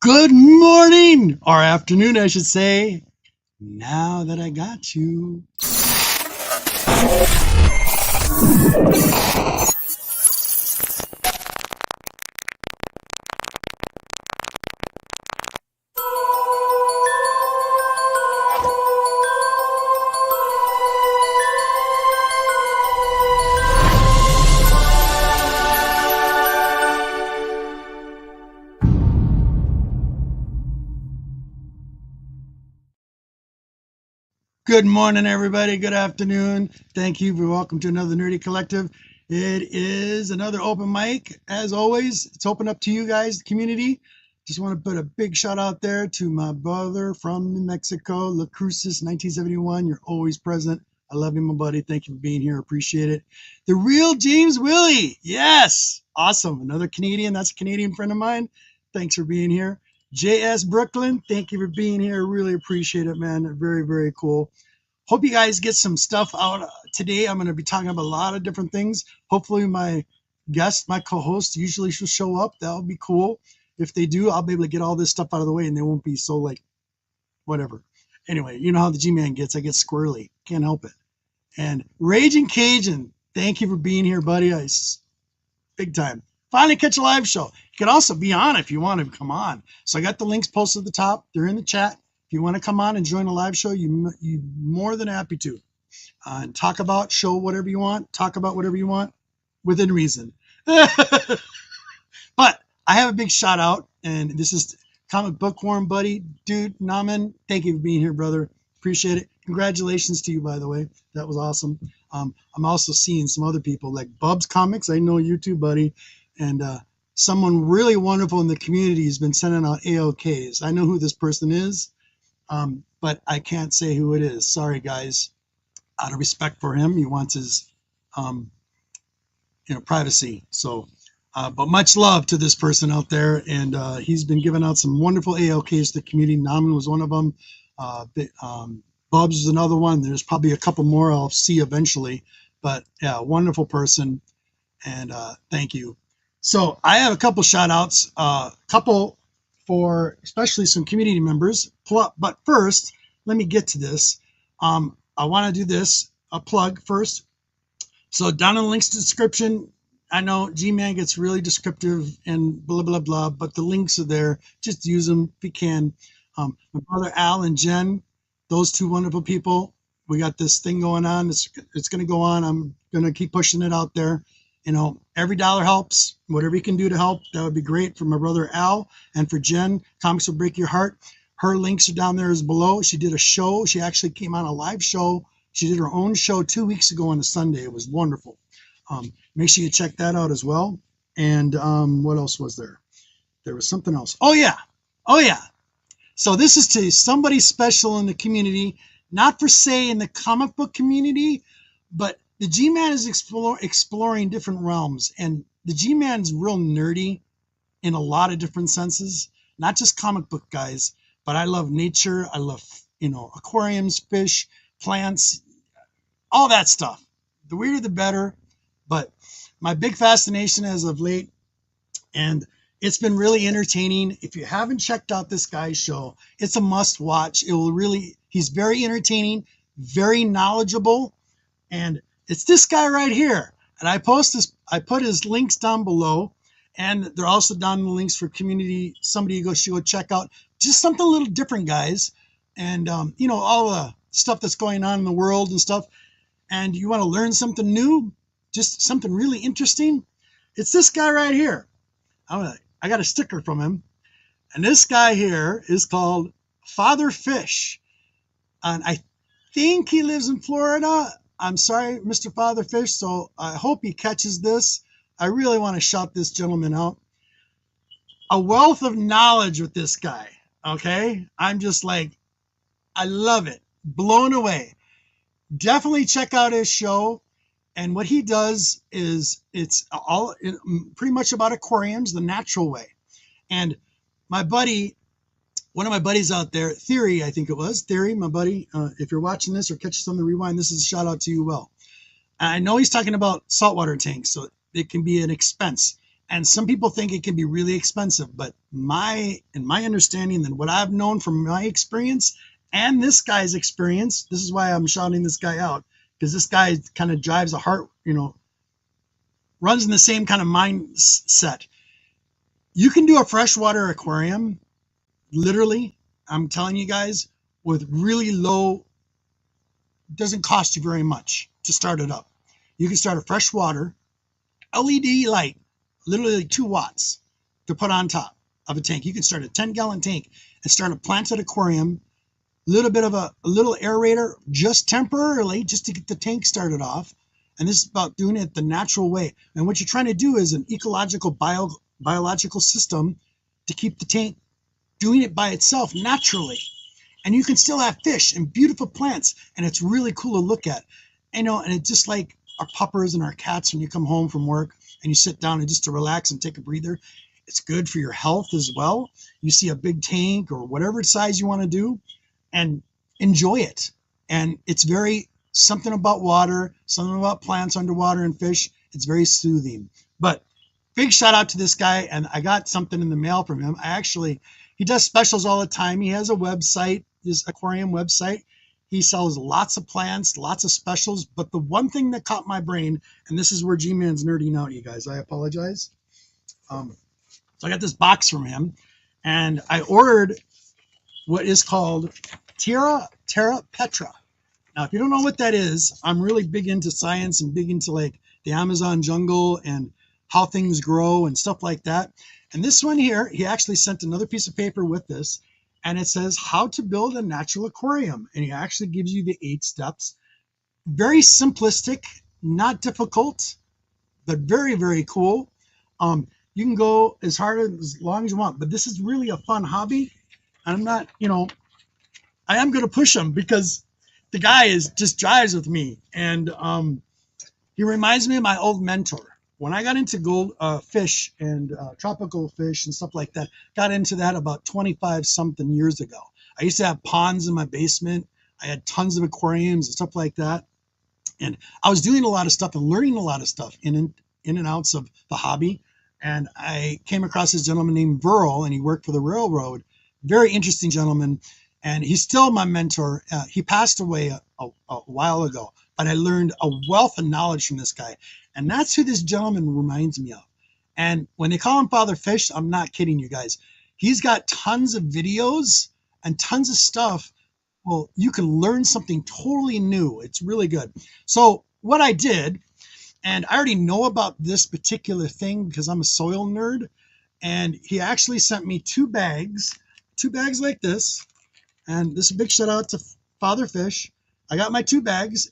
Good morning, or afternoon, I should say, now that I got you. Good morning, everybody. Good afternoon. Thank you for welcome to another Nerdy Collective. It is another open mic. As always, it's open up to you guys, the community. Just want to put a big shout out there to my brother from New Mexico, La Cruces, 1971. You're always present. I love you, my buddy. Thank you for being here. Appreciate it. The real James Willie. Yes. Awesome. Another Canadian. That's a Canadian friend of mine. Thanks for being here. JS Brooklyn, thank you for being here. Really appreciate it, man. Very, very cool. Hope you guys get some stuff out today. I'm going to be talking about a lot of different things. Hopefully my guest, my co-host, usually she'll show up. That'll be cool. If they do, I'll be able to get all this stuff out of the way and they won't be so like, whatever. Anyway, you know how the G-Man gets. I get squirrely. Can't help it. And Raging Cajun, thank you for being here, buddy. Big time. Finally catch a live show. You can also be on if you want to come on. So I got the links posted at the top. They're in the chat. If you want to come on and join a live show, you more than happy to. And talk about, show whatever you want, talk about whatever you want within reason. But I have a big shout out, and this is comic bookworm buddy, dude, Naman. Thank you for being here, brother. Appreciate it. Congratulations to you, by the way. That was awesome. I'm also seeing some other people like Bub's Comics. I know you too, buddy. And someone really wonderful in the community has been sending out AOKs. I know who this person is, but I can't say who it is. Sorry, guys. Out of respect for him, he wants his, privacy. So, but much love to this person out there, and he's been giving out some wonderful AOKs to the community. Naman was one of them. Bubs is another one. There's probably a couple more I'll see eventually, but yeah, wonderful person, and thank you. So I have a couple shout outs, couple for especially some community members. But first, let me get to this. I want to do this, a plug first. So down in the links description, I know G-Man gets really descriptive and blah, blah, blah, but the links are there. Just use them if you can. My brother Al and Jen, those two wonderful people, we got this thing going on. It's going to go on. I'm going to keep pushing it out there. You know, every dollar helps. Whatever you can do to help, that would be great. For my brother Al and for Jen, Comics Will Break Your Heart. Her links are down there as below. She did a show. She actually came on a live show. She did her own show 2 weeks ago on a Sunday. It was wonderful. Make sure you check that out as well. And what else was there? There was something else. Oh, yeah. So this is to somebody special in the community, not for say in the comic book community, but the G-Man is exploring different realms, and the G-Man's real nerdy in a lot of different senses, not just comic book guys, but I love nature. I love, aquariums, fish, plants, all that stuff. The weirder, the better. But my big fascination as of late, and it's been really entertaining. If you haven't checked out this guy's show, it's a must watch. He's very entertaining, very knowledgeable, and it's this guy right here. And I put his links down below, and they're also down in the links for community, somebody to go check out. Just something a little different, guys. And, all the stuff that's going on in the world and stuff. And you want to learn something new, just something really interesting. It's this guy right here. I got a sticker from him. And this guy here is called Fatherfish. And I think he lives in Florida. I'm sorry, Mr. Fatherfish, so I hope he catches this. I really want to shout this gentleman out. A wealth of knowledge with this guy, okay? I'm just like, I love it. Blown away. Definitely check out his show. And what he does is it's all pretty much about aquariums, the natural way. And my buddy, one of my buddies out there, Theory, I think it was. Theory, my buddy, if you're watching this or catch us on the rewind, this is a shout out to you, well. I know he's talking about saltwater tanks, so it can be an expense. And some people think it can be really expensive, but in my understanding and what I've known from my experience and this guy's experience, this is why I'm shouting this guy out, because this guy kind of drives a heart, runs in the same kind of mindset. You can do a freshwater aquarium, literally, I'm telling you guys, with really low, doesn't cost you very much to start it up. You can start a freshwater LED light, literally like 2 watts, to put on top of a tank. You can start a 10-gallon tank and start a planted aquarium, little bit of a little aerator, just temporarily, just to get the tank started off. And this is about doing it the natural way. And what you're trying to do is an ecological, biological system to keep the tank doing it by itself naturally. And you can still have fish and beautiful plants, and it's really cool to look at. And it's just like our puppers and our cats when you come home from work and you sit down and just to relax and take a breather. It's good for your health as well. You see a big tank or whatever size you want to do and enjoy it. And it's very something about water, something about plants underwater and fish. It's very soothing. But big shout out to this guy. And I got something in the mail from him. He does specials all the time. He has a website, this aquarium website. He sells lots of plants, lots of specials. But the one thing that caught my brain, and this is where G-Man's nerding out, you guys, I apologize. So I got this box from him, and I ordered what is called Terra Petra. Now, if you don't know what that is, I'm really big into science and big into like the Amazon jungle and how things grow and stuff like that. And this one here, he actually sent another piece of paper with this, and it says how to build a natural aquarium. And he actually gives you the 8 steps. Very simplistic, not difficult, but very, very cool. You can go as long as you want, but this is really a fun hobby. I'm not, I am going to push him because the guy just drives with me. And he reminds me of my old mentor. When I got into gold fish and tropical fish and stuff like that, got into that about 25 something years ago. I used to have ponds in my basement. I had tons of aquariums and stuff like that. And I was doing a lot of stuff and learning a lot of stuff in and outs of the hobby. And I came across this gentleman named Verl, and he worked for the railroad. Very interesting gentleman. And he's still my mentor. He passed away a while ago, but I learned a wealth of knowledge from this guy. And that's who this gentleman reminds me of. And when they call him Father Fish, I'm not kidding you guys. He's got tons of videos and tons of stuff. Well, you can learn something totally new. It's really good. So what I did, and I already know about this particular thing because I'm a soil nerd, and he actually sent me 2 bags like this. And this is a big shout out to Father Fish. I got my 2 bags.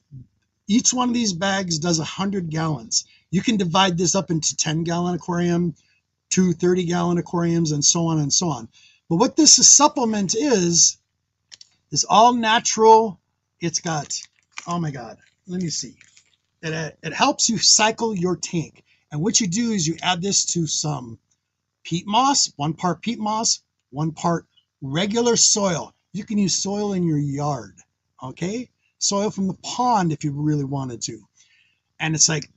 Each one of these bags does 100 gallons. You can divide this up into 10-gallon aquarium, 2 30-gallon aquariums, and so on and so on. But what this supplement is all natural. It's got, oh my God, let me see. It helps you cycle your tank. And what you do is you add this to some peat moss, 1 part peat moss, 1 part regular soil. You can use soil in your yard, okay? Soil from the pond if you really wanted to. And it's like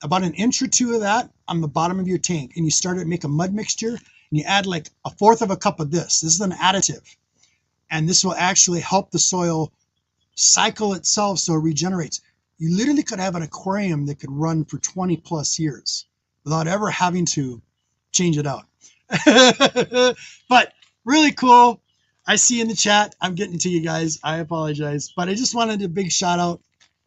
about 1 inch or 2 of that on the bottom of your tank. And you start to make a mud mixture, and you add like 1/4 of a cup of this. This is an additive. And this will actually help the soil cycle itself so it regenerates. You literally could have an aquarium that could run for 20 plus years without ever having to change it out. But really cool. I see in the chat, I'm getting to you guys. I apologize. But I just wanted a big shout out.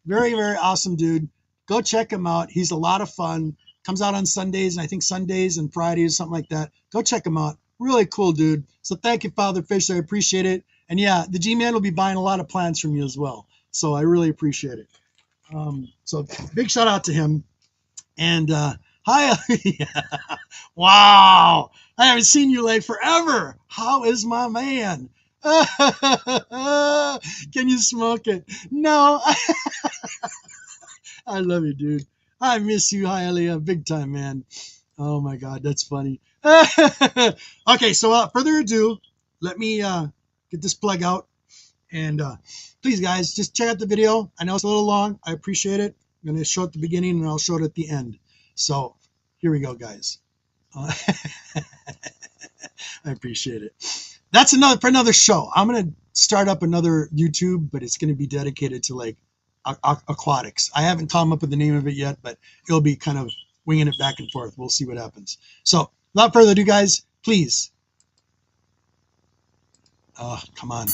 Very, very awesome dude. Go check him out. He's a lot of fun. Comes out on Sundays, and I think Sundays and Fridays, something like that. Go check him out. Really cool dude. So thank you, Father Fish. I appreciate it. And yeah, the G-Man will be buying a lot of plants from you as well. So I really appreciate it. So big shout out to him. And hi. Wow. I haven't seen you like forever. How is my man? Can you smoke it? No. I love you, dude. I miss you, Hialeah, big time, man. Oh my God, that's funny. Okay, so without further ado, let me get this plug out. And please, guys, just check out the video. I know it's a little long. I appreciate it. I'm going to show it at the beginning, and I'll show it at the end. So here we go, guys. Uh, I appreciate it. That's for another show. I'm gonna start up another YouTube, but it's gonna be dedicated to like aquatics. I haven't come up with the name of it yet, but it'll be kind of winging it back and forth. We'll see what happens. So, without further ado, guys, please. Come on.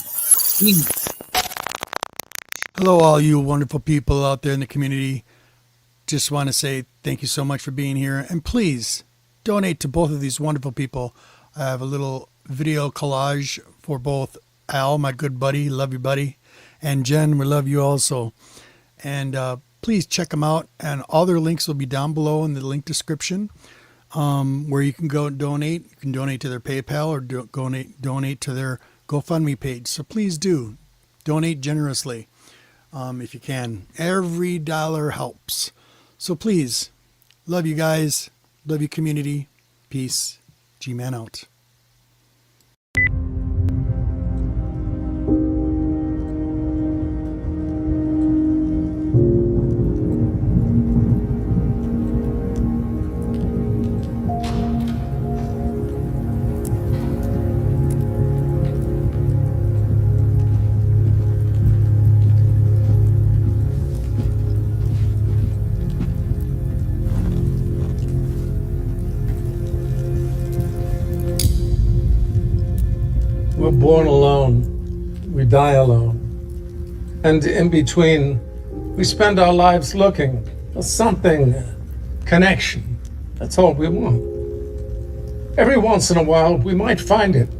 Hello, all you wonderful people out there in the community. Just want to say thank you so much for being here, and please donate to both of these wonderful people. I have a little video collage for both Al, my good buddy, love you buddy, and Jen, we love you also. And please check them out, and all their links will be down below in the link description, where you can go donate. You can donate to their PayPal or donate to their GoFundMe page. So please do donate generously if you can. Every dollar helps. So please, love you guys, love you community, peace, G-Man out. We're born alone, we die alone. And in between, we spend our lives looking for something, connection. That's all we want. Every once in a while, we might find it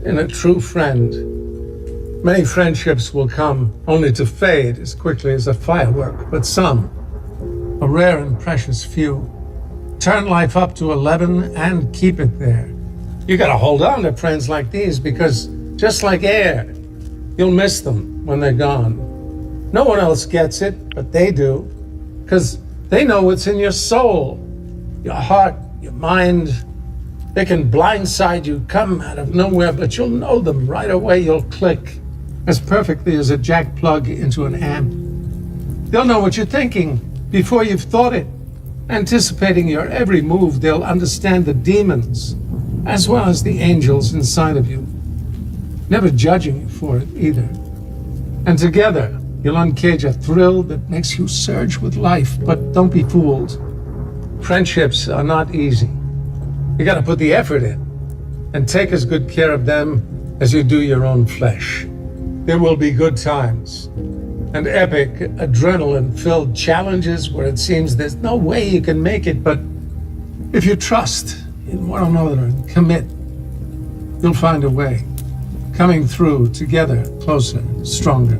in a true friend. Many friendships will come only to fade as quickly as a firework, but some, a rare and precious few, turn life up to 11 and keep it there. You gotta hold on to friends like these because just like air, you'll miss them when they're gone. No one else gets it, but they do, because they know what's in your soul, your heart, your mind. They can blindside you, come out of nowhere, but you'll know them right away. You'll click as perfectly as a jack plug into an amp. They'll know what you're thinking before you've thought it. Anticipating your every move, they'll understand the demons as well as the angels inside of you, never judging you for it either. And together, you'll uncage a thrill that makes you surge with life, but don't be fooled. Friendships are not easy. You gotta put the effort in and take as good care of them as you do your own flesh. There will be good times and epic, adrenaline-filled challenges where it seems there's no way you can make it, but if you trust in one another and commit, you'll find a way, coming through together, closer, stronger.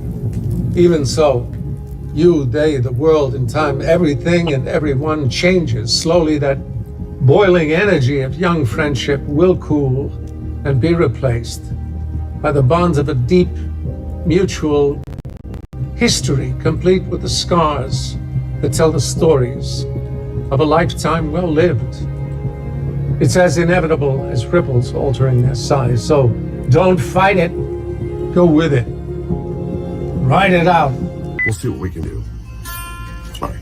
Even so, you, they, the world, in time, everything and everyone changes. Slowly, that boiling energy of young friendship will cool and be replaced by the bonds of a deep, mutual history, complete with the scars that tell the stories of a lifetime well lived. It's as inevitable as ripples altering their size. So don't fight it. Go with it. Ride it out. We'll see what we can do. Bye.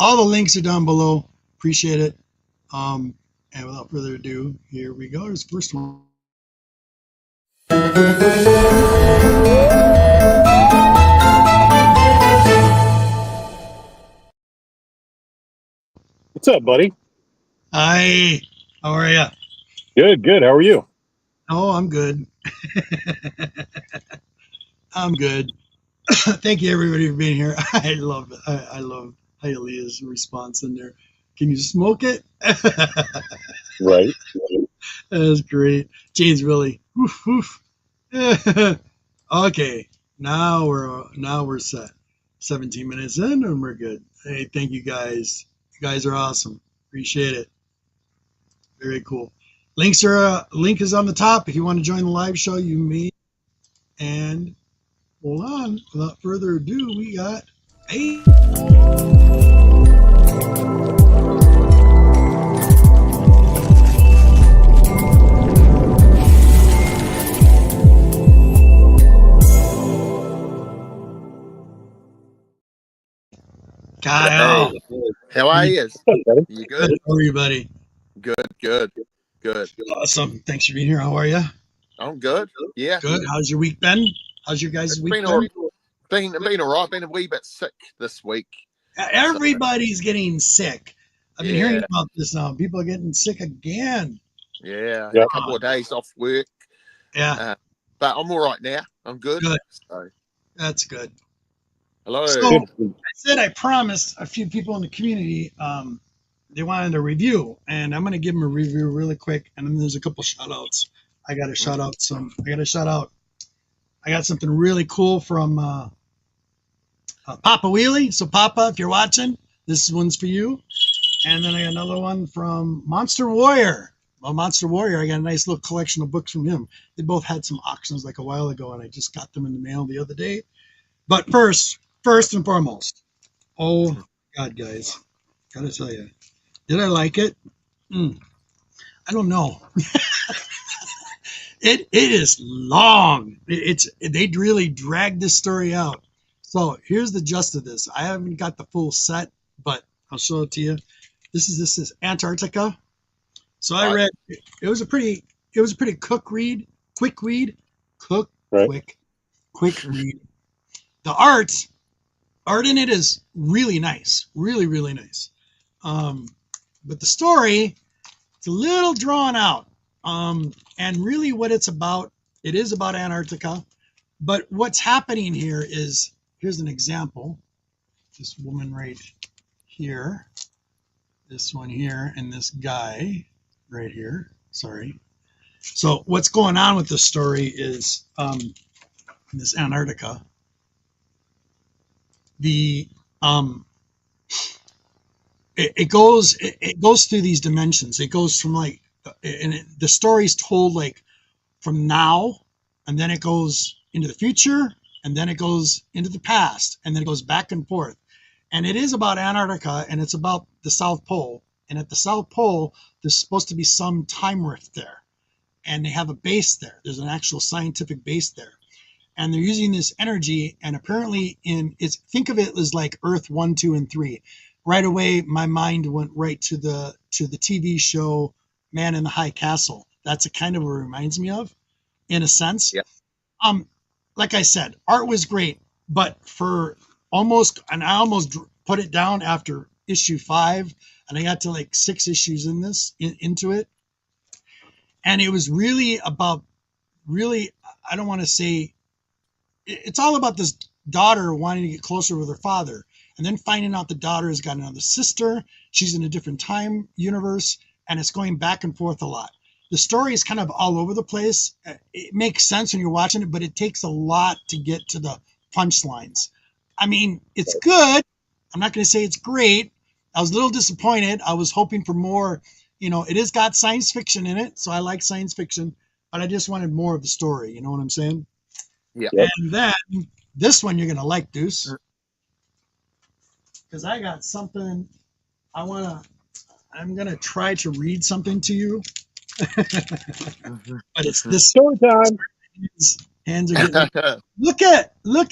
all the links are down below. Appreciate it. And without further ado, here we go. Here's the first one. What's up, buddy? Hi. How are you? Good, good. How are you? Oh, I'm good. I'm good. Thank you, everybody, for being here. I love it. I love Hialeah's response in there. Can you smoke it? Right. That's great. Jane's really. Woof, woof. Okay, now we're set. 17 minutes in, and we're good. Hey, thank you guys. You guys are awesome. Appreciate it. Very cool. Link is on the top. If you want to join the live show, you may. And hold on. Without further ado, we got hey. Kyle. Hey, how are you? Buddy. You Good. good? How are you, buddy? Good. Awesome. Thanks for being here. How are you? I'm good. Yeah. Good. How's your week been? How's your guys' week Been been? all right. Been a wee bit sick this week. Everybody's getting sick. I've been hearing Yeah. about this now. People are getting sick again. Yeah. Yep. A couple of days off work. Yeah, But I'm all right now. I'm good. Good. So, that's good. hello. So I promised a few people in the community they wanted a review, and I'm going to give them a review really quick, and then there's a couple shout outs. I got to shout out. I got something really cool from Papa Wheelie. So Papa, if you're watching, this one's for you. And then I got another one from Monster Warrior. Well, Monster Warrior, I got a nice little collection of books from him. They both had some auctions like a while ago, and I just got them in the mail the other day. But first and foremost, oh God, guys, gotta tell you, did I like it? I don't know. It is long. They'd really dragged this story out. So here's the gist of this. I haven't got the full set, but I'll show it to you. This is Antarctica. So I read. It was a pretty quick read. Quick read. The art in it is really nice. Really nice. But the story, it's a little drawn out. And really what it's about, it is about Antarctica. But what's happening here is, here's an example. This woman right here, this one here, and this guy right here. Sorry. So what's going on with this story is this Antarctica. It goes through these dimensions. It goes from like, the story's told like from now, and then it goes into the future, and then it goes into the past, and then it goes back and forth. And it is about Antarctica, and it's about the South Pole. And at the South Pole, there's supposed to be some time rift there, and they have a base there. There's an actual scientific base there, and they're using this energy. And apparently, think of it as like Earth 1, 2, and 3. Right away, my mind went right to the TV show Man in the High Castle. That's kind of what it reminds me of, in a sense. Yeah. Like I said, art was great, but I almost put it down after issue 5, and I got to like 6 issues into it, and it was really about, I don't want to say, it's all about this daughter wanting to get closer with her father, and then finding out the daughter has got another sister. She's in a different time universe, and it's going back and forth a lot. The story is kind of all over the place. It makes sense when you're watching it, but it takes a lot to get to the punchlines. I mean, it's good. I'm not going to say it's great. I was a little disappointed. I was hoping for more. It has got science fiction in it, so I like science fiction, but I just wanted more of the story. You know what I'm saying? Yeah. And then this one you're going to like, Deuce, because I got something I'm going to try to read something to you. But it's this Story time. hands are getting look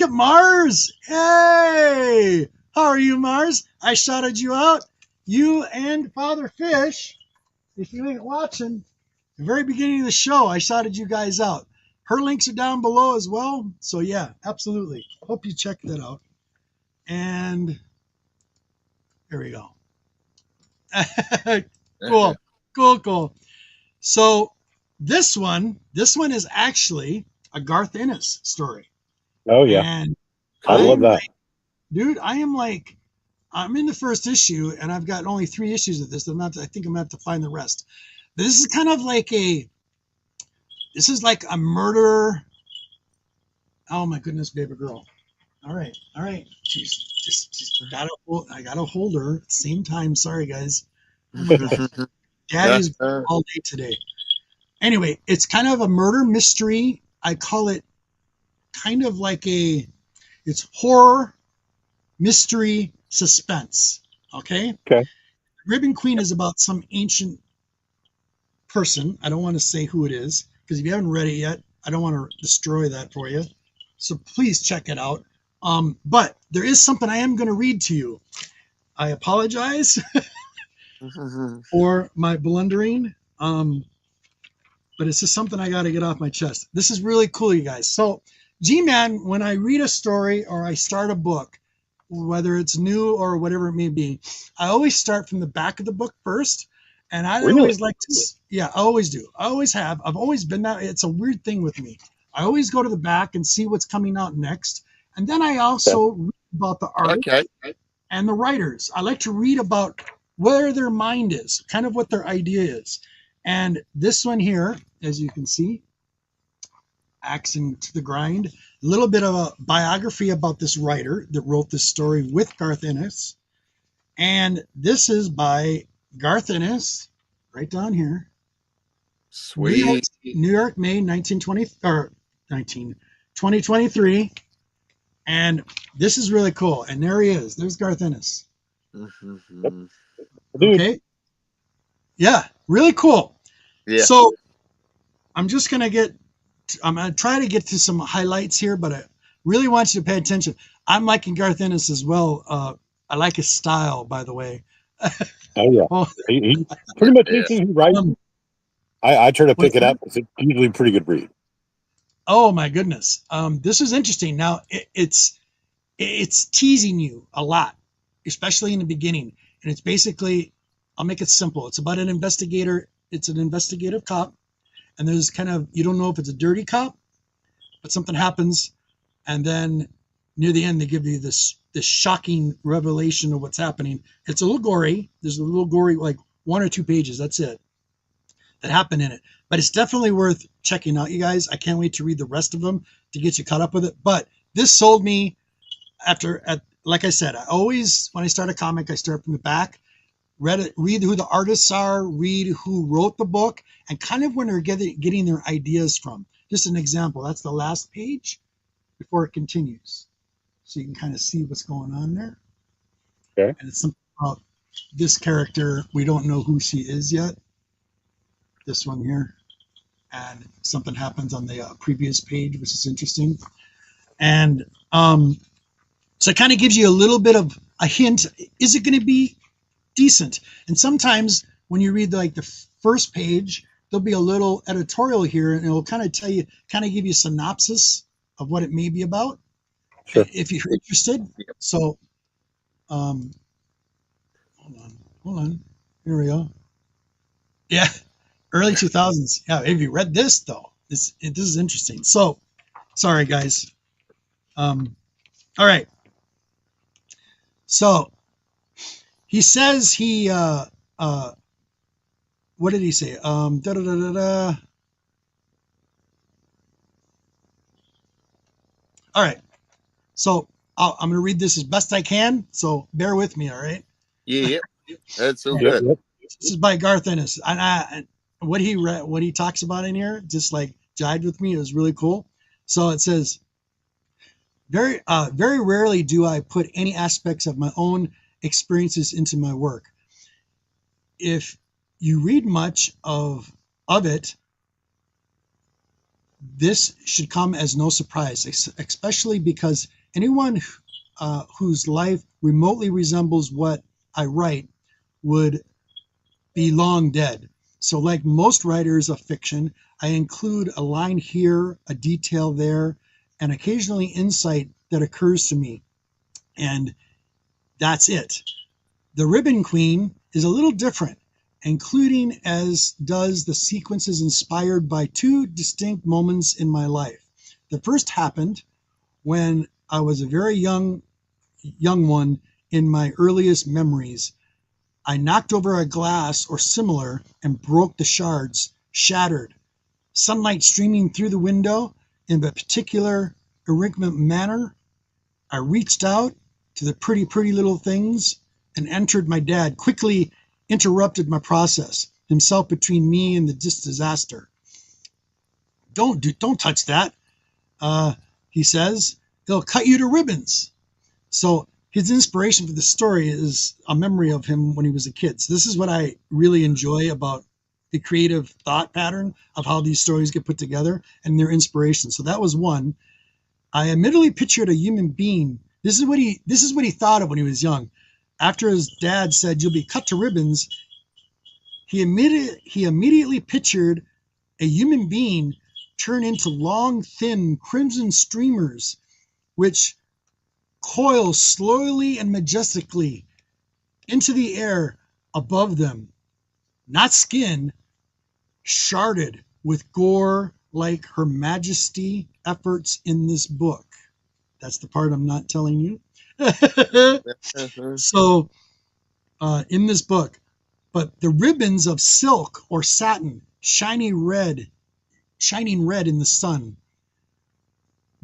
at Mars. Hey, How are you, Mars? I shouted you out. You and Father Fish. If you ain't watching, the very beginning of the show, I shouted you guys out. Her links are down below as well. So yeah, absolutely. Hope you check that out. And there we go. Cool, cool. So this one is actually a Garth Ennis story. Oh yeah, And I love I'm that. like, dude, I'm in the first issue and I've got only 3 issues of this. I think I'm gonna have to find the rest. But this is kind of like this is like a murder. Oh my goodness, baby girl. All right. She's I gotta hold her at the same time. Sorry guys. Oh my God. Daddy's all day today. Anyway, it's kind of a murder mystery. I call it kind of like it's horror, mystery, suspense. Okay? Okay. Ribbon Queen is about some ancient person. I don't want to say who it is because if you haven't read it yet, I don't want to destroy that for you. So please check it out. But there is something I am going to read to you. I apologize for my blundering. But it's just something I got to get off my chest. This is really cool, you guys. So, G-Man, when I read a story or I start a book, whether it's new or whatever it may be, I always start from the back of the book first. And I Really? always like to, yeah, I always do. I always have. I've always been that. It's a weird thing with me. I always go to the back and see what's coming out next. And then I also read about the artist and the writers. I like to read about where their mind is, kind of what their idea is. And this one here, as you can see, axing to the grind, a little bit of a biography about this writer that wrote this story with Garth Ennis. And this is by Garth Ennis, right down here. Sweet. New York, May 2023. And this is really cool. And there he is. There's Garth Ennis. Dude. Okay. Yeah, really cool. Yeah. So I'm going to try to get to some highlights here, but I really want you to pay attention. I'm liking Garth Ennis as well. I like his style, by the way. Oh yeah. Oh, He pretty much anything he writes. I try to pick it up because it's usually a pretty good read. oh my goodness. This is interesting. Now it's teasing you a lot, especially in the beginning. And it's basically, I'll make it simple. It's about an investigator. It's an investigative cop. And there's kind of, you don't know if it's a dirty cop, but something happens. And then near the end, they give you this shocking revelation of what's happening. It's a little gory. There's a little gory, like 1 or 2 pages. That's it. That happened in it. But it's definitely worth checking out, you guys. I can't wait to read the rest of them to get you caught up with it. But this sold me like I said, I always, when I start a comic, I start from the back. Read who the artists are, read who wrote the book, and kind of when they're getting their ideas from. Just an example. That's the last page before it continues. So you can kind of see what's going on there. Okay. And it's something about this character. We don't know who she is yet. This one here. And something happens on the previous page, which is interesting. And so it kind of gives you a little bit of a hint. Is it going to be decent? And sometimes when you read like the first page, there'll be a little editorial here and it'll kind of tell you, kind of give you a synopsis of what it may be about. Sure. If you're interested. So hold on, here we go. Yeah, early 2000s. Yeah, have you read this though? This is interesting. So sorry guys. All right, so he says what did he say? All right. So I'm going to read this as best I can. So bear with me. All right. Yeah. That's so Yep, good. yep. This is by Garth Ennis. And what he talks about in here, just like jived with me. It was really cool. So it says, very rarely do I put any aspects of my own experiences into my work. If you read much of it, this should come as no surprise, especially because anyone whose life remotely resembles what I write would be long dead. So, like most writers of fiction, I include a line here, a detail there, and occasionally insight that occurs to me. And that's it. The Ribbon Queen is a little different, including as does the sequences inspired by two distinct moments in my life. The first happened when I was a very young one in my earliest memories. I knocked over a glass or similar and broke the shards, shattered. Sunlight streaming through the window in a particular irregular manner. I reached out to the pretty little things and entered. My dad quickly interrupted my process, himself between me and the disaster. Don't touch that, he says. They'll cut you to ribbons. So his inspiration for the story is a memory of him when he was a kid. So this is what I really enjoy about the creative thought pattern of how these stories get put together and their inspiration. So that was one. I immediately pictured a human being. This is what he thought of when he was young. After his dad said, "You'll be cut to ribbons," he immediately pictured a human being turn into long, thin, crimson streamers, which coil slowly and majestically into the air above them. Not skin, sharded with gore like Her Majesty efforts in this book. That's the part I'm not telling you. So, in this book, but the ribbons of silk or satin, shining red in the sun.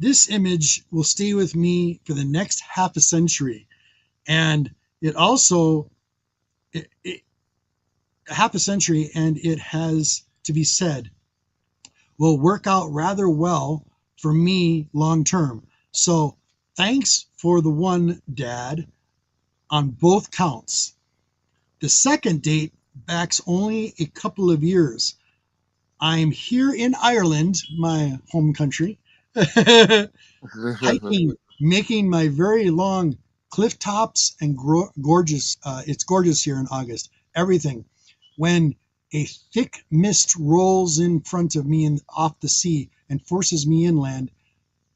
This image will stay with me for the next half a century. And it also, half a century, and it has to be said, will work out rather well for me long term. So thanks for the one, Dad, on both counts. The second date backs only a couple of years. I'm here in Ireland, my home country, hiking, making my very long cliff tops and gorgeous. It's gorgeous here in August. Everything. When a thick mist rolls in front of me and off the sea and forces me inland,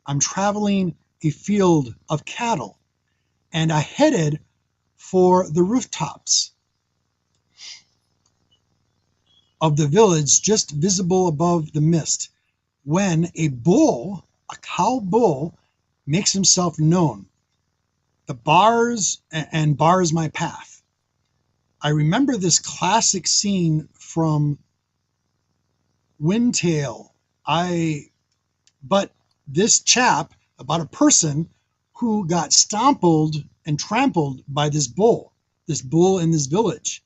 I'm traveling a field of cattle, and I headed for the rooftops of the village just visible above the mist, when a cow bull, makes himself known. The bars my path. I remember this classic scene from Windtail. But this chap about a person who got stompled and trampled by this bull in this village.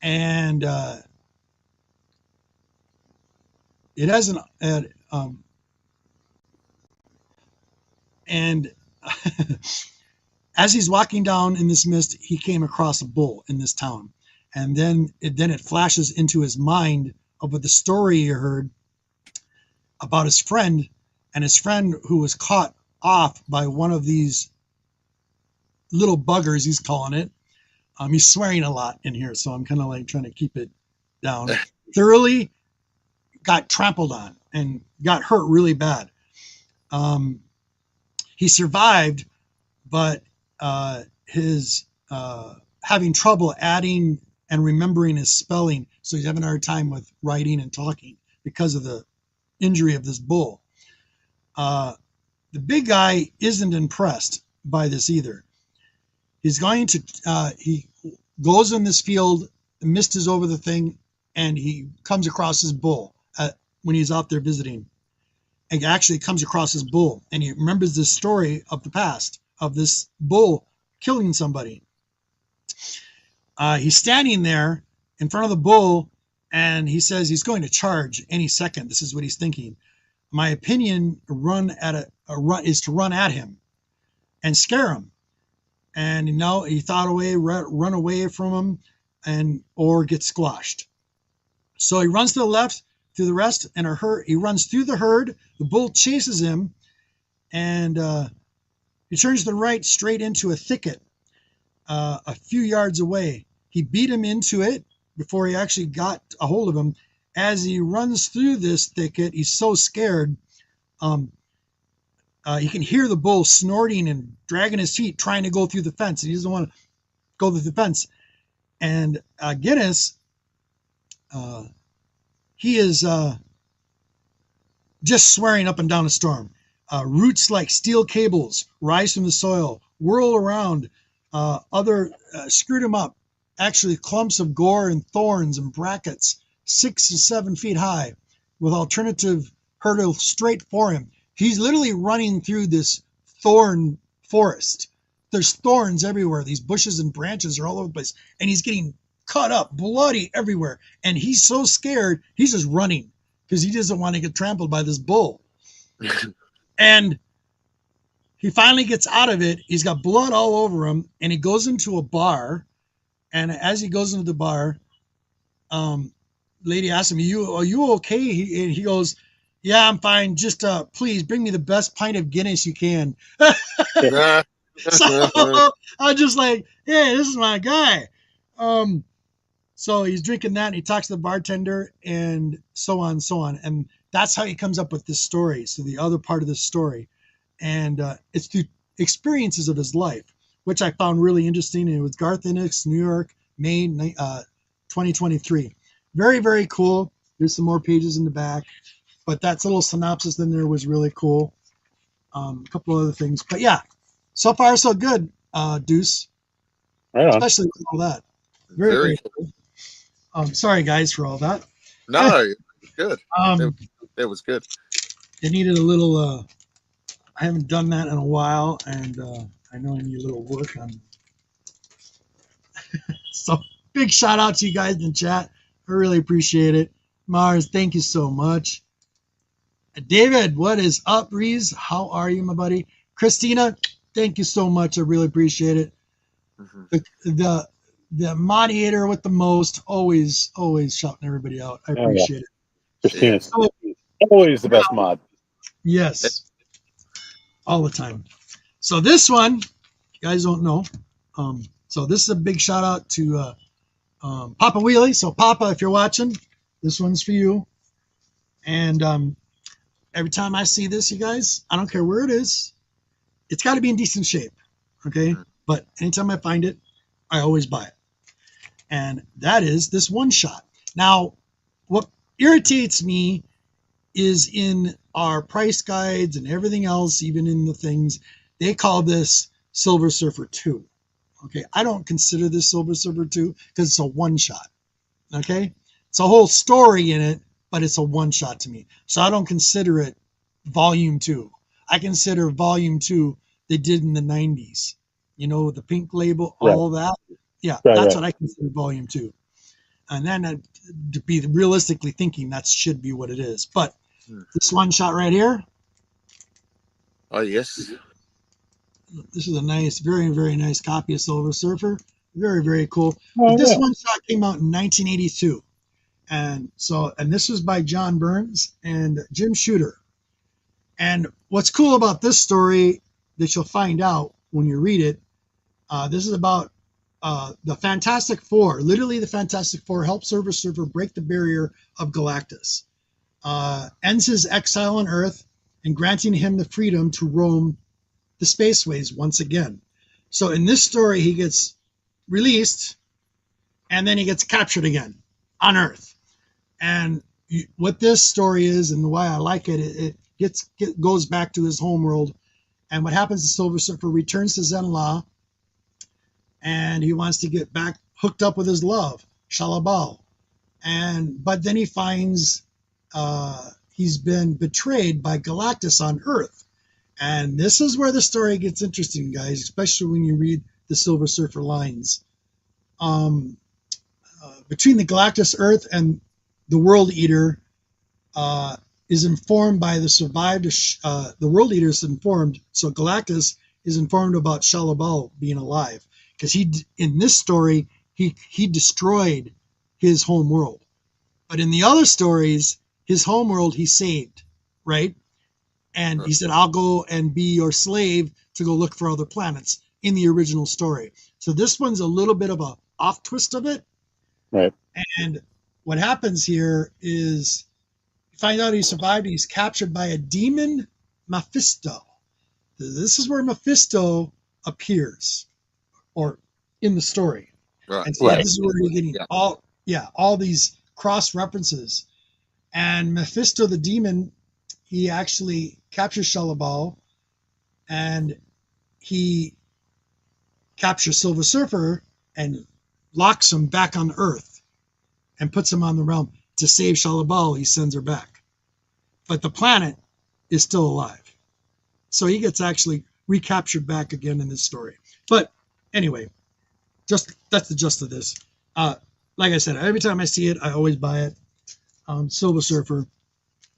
And it has and as he's walking down in this mist, he came across a bull in this town. And then it flashes into his mind about the story he heard about his friend, and his friend who was caught off by one of these little buggers, he's calling it. He's swearing a lot in here, so I'm kind of like trying to keep it down. Thoroughly got trampled on and got hurt really bad. He survived, but his having trouble adding and remembering his spelling, so he's having a hard time with writing and talking because of the injury of this bull. The big guy isn't impressed by this either. He's going to he goes in this field, the mist is over the thing, and he comes across his bull when he's out there visiting. And actually comes across his bull, and he remembers this story of the past of this bull killing somebody. He's standing there in front of the bull, and he says he's going to charge any second. This is what he's thinking. My opinion, is to run at him and scare him. And he thought run away from him, or get squashed. So he runs to the left through the rest, and he runs through the herd. The bull chases him, and He turns to the right straight into a thicket a few yards away. He beat him into it before he actually got a hold of him. As he runs through this thicket, he's so scared. You can hear the bull snorting and dragging his feet, trying to go through the fence. He doesn't want to go through the fence. And Guinness, he is just swearing up and down a storm. Roots like steel cables rise from the soil, whirl around, screwed him up. Actually, clumps of gore and thorns and brackets, 6 to 7 feet high, with alternative hurdles straight for him. He's literally running through this thorn forest. There's thorns everywhere. These bushes and branches are all over the place. And he's getting cut up, bloody everywhere. And he's so scared, he's just running because he doesn't want to get trampled by this bull. And he finally gets out of it. He's got blood all over him. And he goes into a bar. And as he goes into the bar, lady asks him, are you okay? He goes, yeah, I'm fine. Just please bring me the best pint of Guinness you can. So I'm just like, hey, this is my guy. So he's drinking that and he talks to the bartender and so on and so on. And that's how he comes up with this story. So the other part of this story. And it's the experiences of his life, which I found really interesting. And it was Garth Ennis, New York, May 2023. Very, very cool. There's some more pages in the back. But that little synopsis in there was really cool. A couple other things. But yeah, so far so good, Deuce. Right on. Especially with all that. Very cool. Sorry, guys, for all that. No, good. It was good. It needed a little... I haven't done that in a while, and I know I need a little work on. So big shout out to you guys in the chat. I really appreciate it. Mars, thank you so much. David, what is up, Reese? How are you, my buddy? Christina, thank you so much. I really appreciate it. Mm-hmm. The moderator with the most, always shouting everybody out. I appreciate it. Christina's always the best mod. Yes. All the time. So this one, you guys don't know. So this is a big shout out to Papa Wheelie. So Papa, if you're watching, this one's for you. And every time I see this, you guys, I don't care where it is, it's got to be in decent shape. Okay. But anytime I find it, I always buy it. And that is this one shot. Now, what irritates me is in our price guides and everything else, even in the things, they call this Silver Surfer 2. Okay, I don't consider this Silver Surfer 2 because it's a one shot. Okay, it's a whole story in it, but it's a one shot to me. So I don't consider it volume 2. I consider volume 2 they did in the 90s. You know, the pink label, all that. Yeah, that's what I consider volume 2. And then to be realistically thinking, that should be what it is. But this one shot right here. Oh, yes. This is a nice, very, very nice copy of Silver Surfer. Very, very cool. But this one shot came out in 1982. And this was by John Burns and Jim Shooter. And what's cool about this story that you'll find out when you read it, this is about the Fantastic Four. Literally, the Fantastic Four help Silver Surfer break the barrier of Galactus. Ends his exile on Earth and granting him the freedom to roam the spaceways once again. So in this story, he gets released and then he gets captured again on Earth. And what this story is and why I like it, it goes back to his homeworld. And what happens is Silver Surfer returns to Zenla and he wants to get back hooked up with his love, Shalabal. But then he finds he's been betrayed by Galactus on Earth. And this is where the story gets interesting, guys, especially when you read the Silver Surfer lines. Between the Galactus Earth and the World Eater is informed by the survived. The World Eater is informed, so Galactus is informed about Shalabal being alive. Because in this story, he destroyed his home world. But in the other stories, his home world he saved, right? And he said, I'll go and be your slave to go look for other planets in the original story. So this one's a little bit of a off twist of it. Right. And what happens here is you find out he survived. He's captured by a demon, Mephisto. This is where Mephisto appears, or in the story. Right. And so Right. this is where you're getting all these cross references. And Mephisto the demon, he actually captures Shalabal, and he captures Silver Surfer and locks him back on Earth and puts him on the realm to save Shalabal. He sends her back, but the planet is still alive, so he gets actually recaptured back again in this story. But anyway, just that's the gist of this. Like I said, every time I see it, I always buy it. Silver Surfer.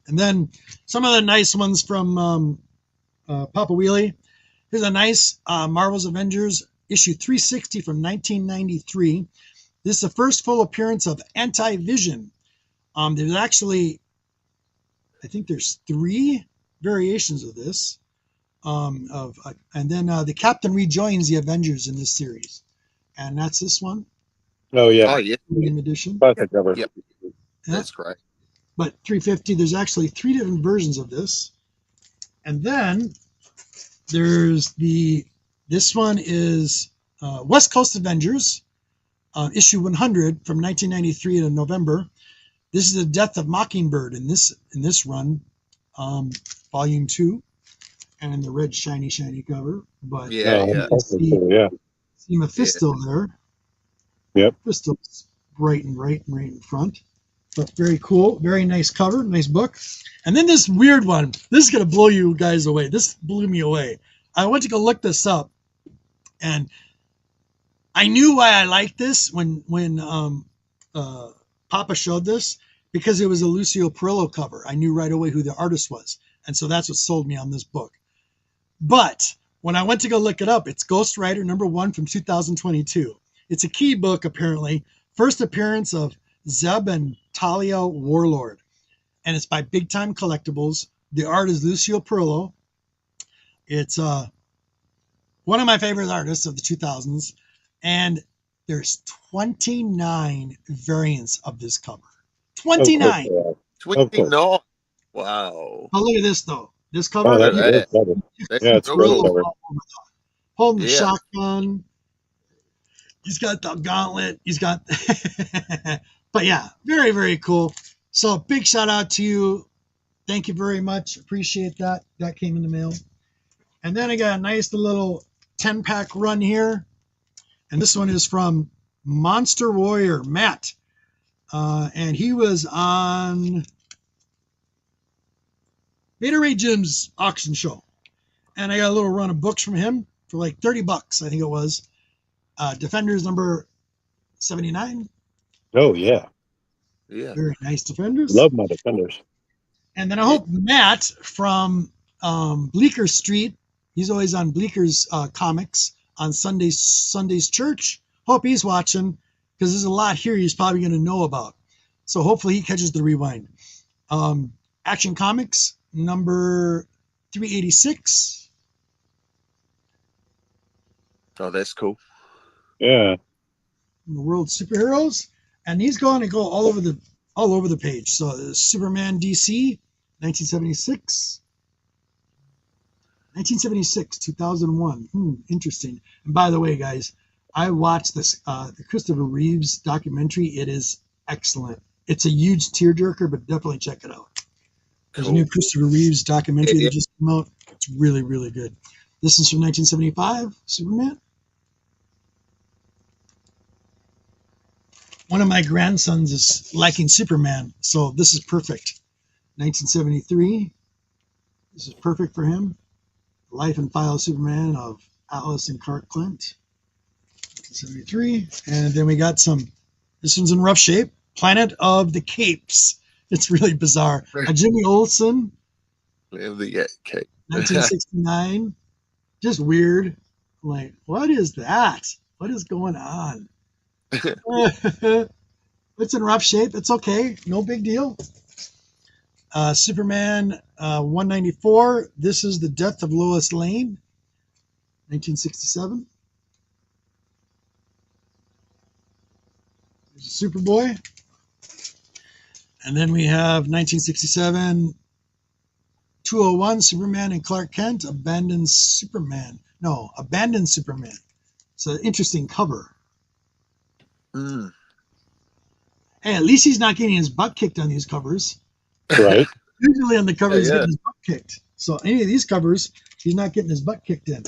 And then some of the nice ones from Papa Wheelie. Here's a nice Marvel's Avengers issue 360 from 1993. This is the first full appearance of Anti-Vision. There's actually, I think there's 3 variations of this. And then the Captain rejoins the Avengers in this series. And that's this one. Oh, yeah. Oh, yeah. Edition. Classic cover. Yep. That's correct. But 350, there's actually 3 different versions of this. And then there's this one is West Coast Avengers, issue 100 from 1993 to November. This is the Death of Mockingbird in this run, volume 2, and in the red shiny cover. But Yeah. see Mephisto there. Yep. Mephisto's right in front. But very cool, very nice cover, nice book. And then this weird one. This is going to blow you guys away. This blew me away. I went to go look this up, and I knew why I liked this when Papa showed this, because it was a Lucio Perillo cover. I knew right away who the artist was, and so that's what sold me on this book. But when I went to go look it up, it's Ghost Rider #1 from 2022. It's a key book, apparently. First appearance of Zeb and Talia Warlord, and it's by Big Time Collectibles. The art is Lucio Perillo. It's one of my favorite artists of the 2000s, and there's 29 variants of this cover. 29. 29. Wow. Oh, look at this though. This cover. Oh, Look at that's that. cover. That's Yeah, it's so really cool. cover. Holding the Yeah. shotgun. He's got the gauntlet. He's got, but yeah, very, very cool. So big shout out to you. Thank you very much. Appreciate that. That came in the mail. And then I got a nice little 10-pack run here. And this one is from Monster Warrior Matt. And he was on Beta Ray Jim's auction show. And I got a little run of books from him for like $30, I think it was. Defenders number 79. Oh, yeah. Yeah. Very nice Defenders. Love my Defenders. And then I hope Matt from Bleecker Street, he's always on Bleeker's comics on Sunday's Church. Hope he's watching, because there's a lot here he's probably going to know about. So hopefully he catches the rewind. Action Comics number 386. Oh, that's cool. Yeah. The World Superheroes, and he's going to go all over the page. So Superman DC 1976, 2001. Interesting. And by the way, guys, I watched this the Christopher Reeves documentary. It is excellent. It's a huge tearjerker, but definitely check it out. There's a new Christopher Reeves documentary that just came out. It's really, really good. This is from 1975, Superman. One of my grandsons is liking Superman, so this is perfect. 1973. This is perfect for him. Life and File of Superman of Atlas and Clark Kent. 1973. And then we got this one's in rough shape. Planet of the Capes. It's really bizarre. Jimmy Olsen. The cake. 1969. Just weird. Like, what is that? What is going on? It's in rough shape. It's okay. No big deal. Superman 194. This is the death of Lois Lane, 1967. There's Superboy. And then we have 1967, 201, Superman and Clark Kent, Abandoned Superman. No, Abandoned Superman. It's an interesting cover. Mm. Hey, at least he's not getting his butt kicked on these covers. Right. Usually on the cover, he's Yeah. getting his butt kicked. So any of these covers, he's not getting his butt kicked in.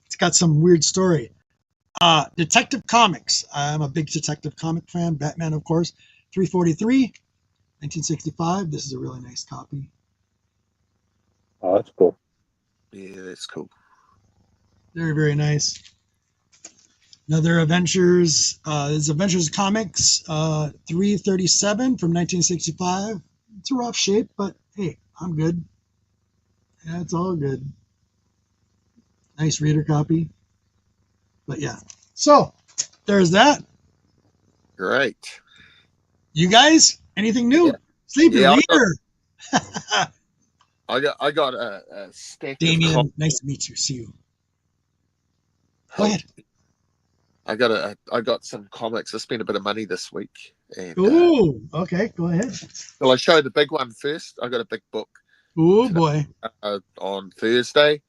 It's got some weird story. Detective Comics. I'm a big Detective Comic fan. Batman, of course. 343, 1965. This is a really nice copy. Oh, that's cool. Yeah, that's cool. Very, very nice. Another Avengers. Is Avengers Comics 337 from 1965. It's a rough shape, but hey, I'm good. Yeah, it's all good. Nice reader copy. But yeah. So, there's that. Great. You guys, anything new? Yeah. Sleepy Yeah, reader. I got a stack of Damien, nice to meet you. See you. Go ahead. I got some comics. I spent a bit of money this week, and Ooh, okay, go ahead. well, I show the big one first. I got a big book Ooh, boy. on Thursday.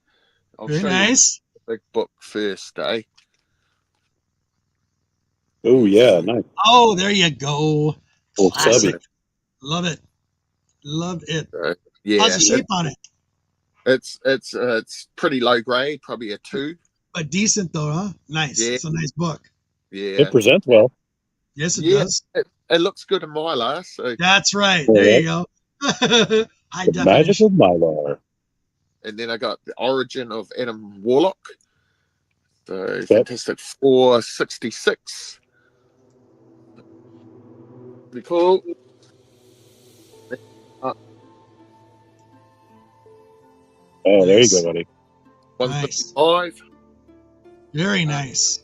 I'll Very show nice. you the big book first, eh? Oh, yeah. Nice. Oh, there you go. Old Classic. subby. Love it. Love it. Yeah, How's the shape on it? it's pretty low grade, probably a 2. But decent though, huh? Nice. Yeah. It's a nice book. Yeah, It presents well. Yes, it Yeah. does. it looks good in Mylar. So, That's right. Yeah. There you go. High The magic definition. of Mylar. and then I got the Origin of Adam Warlock. So Fantastic 466. Pretty cool. Oh, there you Nice. go, buddy. 155. Very nice.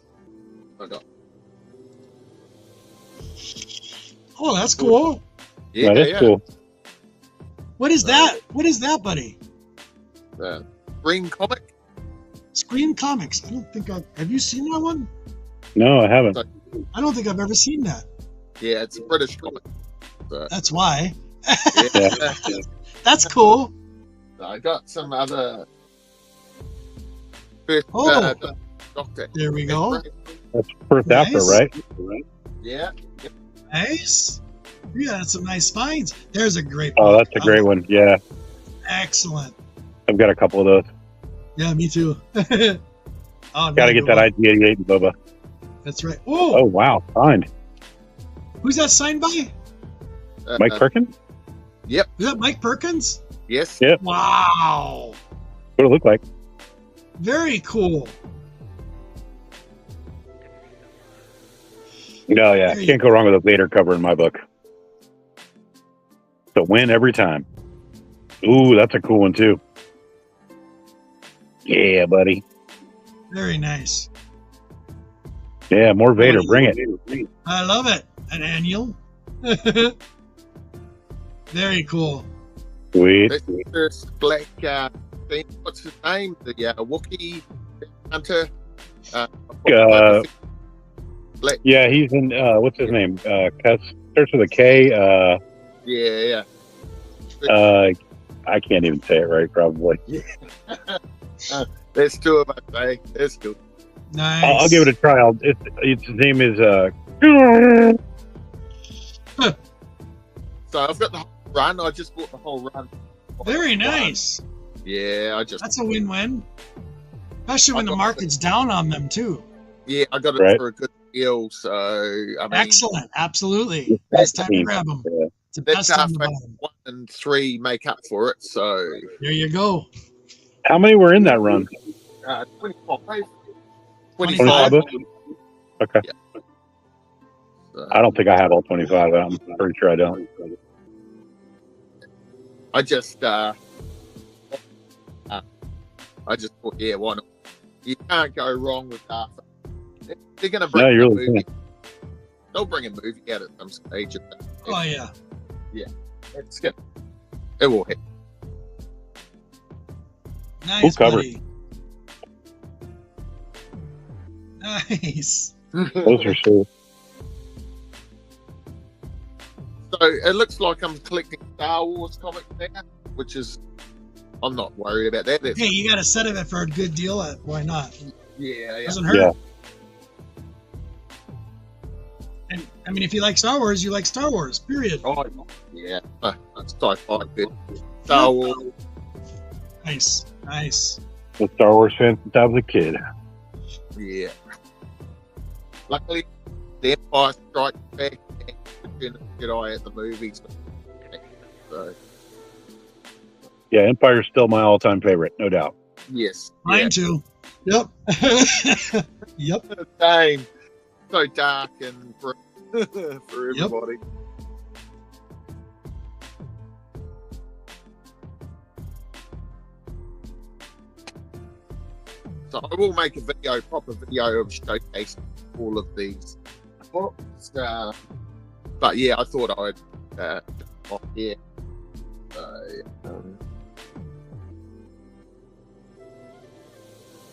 I got. Oh, that's cool. Yeah, That is cool. What is that? What is that, buddy? Green comic. Scream Comics. I don't think have you seen that one? No, I haven't. I don't think I've ever seen that. Yeah, it's a British comic. So, That's why. yeah. That's cool. I got some other. Oh. Doctor. There we go. That's first Nice. after, right? Yeah. Nice. Yeah, that's some nice finds. There's a great book. Oh, that's a great one. Yeah. Excellent. I've got a couple of those. Yeah, me too. Oh, Got to get that IG-88 and Bubba. That's right. Oh, Oh, wow. Signed. who's that signed by? Mike Perkins? Is that Mike Perkins? Yes. Yep. Wow. What it look like? Very cool. No, yeah. There you Can't go wrong with a Vader cover in my book. It's a win every time. Ooh, that's a cool one, too. Yeah, buddy. Very nice. Yeah, more Vader. Bring it. I love it. An annual. Very cool. Sweet. That's the first black thing. What's his name? The Wookiee hunter. Black. Yeah, he's in, what's his name? Starts with a K. Yeah. I can't even say it right, probably. There's 2 of us, eh? That's cool. Nice. I'll give it a try. His name is, So I've got the whole run. I just bought the whole run. Very nice. Yeah, I just. That's a win-win. Especially when the market's down on them, too. Yeah, I got it Right. for a good deal. So I mean, Excellent. Absolutely. Best time to grab them. Yeah. It's the that's best time to halfway. buy them. 1 and 3 make up for it. So There you go. How many were in that run? 25. 25 books? Okay. Yeah. I don't think I have all 25. I'm pretty sure I don't. I just thought, yeah, why not? You can't go wrong with Arthur. They're going to bring No, you a really movie. can't. They'll bring a movie out at some stage. Oh, yeah. It's good. It will hit. Nice, cover. buddy. Nice. Those are sure. So it looks like I'm collecting Star Wars comics now, which is, I'm not worried about that. That's, Hey, you got a set of it for a good deal. Why not? yeah. Doesn't hurt. Yeah. And I mean, if you like Star Wars, you like Star Wars. Period. Oh, yeah. That's sci-fi good. Star Wars. Nice, nice. I'm a Star Wars fan since I was a kid. Yeah. Luckily, The Empire Strikes Back and Return of the Jedi at the movies. So, Yeah, Empire's still my all-time favorite, no doubt. yes. Mine too. Yep. Yep. Same. So dark and for everybody. So I will make a video, proper video of showcasing all of these books. But yeah, I thought I'd off here.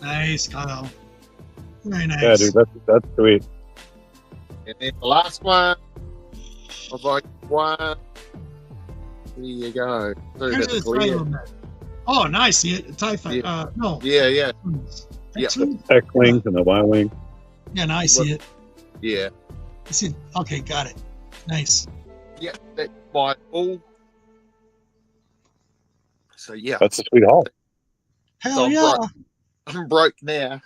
Nice, Kyle. Very nice. Yeah, dude, that's sweet. And then the last one, I've like one. There you go. Sorry Here's about the the glare. title of it. Oh, nice. The TIE fighter. Yeah. No. Yeah, yeah, yeah. X-Wing? X-Wings and the Y-Wing. Yeah, no, I see it. yeah. I see it. Okay, got it. Nice. Yeah, that's my all. So yeah, That's a sweet haul. Hell So yeah. I'm broke now.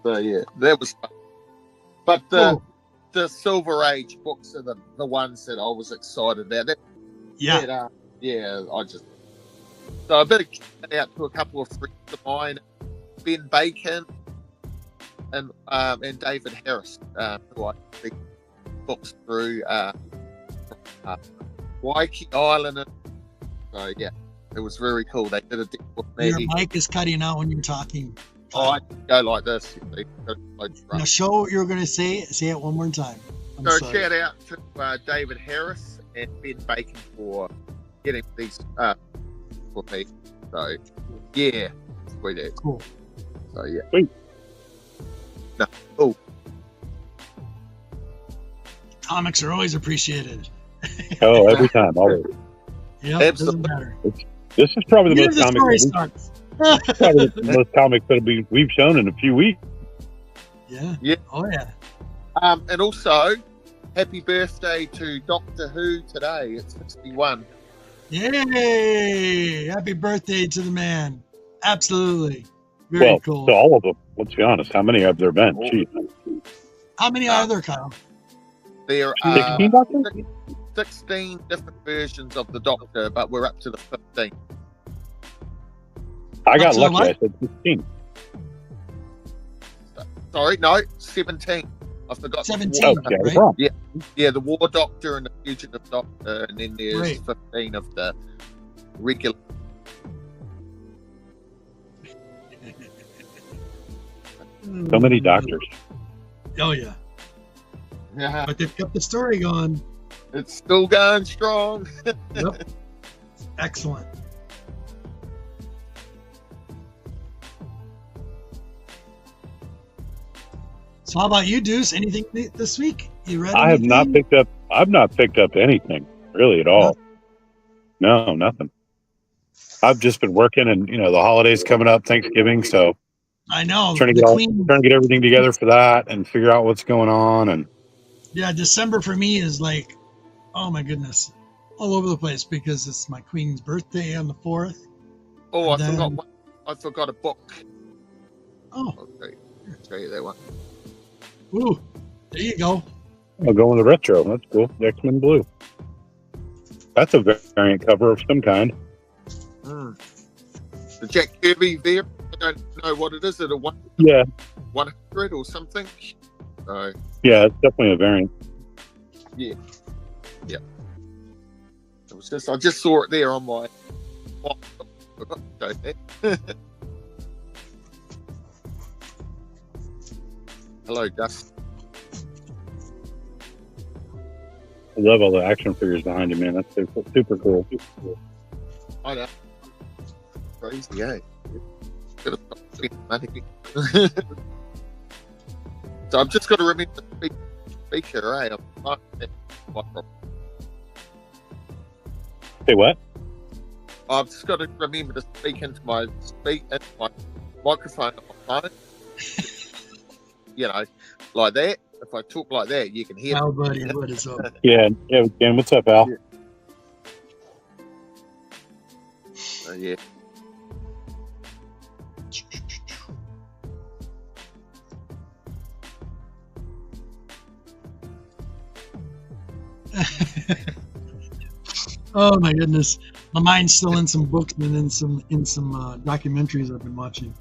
So yeah, that was fun. But Cool. the Silver Age books are the ones that I was excited about. Yeah. Yeah, I just so I better shout out to a couple of friends of mine, Ben Bacon and David Harris, who I read books through Waikiki Island. So yeah, it was very cool. They did a deal with Your me. mic is cutting out when you're talking. Oh, I go like this. You see. Now show what you were going to say. Say it one more time. I'm So sorry. shout out to David Harris and Ben Bacon for getting these for me. So yeah, sweet as. Cool. So yeah. Sweet. No. Oh, Comics are always appreciated. Oh, every time, always. Yep, Absolutely. doesn't matter. This is probably the Here most the story comics. starts. Probably the most comics that we've shown in a few weeks. Yeah. Yeah. Oh yeah. and also happy birthday to Doctor Who today. It's 61. Yay! Happy birthday to the man. Absolutely. Very Well, cool. to all of them. Let's be honest. How many have there been? Jeez. How many are there, Kyle? There are 16 Doctors? 16 different versions of the Doctor, but we're up to the 15th. I got So lucky. what? I said 16. Sorry, no, 17. I forgot. 17, Oh, yeah, I was right? wrong. Yeah, the War Doctor and the Fugitive Doctor, and then there's Right. 15 of the regular. So many doctors. Oh yeah. Yeah, But they've kept the story going. it's still going strong. Yep. Excellent. So how about you, Deuce? Anything this week? You read I have not anything? picked up. I've not picked up anything really at all. No, nothing. I've just been working, and the holidays coming up, Thanksgiving, so I know. trying The to Queen, get everything together for that, and figure out what's going on. And yeah, December for me is like, oh my goodness, all over the place because it's my Queen's birthday on the 4th. Oh, I And then- forgot one. I forgot a book. Oh, Okay, I'll show you that one. ooh, there you go. I'll go with the retro. That's cool. The X-Men Blue. That's a variant cover of some kind. The Jack Kirby there. I don't know what it is. Is it a Yeah, 100 or something? So yeah, it's definitely a variant. it was just I just saw it there on my. Forgot to show that. Hello, Dust. I love all the action figures behind you, man. That's super cool. I know. Crazy, eh? Gotta stop spending money. So I've just got to remember the speaker, eh? Say what? I've just got to remember to speak into my microphone on my phone. You know, like that. If I talk like that, you can hear Al, me. buddy, what is up? Yeah, Ken, what's up, Al? Yeah. Oh my goodness, my mind's still in some books and in some documentaries I've been watching.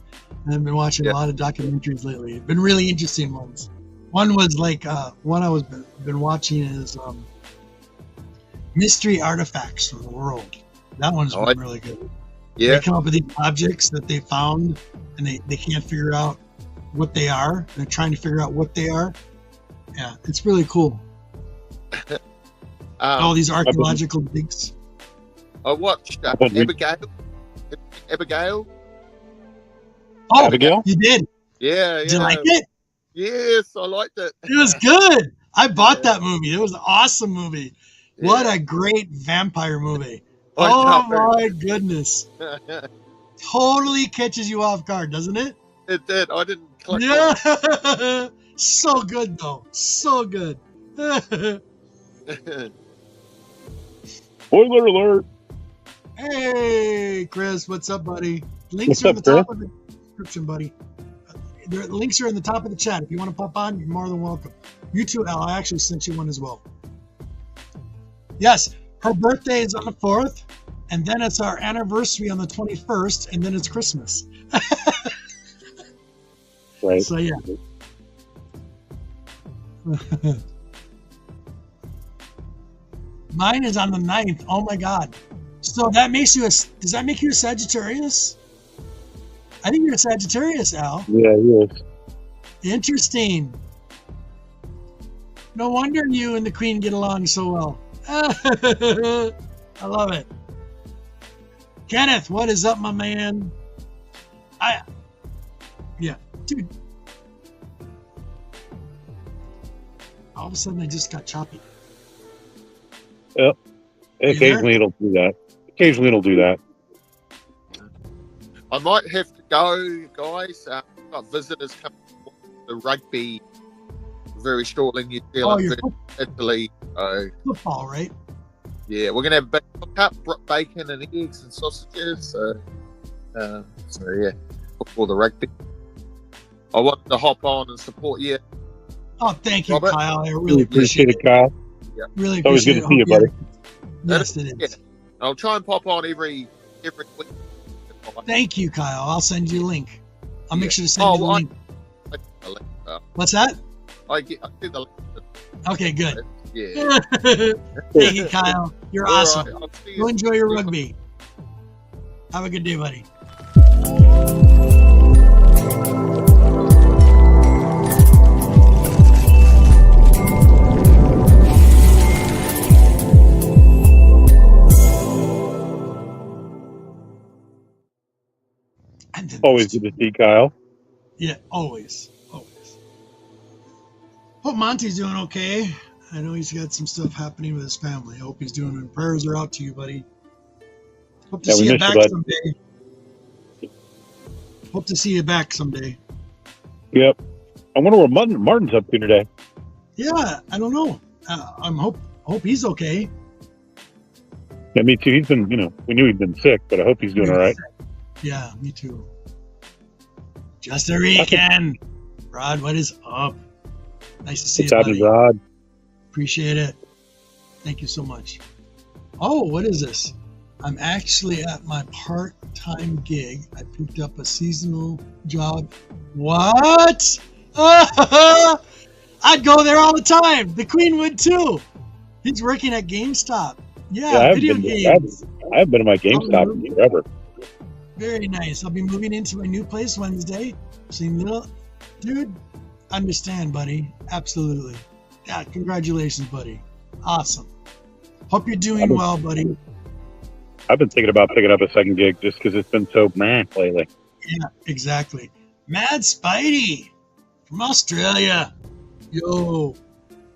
I've been watching a lot of documentaries lately. Been really interesting ones. One was like one I was been watching is mystery artifacts from the world. That one's been really good. Yeah. They come up with these objects that they found and they can't figure out what they are. They're trying to figure out what they are. Yeah, it's really cool. All these archaeological digs. I watched Abigail. Oh, Abigail? You did? Yeah. Did you like it? Yes, I liked it. It was good. I bought that movie. It was an awesome movie. Yeah. What a great vampire movie. I Oh know. my goodness. Totally catches you off guard, doesn't it? It did. I didn't click. Yeah. So good though. So good. Spoiler alert! Hey, Chris, what's up, buddy? Links What's are up, in the top Chris? of the description, buddy. The links are in the top of the chat. If you want to pop on, you're more than welcome. You too, Al. I actually sent you one as well. Yes, her birthday is on the 4th, and then it's our anniversary on the 21st, and then it's Christmas. Right. So, yeah. Mine is on the 9th. Oh, my God. So that makes you does that make you a Sagittarius? I think you're a Sagittarius, Al. Yeah, he is. Interesting. No wonder you and the Queen get along so well. I love it. Kenneth, what is up, my man? Yeah, dude. All of a sudden, I just got choppy. Yep. Occasionally it'll do that. I might have to go, guys. I've got visitors coming to rugby very shortly. New Zealand, you're Italy. football, right? Yeah, we're gonna have big cup, bacon and eggs and sausages. So yeah, for the rugby. I wanted to hop on and support you. Oh, thank you, Robert. Kyle. I really Appreciate it, Kyle. Really It's always appreciate good to see you, buddy. Yes, it is. Yeah. I'll try and pop on every week. Thank you, Kyle. I'll send you a link. I'll make Yeah. sure to send you the link. What's that? I get the link. Okay, good. Yeah. Thank you, Kyle. You're All awesome. right, I'll see Go enjoy your rugby. Have a good day, buddy. And then Always good to see Kyle. yeah, always. Hope Monty's doing okay. I know he's got some stuff happening with his family. I hope he's doing it. Prayers are out to you, buddy. Hope to Yeah, we see you miss you, back bud. someday. Hope to see you back someday. Yep. I wonder what Martin's up to today. Yeah, I don't know. I'm hope he's okay. Yeah, me too. He's been, we knew he'd been sick, but I hope he's doing all right. Yeah, me too. Just a weekend. Rod, what is up? Nice to see What's you, happening, buddy. Rod? Appreciate it. Thank you so much. Oh, what is this? I'm actually at my part-time gig. I picked up a seasonal job. What? I'd go there all the time. The Queen would too. He's working at GameStop. Yeah, video games. I haven't been in my GameStop in forever. Very nice. I'll be moving into my new place Wednesday. Seeing little dude. Understand, buddy. Absolutely. Yeah, congratulations, buddy. Awesome. Hope you're doing well, buddy. I've been thinking about picking up a second gig just because it's been so meh lately. Yeah, exactly. Mad Spidey from Australia. Yo,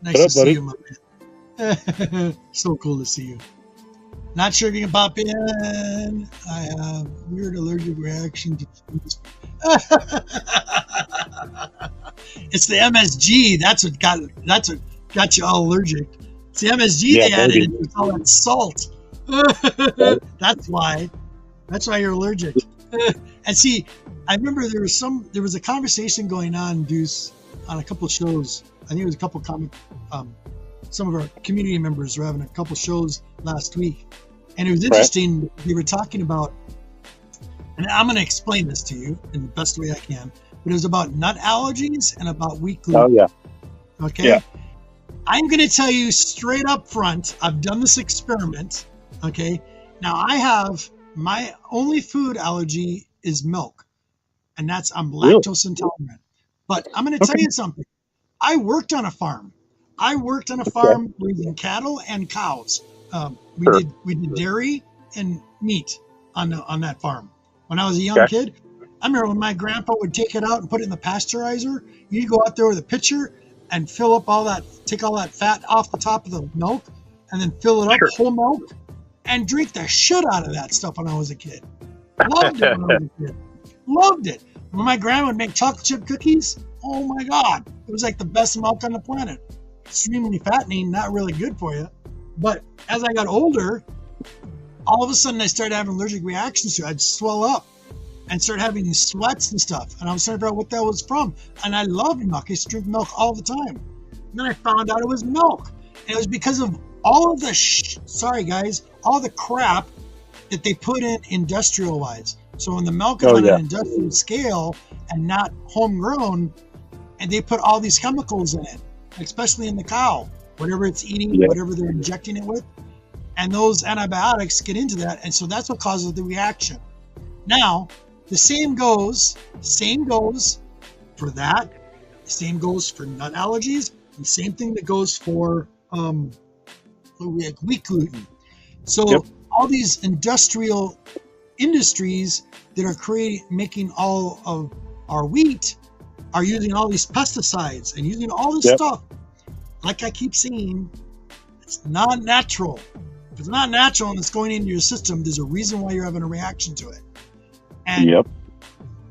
nice What to up, see buddy? you, my man. So cool to see you. Not sure if you can pop in. I have weird allergic reaction to foods. It's the MSG. That's what got you all allergic. It's the MSG Yeah, they added maybe. in with all that salt. That's why. That's why you're allergic. And see, I remember there was a conversation going on, Deuce, on a couple of shows. I think it was a couple of some of our community members were having a couple shows last week, and it was interesting. They were talking about, and I'm going to explain this to you in the best way I can. But it was about nut allergies and about wheat gluten. Oh, yeah. Okay. Yeah. I'm going to tell you straight up front. I've done this experiment. Okay. Now I have my only food allergy is milk, and I'm lactose intolerant. But I'm going to tell you something. I worked on a farm. Farm raising cattle and cows. We did dairy and meat on that farm when I was a young kid. I remember when my grandpa would take it out and put it in the pasteurizer. You'd go out there with a pitcher and take all that fat off the top of the milk, and then fill it up whole milk, and drink the shit out of that stuff when I was a kid. Loved it when I was a kid. Loved it. When my grandma would make chocolate chip cookies, oh my God, it was like the best milk on the planet. Extremely fattening, not really good for you. But as I got older, all of a sudden I started having allergic reactions to it. I'd swell up and start having these sweats and stuff. And I was trying to figure out what that was from. And I loved milk. I used to drink milk all the time. And then I found out it was milk. And it was because of all of the all the crap that they put in industrial-wise. So when the milk is on an industrial scale and not homegrown, and they put all these chemicals in it, especially in the cow, whatever it's eating, whatever they're injecting it with, and those antibiotics get into that, and so that's what causes the reaction. Now, the same goes for that, the same goes for nut allergies, and the same thing that goes for wheat gluten. So all these industries that are making all of our wheat are using all these pesticides and using all this stuff. Like I keep saying, it's not natural. If it's not natural and it's going into your system, there's a reason why you're having a reaction to it. And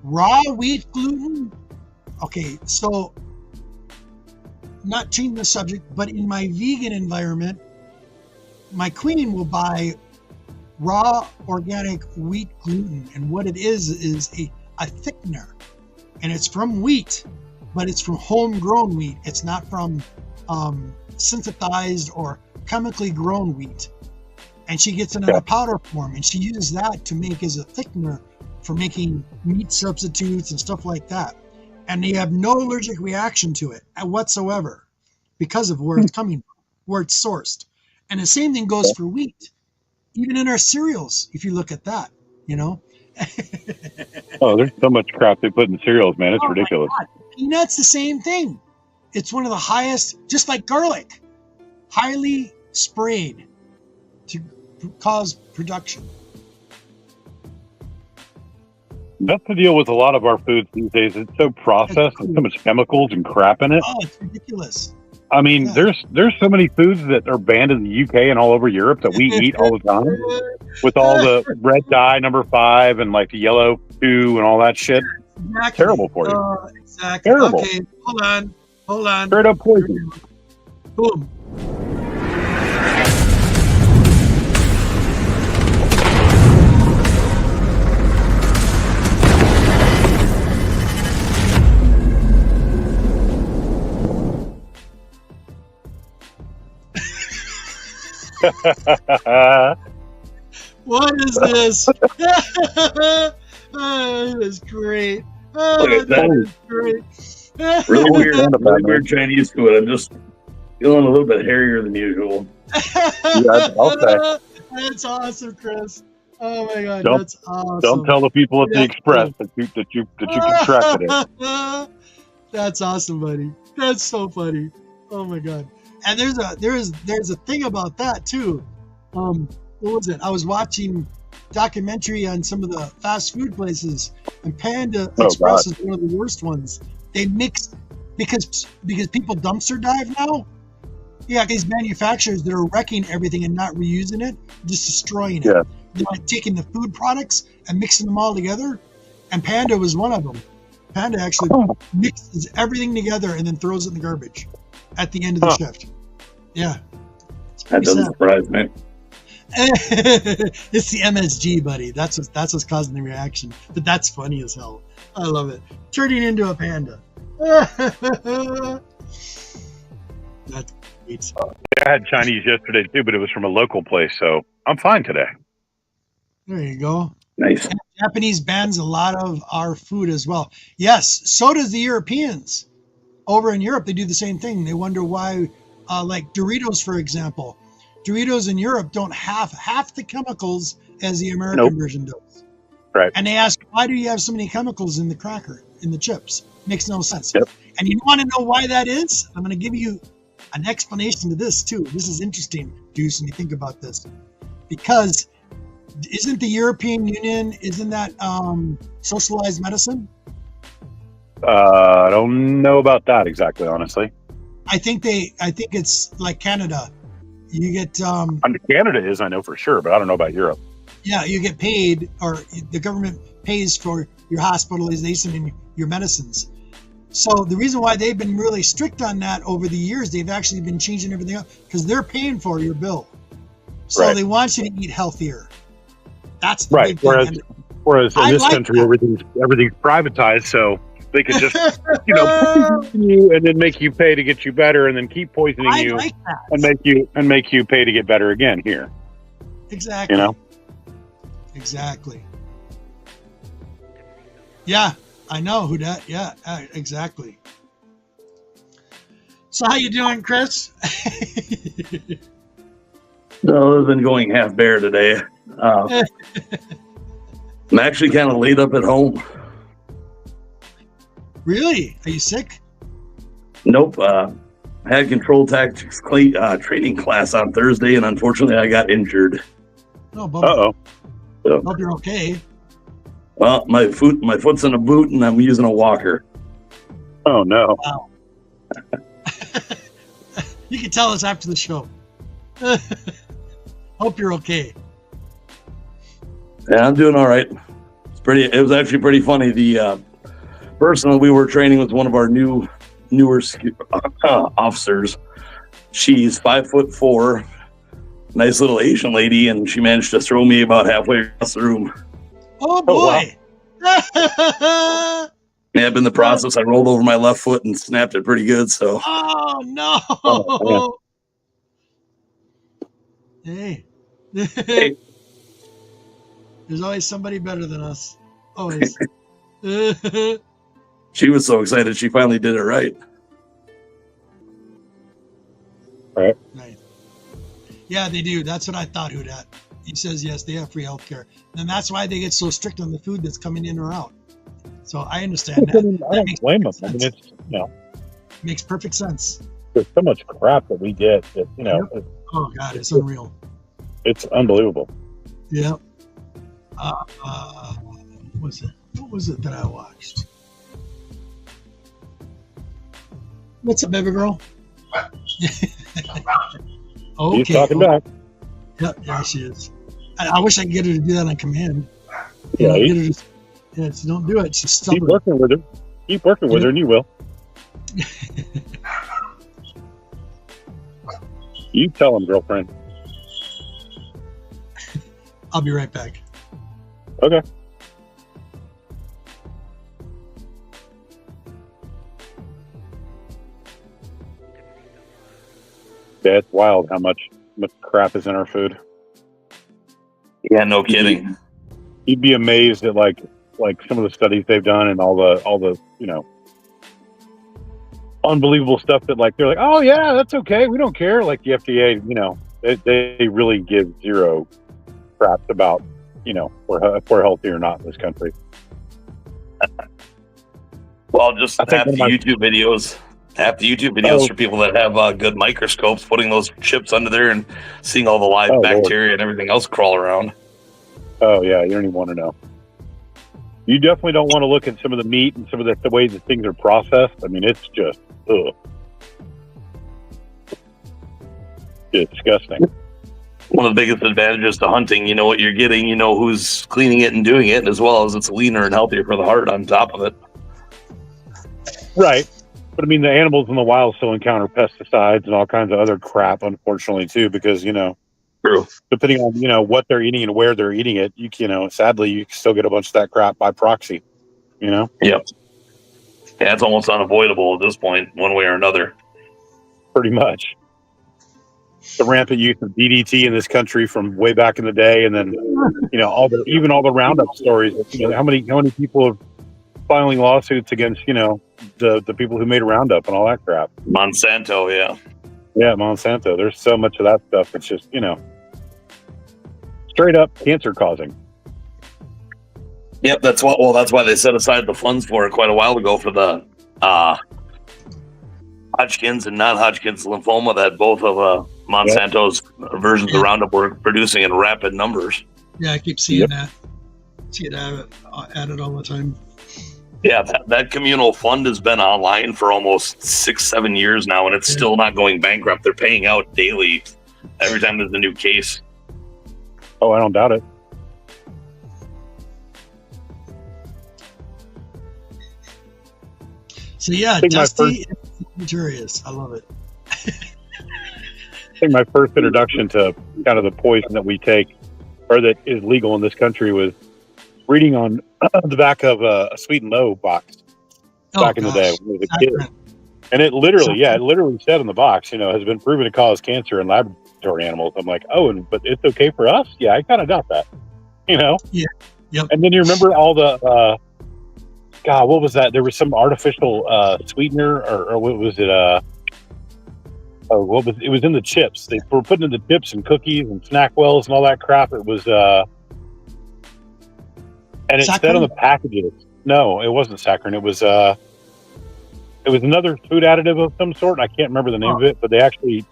raw wheat gluten, okay, so not changing the subject, but in my vegan environment, my queen will buy raw organic wheat gluten, and what it is a thickener, and it's from wheat, but it's from homegrown wheat. It's not from synthesized or chemically grown wheat. And she gets it in a powder form, and she uses that to make as a thickener for making meat substitutes and stuff like that. And they have no allergic reaction to it whatsoever because of where it's coming from, where it's sourced. And the same thing goes for wheat. Even in our cereals, if you look at that, there's so much crap they put in cereals, man. It's ridiculous. Peanuts, the same thing. It's one of the highest, just like garlic, highly sprayed to cause production. That's the deal with a lot of our foods these days. It's so processed and so much chemicals and crap in it. Oh, it's ridiculous. I mean, there's so many foods that are banned in the UK and all over Europe that we eat all the time with all the red dye number 5 and like the yellow 2 and all that shit. Exactly. Terrible for you. Exactly. Terrible. Okay, hold on. Straight up poison. Boom. What is this? Oh, this is great. Oh, that is great. Really weird Chinese food. I'm just feeling a little bit hairier than usual. That's awesome, Chris. Oh my God, Don't- that's awesome. Don't tell the people at the Express that you contracted it. That's awesome, buddy. That's so funny. Oh my God. And there's a thing about that too. What was it? I was watching documentary on some of the fast food places, and Panda Express is one of the worst ones. They mix because people dumpster dive now. Yeah, these manufacturers that are wrecking everything and not reusing it, just destroying it. Yeah. They're like taking the food products and mixing them all together. And Panda was one of them. Panda actually mixes everything together and then throws it in the garbage at the end of the shift. Yeah. That doesn't surprise me. It's the MSG, buddy. That's what's causing the reaction. But that's funny as hell. I love it. Turning into a panda. That's great. I had Chinese yesterday too, but it was from a local place, so I'm fine today. There you go. Nice. And Japanese bans a lot of our food as well. Yes, so does the Europeans. Over in Europe, they do the same thing. They wonder why, like Doritos, for example. Doritos in Europe don't have half the chemicals as the American version does. Right. And they ask, why do you have so many chemicals in the cracker, in the chips? Makes no sense. Yep. And you want to know why that is? I'm going to give you an explanation to this, too. This is interesting, Deuce, when you think about this. Because isn't the European Union, isn't that socialized medicine? I don't know about that exactly, honestly. I think it's like Canada. You get Canada is, I know for sure, but I don't know about Europe. Yeah, you get paid, or the government pays for your hospitalization and your medicines. So the reason why they've been really strict on that over the years, they've actually been changing everything up because they're paying for your bill. So they want you to eat healthier. That's the big thing. Whereas in this country, everything's privatized, so they can just poison you and then make you pay to get you better, and then keep poisoning you and make you pay to get better again here. Exactly. Exactly. Yeah, I know who that. Yeah, exactly. So how you doing, Chris? Other than going half bear today, I'm actually kind of laid up at home. Really? Are you sick? Nope. I had control tactics training class on Thursday, and unfortunately, I got injured. Oh, bummer. Uh-oh. So, hope you're okay. Well, my foot's in a boot, and I'm using a walker. Oh no! Wow. You can tell us after the show. Hope you're okay. Yeah, I'm doing all right. It was actually pretty funny. The person that we were training was one of our newer officers. She's 5'4", nice little Asian lady, and she managed to throw me about halfway across the room. Oh boy! Yeah, in the process, I rolled over my left foot and snapped it pretty good. So. Oh no! Oh, hey. Hey. There's always somebody better than us. Always. She was so excited she finally did it right. Right. Yeah, they do. That's what I thought, Hudat. He says yes, they have free healthcare. And that's why they get so strict on the food that's coming in or out. So I understand that. I don't blame them. I mean, it's makes perfect sense. There's so much crap that we get that Oh God, it's unreal. It's unbelievable. Yeah. What was it that I watched? What's up, baby girl? Okay. He's talking back. Yep, there she is. I wish I could get her to do that on command. Yeah, she don't do it. She's stubborn. Keep working with her. Keep working with her, and you will. You tell him, girlfriend. I'll be right back. Okay. Yeah, it's wild how much crap is in our food. Yeah, no kidding. You'd be amazed at like some of the studies they've done and all the unbelievable stuff that they're like, oh yeah, that's okay, we don't care. Like the FDA, they really give zero crap about if we're healthy or not in this country. Well, just half the YouTube videos Half the YouTube videos for people that have good microscopes, putting those chips under there and seeing all the live bacteria and everything else crawl around. Oh yeah, you don't even want to know. You definitely don't want to look at some of the meat and some of the ways that things are processed. I mean, it's just disgusting. One of the biggest advantages to hunting, you know what you're getting, you know who's cleaning it and doing it, as well as it's leaner and healthier for the heart on top of it. Right. But I mean, the animals in the wild still encounter pesticides and all kinds of other crap, unfortunately, too, because, True. Depending on, what they're eating and where they're eating it, sadly, you still get a bunch of that crap by proxy, Yep. Yeah, it's almost unavoidable at this point, one way or another. Pretty much. The rampant use of DDT in this country from way back in the day, and then, all the Roundup stories. How many people have filing lawsuits against, the people who made Roundup and all that crap. Monsanto, yeah. Yeah, Monsanto. There's so much of that stuff. It's just, straight up cancer causing. Yep, that's why they set aside the funds for it quite a while ago for the Hodgkin's and non-Hodgkin's lymphoma that both of Monsanto's versions of Roundup were producing in rapid numbers. Yeah, I keep seeing that. See it added all the time. Yeah, that communal fund has been online for almost 6-7 years now, and it's still not going bankrupt. They're paying out daily every time there's a new case. Oh, I don't doubt it. So yeah, dusty and luxurious. I love it. I think my first introduction to kind of the poison that we take, or that is legal in this country, was reading on the back of a Sweet and Low box back in the day when I was a kid. And it literally said in the box, has been proven to cause cancer in laboratory animals. I'm like, but it's okay for us? Yeah, I kind of doubt that, Yeah. Yep. And then you remember all the, what was that? There was some artificial sweetener, or what was it? It was in the chips. They were putting in the chips and cookies and Snackwells and all that crap. It was, and it said on the packages. No, it wasn't saccharin. It was another food additive of some sort. I can't remember the name of it, but they actually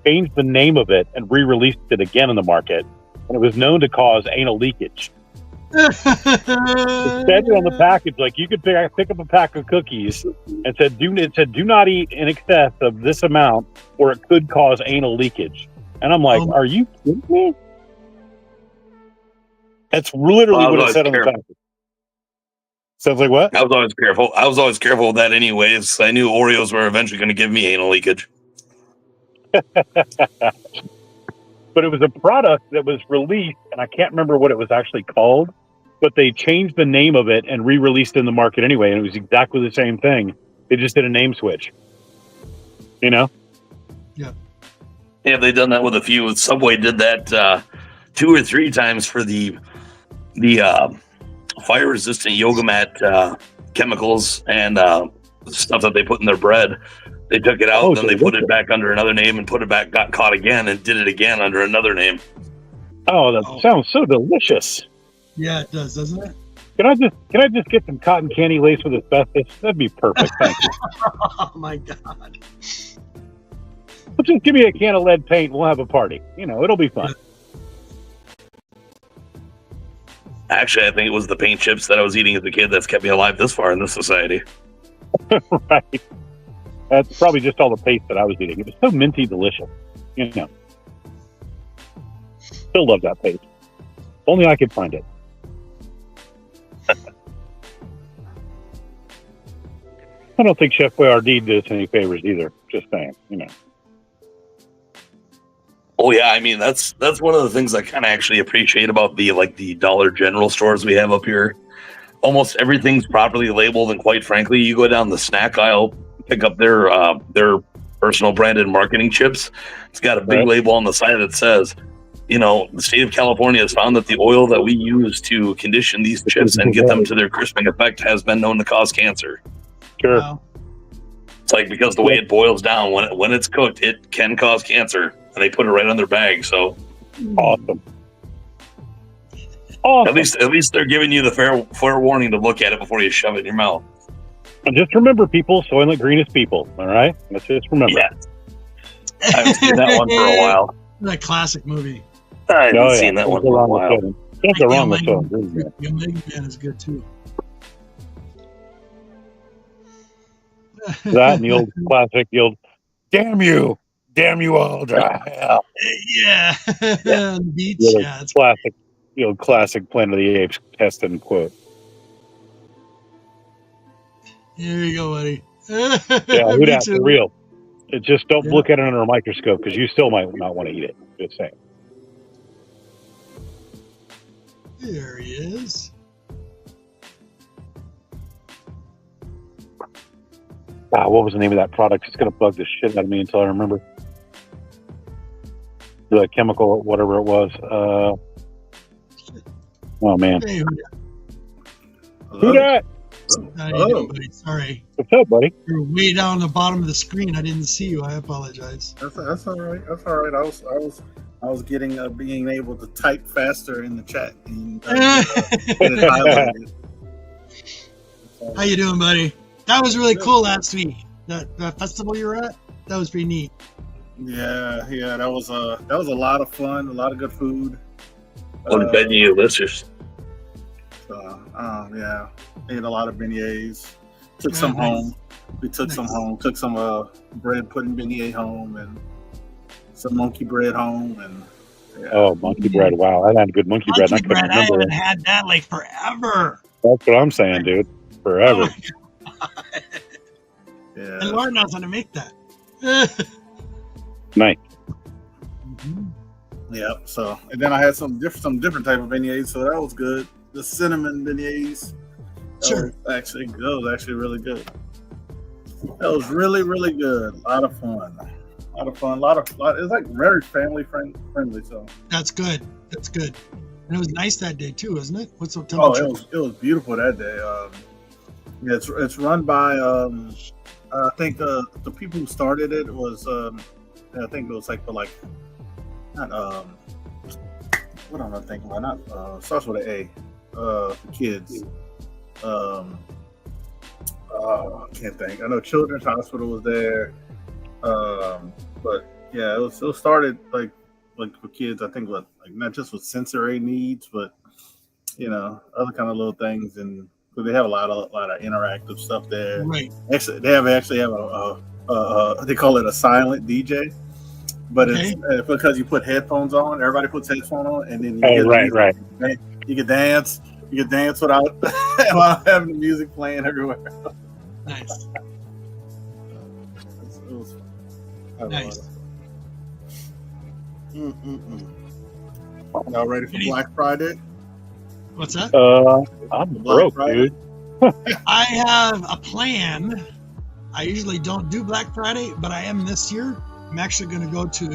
changed the name of it and re-released it again in the market. And it was known to cause anal leakage. It said it on the package, like you could pick up a pack of cookies and said, do not eat in excess of this amount or it could cause anal leakage. And I'm like, are you kidding me? That's literally what it said on the package. Sounds like what? I was always careful. I was always careful with that anyways. I knew Oreos were eventually going to give me anal leakage. But it was a product that was released, and I can't remember what it was actually called, but they changed the name of it and re-released it in the market anyway, and it was exactly the same thing. They just did a name switch. Yeah. Yeah, they've done that with a few. Subway did that 2 or 3 times for the fire-resistant yoga mat chemicals and stuff that they put in their bread. They took it out, then they put it back under another name and put it back, got caught again, and did it again under another name. Oh, that sounds so delicious. Yeah, it does, doesn't it? Can I just get some cotton candy laced with asbestos? That'd be perfect. Thank you. Oh my God. Well, just give me a can of lead paint. We'll have a party. It'll be fun. Actually, I think it was the paint chips that I was eating as a kid that's kept me alive this far in this society. Right. That's probably just all the paste that I was eating. It was so minty delicious. Still love that paste. Only I could find it. I don't think Chef Boyardee did us any favors either. Just saying, Oh yeah, I mean that's one of the things I kind of actually appreciate about the Dollar General stores we have up here. Almost everything's properly labeled, and quite frankly, you go down the snack aisle, pick up their personal branded marketing chips. It's got a big label on the side that says, the state of California has found that the oil that we use to condition these chips and get them to their crisping effect has been known to cause cancer. Sure. Wow. It's like because the way it boils down, when it's cooked, it can cause cancer, and they put it right on their bag. So awesome. At least they're giving you the fair warning to look at it before you shove it in your mouth. And just remember, people, Soylent Green is people. All right, let's just remember. Yeah. I haven't seen that one for a while. That classic movie. I haven't seen that one for a while. Can't go wrong with Soylent Green. Man. The Omega Man is good too. That and the old classic, damn you all to hell. Yeah. On the beach. The Yeah, it's classic, the old classic Planet of the Apes test and quote. Here you go, buddy. Yeah, who dat for real? It just don't Yeah. look at it under a microscope because you still might not want to eat it. Just saying. There he is. What was the name of that product? It's gonna bug the shit out of me until I remember. The chemical, whatever it was. Oh man. Hey, Who dat? how you doing, buddy? Sorry. What's up, buddy? You're way down the bottom of the screen. I didn't see you. I apologize. That's all right. That's all right. I was getting being able to type faster in the chat. And, get it highlighted. How you doing, buddy? That was really cool last week. That festival you were at, that was pretty neat. Yeah. That was a lot of fun. A lot of good food. What venue listeners? Yeah, ate a lot of beignets. Took some nice. home. We took some home. Took some bread pudding beignet home and some monkey bread home and. Yeah. Oh, monkey bread! Wow, I had good monkey bread. Monkey And I bread, couldn't I remember. haven't had that like forever. That's what I'm saying, dude. Forever. Yeah. And Lauren knows how to make that. Nice. Yeah. So, and then I had some different type of beignets, so that was good. The cinnamon beignets. Sure. That was actually really good. That was really, really good. A lot of fun. It's like very family friendly. So. That's good. And it was nice that day too, wasn't it? What's the temperature? It was beautiful that day. Yeah, it's run by I think the people who started it was I think it was like for like not what am I thinking about? Not starts with an A. For kids. I can't think. I know Children's Hospital was there. But yeah, it was started like for kids. I think like not just with sensory needs, but other kind of little things, and they have a lot of interactive stuff there. Right. Actually, they actually have a they call it a silent DJ, but it's because you put headphones on. Everybody puts headphones on, and then Right. You can dance. You can dance without having the music playing everywhere. Nice. It was fun. Nice. Y'all ready for Black Friday? What's that? I'm broke, dude. I have a plan. I usually don't do Black Friday, but I am this year. I'm actually going to go to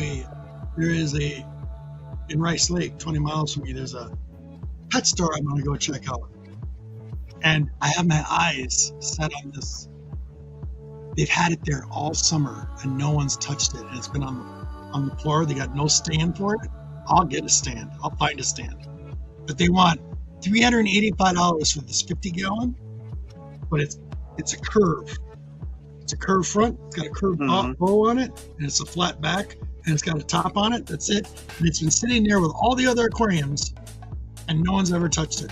in Rice Lake, 20 miles from me, there's a pet store I'm going to go check out. And I have my eyes set on this. They've had it there all summer and no one's touched it. And it's been on the floor. They got no stand for it. I'll get a stand. I'll find a stand. But they want $385 for this 50-gallon. But it's a curve. It's a curved front. It's got a curved bow on it, and it's a flat back, and it's got a top on it. That's it. And it's been sitting there with all the other aquariums, and no one's ever touched it.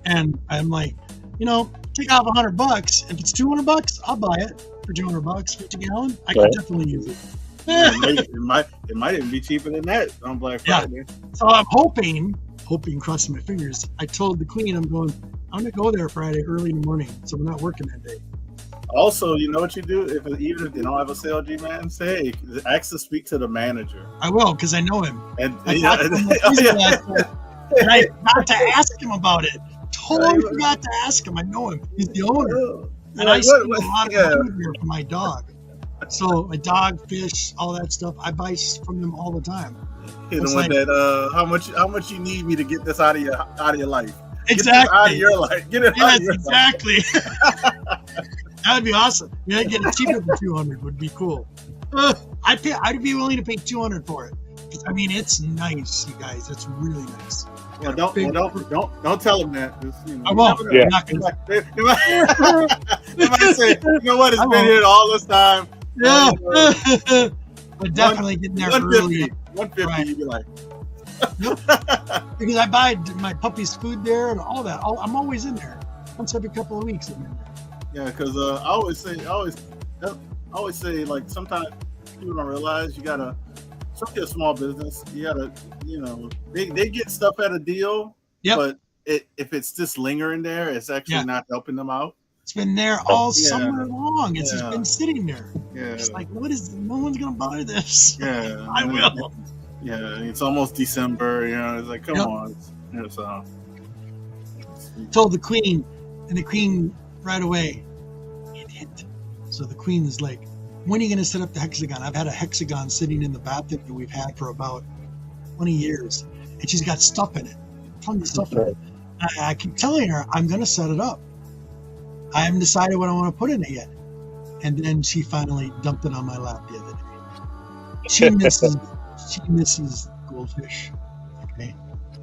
And I'm like, take off $100. If it's $200, I'll buy it for $200, 50 gallon. I can definitely use it. It might even be cheaper than that on Black Friday. So I'm hoping, crossing my fingers. I told the queen, I'm going to go there Friday early in the morning, so we're not working that day. Also, you know what you do? Even if they don't have a sales G man, say, ask to speak to the manager. I will, because I know him. And I forgot to ask him about it. Totally forgot to ask him. I know him. He's the owner. And I spend a lot of food here for my dog. So my dog, fish, all that stuff, I buy from them all the time. Hit him with that. How much you need me to get this out of your life? Exactly. Get this out of your life. Get it out of your exactly. That would be awesome. Get it cheaper than $200 would be cool. I'd be willing to pay $200 for it. I mean, it's nice, you guys. It's really nice. Well, don't tell them that. Just, I won't. Yeah. I'm not gonna. They might say, you know what? It's I been won't. here all this time. Yeah. But definitely getting there early. 150. Right. You'd be like, Because I buy my puppy's food there and all that. I'm always in there. Once every couple of weeks. I'm in there. yeah, because I always say, like, sometimes people don't realize you gotta, especially a small business, you gotta, they get stuff at a deal, Yep. but if it's just lingering there, it's actually not helping them out. It's been there all Yeah. summer long. It's just Yeah. been sitting there. Yeah, It's like, no one's gonna buy this. yeah, I will. Yeah, it's almost December. It's like, come Yep. on. So Told the queen, and the queen right away, hint. So the queen is like, when are you gonna set up the hexagon? I've had a hexagon sitting in the bathroom that we've had for about 20 years, and she's got stuff in it, tons of stuff in it. I keep telling her I'm gonna set it up. I haven't decided what I want to put in it yet. And then she finally dumped it on my lap the other day. She misses goldfish. Okay.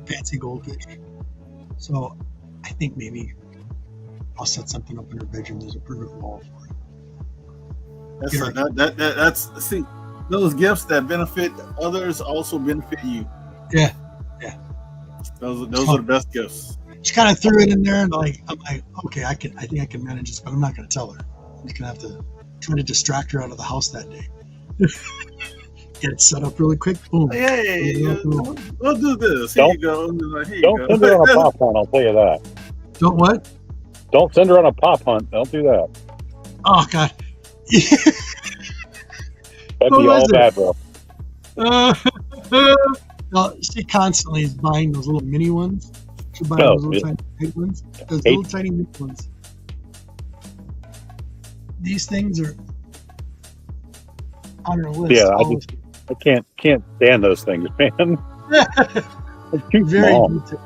Fancy goldfish. So I think maybe I'll set something up in her bedroom. There's a perfect wall for it. that's see, those gifts that benefit others also benefit you. Yeah. Those are the best gifts. She kind of threw it in there, and I'm like, okay, I think I can manage this, but I'm not going to tell her. I'm just going to have to try to distract her out of the house that day. Get it set up really quick. Boom. Hey, we'll do this. Don't- Here you go. Here you Don't go. send her on a pop hunt. I'll tell you that. Don't what? Don't send her on a pop hunt. Don't do that. Oh God. That'd What be was all it? bad, bro. Well, she constantly is buying those little mini ones. She buys Oh, those little yeah. tiny big ones. Those Hey. little tiny mini ones. These things are on her list. Yeah, always. I can't stand those things, man. They're too Very small. detailed.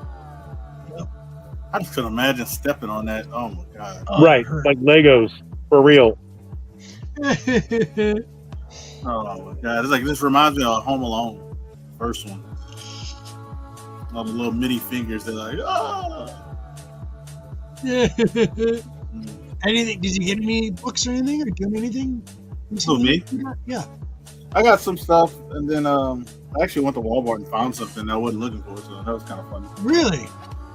I just couldn't imagine stepping on that. Oh my god. Oh, Right, it hurt. like Legos for real. Oh my god. It's like, this reminds me of Home Alone, first one. All the little mini fingers. They're like, Anything? Did you get any books or anything, or doing anything? Who, me? Yeah. I got some stuff, and then I actually went to Walmart and found something I wasn't looking for, so that was kind of funny. Really?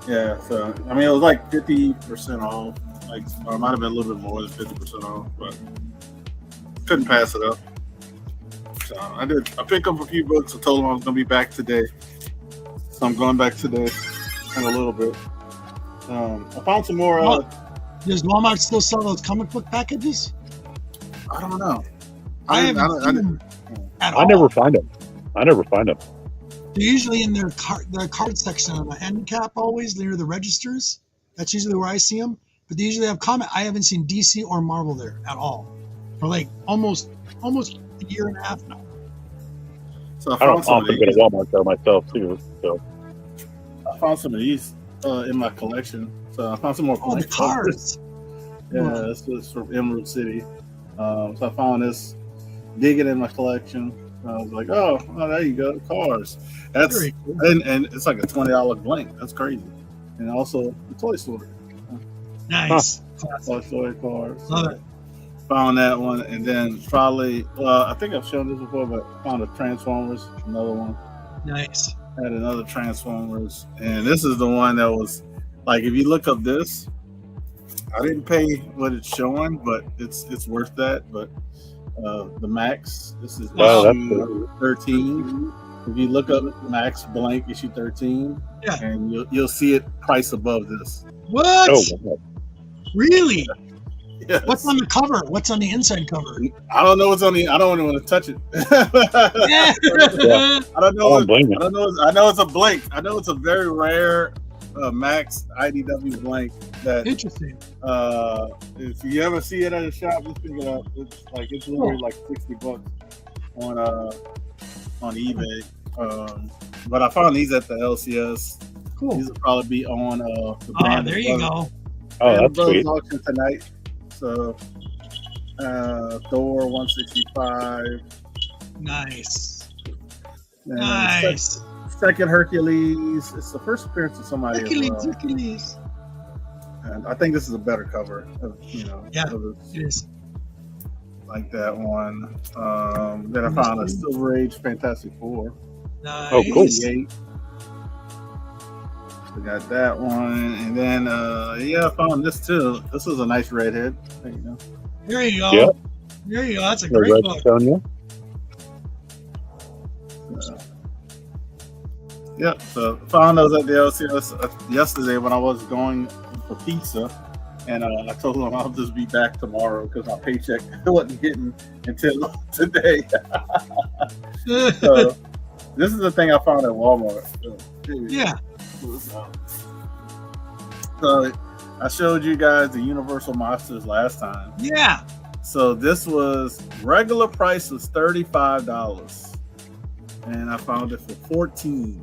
Yeah, so I mean, it was like 50% off, like, or it might have been a little bit more than 50% off, but couldn't pass it up. So I picked up a few books. I told them I was gonna be back today, so I'm going back today in a little bit. I found some more. Does Walmart still sell those comic book packages? I don't know. I haven't seen them at all. I never find them. They're usually in their card section on the end cap, always near the registers. That's usually where I see them. But they usually have comic. I haven't seen DC or Marvel there at all for like almost a year and a half now. So I I found don't some of often go to these. Walmart though myself too. So I found some of these in my collection. So I found some more. Oh, the blank covers. cards. Yeah, this was from Emerald City. So I found this, digging in my collection. I was like, oh, there you go, cars. That's Very cool. and it's like a $20 blank. That's crazy. And also the Toy Story. Nice. Toy Story cars. Love it. Found that one, and then probably, I think I've shown this before, but found a Transformers, another one. Nice. Had another Transformers, and this is the one that was like, if you look up this, I didn't pay what it's showing, but it's worth that. But the Max, this is Oh, that's issue 13. If you look up Max blank issue 13, Yeah. and you'll see it price above this. What? oh, wow. Really? Yes. What's on the cover? What's on the inside cover? I don't know what's on the. I don't even want to touch it. Yeah. I don't know. I don't blame you. I don't know. I know it's a blank. I know it's a very rare Max IDW blank. That Interesting. if you ever see it at a shop, just pick it up. It's literally like $60 on eBay. But I found these at the LCS. Cool. These will probably be on the Oh, Band there of you Brothers- go. Oh, Band of that's Brothers sweet. auction tonight. So Thor 165. Nice. And Nice. second Hercules. It's the first appearance of somebody as well. Hercules. And I think this is a better cover. Yeah, it is. Like that one. Then I found a Silver Age Fantastic Four. Nice. Oh, cool. 88. We got that one, and then I found this too. This is a nice redhead. There you go. There you go. Yep. There you go. That's a The great Red book. Sonja. Yep. So found those at the LCS yesterday when I was going for pizza, and I told them I'll just be back tomorrow because my paycheck wasn't hitting until today. So this is the thing I found at Walmart. Yeah. So I showed you guys the Universal Monsters last time. Yeah. So this was regular price was $35, and I found it for $14.06.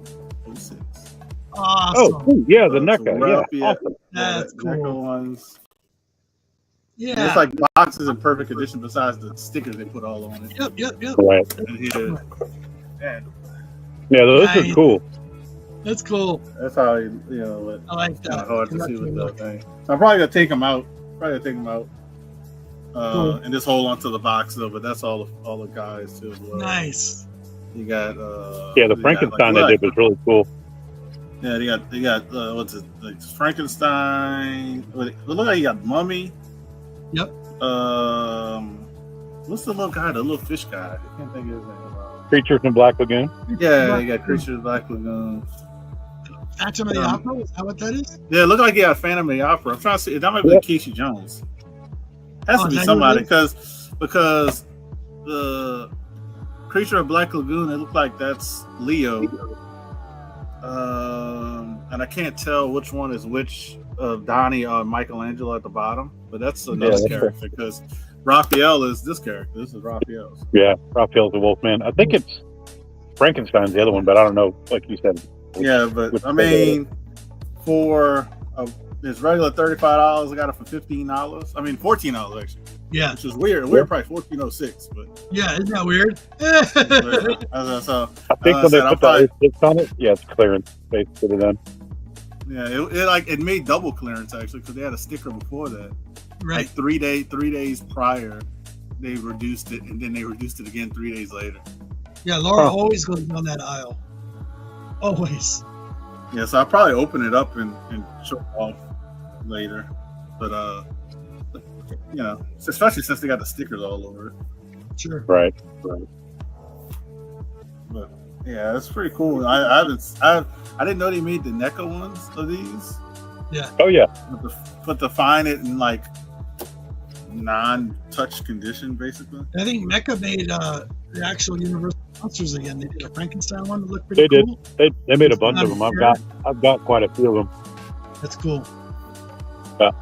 Awesome. Oh, cool. Yeah, the NECA. Yeah, awesome. That's cool. NECA ones. Yeah. It's like boxes in perfect condition besides the stickers they put all on it. Yep. And here, and Yeah, those Nice. are cool. That's cool. that's how I like it's that. hard to see with the thing. So I'm probably gonna take them out. Cool. And just hold on to the box though. But that's all the guys too as well. Nice. You got Yeah, the Frankenstein they did was really cool. Yeah, they got what's it? Like Frankenstein. It look like you got Mummy. Yep. What's the little guy? The little fish guy. I can't think of his name. Creatures from Black Lagoon. Yeah, they got Creatures of Black Lagoon. Phantom of the Opera? Is that what that is? Yeah, it looked like he had Phantom of the Opera. I'm trying to see. That might be Casey Jones. Has to be somebody because the Creature of Black Lagoon. It looked like that's Leo. And I can't tell which one is which of Donnie or Michelangelo at the bottom, but that's another character because Raphael is this character. This is Raphael's. Yeah, Raphael's the Wolfman. I think it's Frankenstein's the other one, but I don't know. Like you said. Yeah, but I mean, for it's regular $35, I got it for $15. I mean, $14 actually. Yeah. Which is weird. Weird price, $14.06. But yeah, isn't that weird? so I think when they put the 06 on it, yeah, it's clearance. They put it in. Yeah, it made double clearance actually because they had a sticker before that. Right. Like 3 days prior, they reduced it, and then they reduced it again 3 days later. Yeah, Laura always goes down that aisle. Always. Yeah, so I'll probably open it up and show it off later. But especially since they got the stickers all over it. Sure. Right. But yeah, that's pretty cool. I didn't know they made the NECA ones of these. Yeah. Oh yeah. But to find it in like non-touch condition, basically. I think Mecca made the actual Universal Monsters again. They did a Frankenstein one that looked pretty cool. They made a bunch of them. I've got quite a few of them. That's cool. Yeah.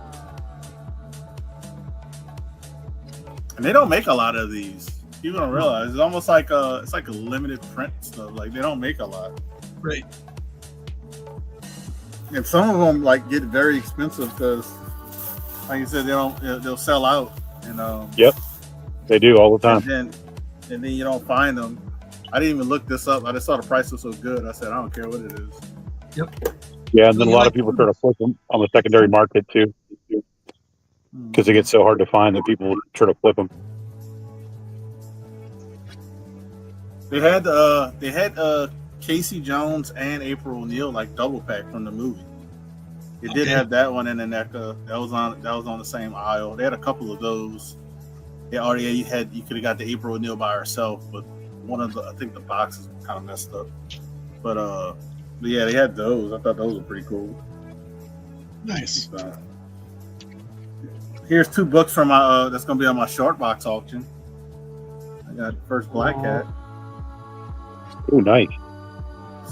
And they don't make a lot of these. People don't realize it's almost like it's like a limited print stuff. Like they don't make a lot. Right. And some of them like get very expensive because, like you said, they'll sell out. Yep. They do all the time. And then you don't find them. I didn't even look this up. I just saw the price was so good. I said I don't care what it is. Yep. Yeah, and then a lot of people try to flip them on the secondary market too, because it gets so hard to find that people try to flip them. They had Casey Jones and April O'Neil like double pack from the movie. It did have that one in the NECA. That was on the same aisle. They had a couple of those. You could have got the April O'Neil by herself, but I think the boxes were kind of messed up. But yeah, they had those. I thought those were pretty cool. Nice. Here's 2 books from my that's gonna be on my short box auction. I got First Black Cat. Oh, nice.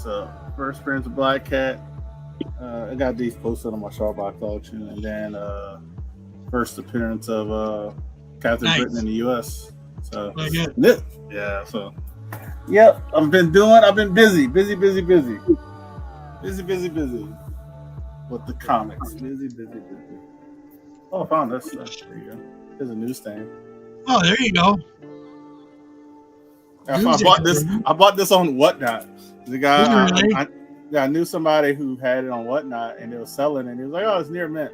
So First Appearance of Black Cat. I got these posted on my short box auction, and then first appearance of Captain Britain in the U.S. So yeah, so yep, I've been busy with the comics. Busy. Oh, I found this. There you go. There's a newsstand. Oh, there you go. I bought this on Whatnot. The guy, Really? I knew somebody who had it on Whatnot, and they were selling it. And he was like, "Oh, it's near mint."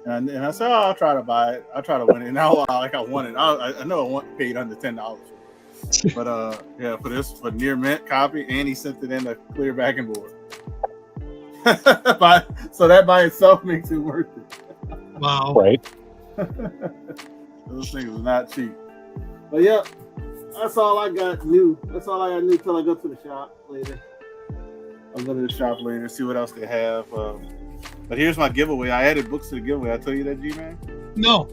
And I said, "Oh, I'll try to buy it. I'll try to win it." And now, like I won it. I know I paid under $10. But yeah, for near mint copy, and he sent it in a clear backing board. So that by itself makes it worth it. Wow. Right. Those things are not cheap. But yeah, that's all I got new. That's all I got new till I go to the shop later. I'll go to the shop later and see what else they have. But here's my giveaway. I added books to the giveaway. I tell you that, G-Man? No.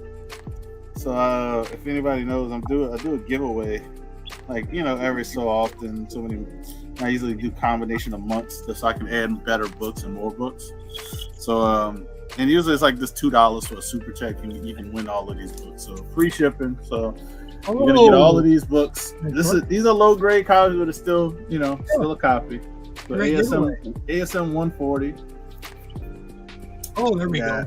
So if anybody knows, I do a giveaway, like, every so often. I usually do combination of months just so I can add better books and more books. So and usually it's like just $2 for a super chat. You can win all of these books. So free shipping. So you're gonna get all of these books. These are low grade copies, but it's still still a copy. So ASM 140. Oh, there we go.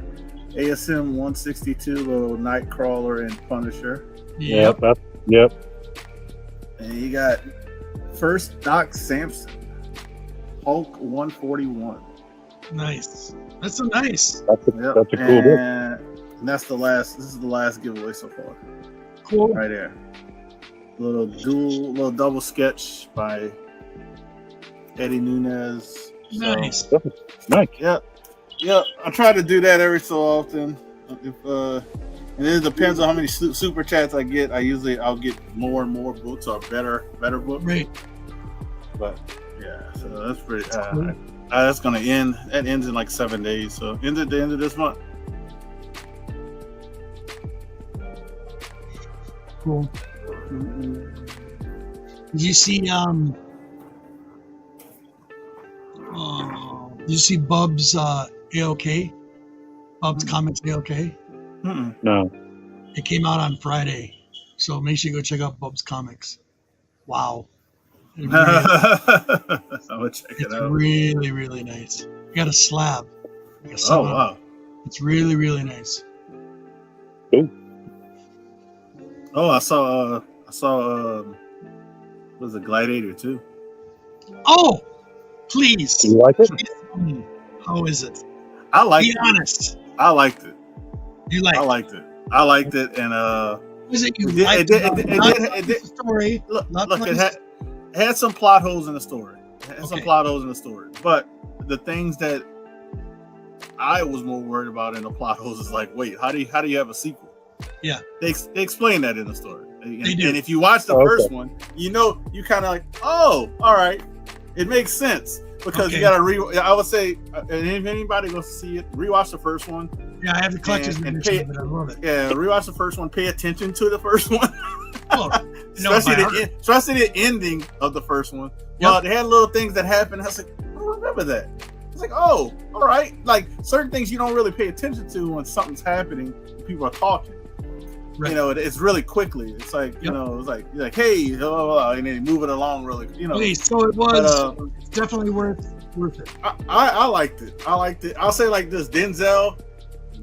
ASM 162, little Nightcrawler and Punisher. Yep. Yep. And you got first Doc Samson, Hulk 141. Nice. That's so nice. That's a cool book. And that's the last. This is the last giveaway so far. Cool. Right there. Little double sketch by Eddie Nunez. Nice. Nice. Yep. I try to do that every so often. And it depends on how many super chats I get. I'll get more and more books or better books. Right. But yeah, so that's pretty. That's cool. That's gonna end. That ends in like 7 days. So ends at the end of this month. Cool. Mm-hmm. Did you see did you see Bub's AOK? Bub's Comics AOK? Mm-mm. No. It came out on Friday. So make sure you go check out Bub's Comics. Wow. It really, I'll check it it's out. really, really nice. You got a slab. Like a Oh slab. wow. It's really, really nice. Oh, I saw was it Gladiator 2? Oh, please. Do you like it? Please tell me, how is it? I liked Be it. honest. I liked it. You like I liked it. I liked it, and was it you it did- liked it about did- the story? look, Not it like- had some plot holes in the story. It had some Okay. plot holes in the story, but the things that I was more worried about in the plot holes is like, wait, how do you have a sequel? Yeah. They explain that in the story, and, They do. and if you watch the first one, you kind of like, oh, all right, it makes sense because you Okay. gotta I would say, and if anybody wants to see it, rewatch the first one. Yeah, I have the collector's And edition, but I love it. Yeah, rewatch the first one. Pay attention to the first one. Oh, no, especially the ending of the first one. Yep. They had little things that happened. I was like, I don't remember that. It's like, oh, all right. Like certain things you don't really pay attention to when something's happening. People are talking. Right. It's really quickly. It's like Yep. it's like you're like, hey, blah, blah, blah, and then move it along really. Please, so it was. But, It's definitely worth it. I liked it. I liked it. I'll say like this: Denzel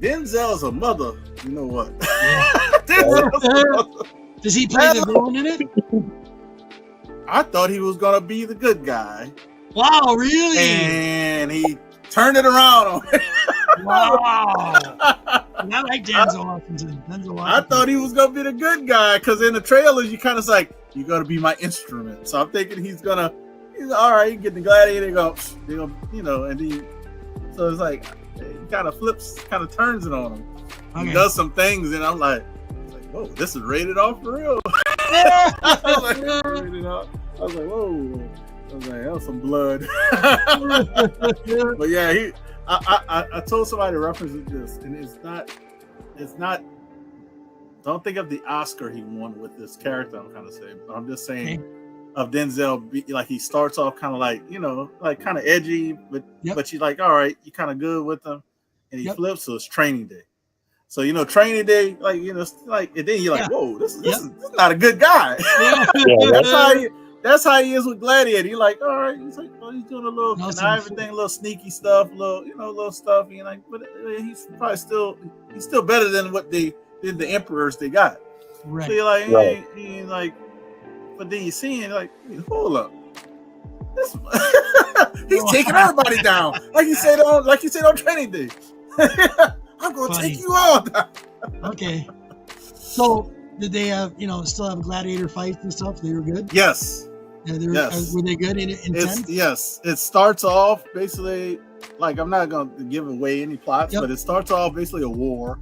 is a mother. You know what? Yeah. Denzel's a mother. Does he play the villain in it? I thought he was gonna be the good guy, Wow, really? and he turned it around on me. Wow. And I like Denzel Washington. I thought he was gonna be the good guy because in the trailers you kind of like, "You gotta be my instrument." So I'm thinking he's all right. You get the gladiator, go, and he. So it's like he kind of flips, kind of turns it on him. Okay. He does some things, and I'm like, whoa, this is rated off for real. I was like, rated off. I was like, whoa. I was like, that was some blood. But yeah, I told somebody to reference this, and it's not. Don't think of the Oscar he won with this character. I'm kind of saying, but I'm just saying of Denzel. Like he starts off kind of like like kind of edgy, but you like, all right, you kind of good with him, and he flips. So it's Training Day. So Training Day, like like, and then you're like, whoa, this is not a good guy. That's how he is with Gladiator. You're like, all right, he's like, he's doing a little conniving thing, a little sneaky stuff, little stuff. And like, but he's probably still better than what the emperors they got. Right. So you're like, he like, but then you see it like, hold up, He's taking everybody down, like you said on training day. I'm gonna take you all down. Okay. So did they have still have gladiator fights and stuff? They were good. Yes. Yeah, Yes. Were they good? Intense? Yes. It starts off basically like, I'm not gonna give away any plots, but it starts off basically a war.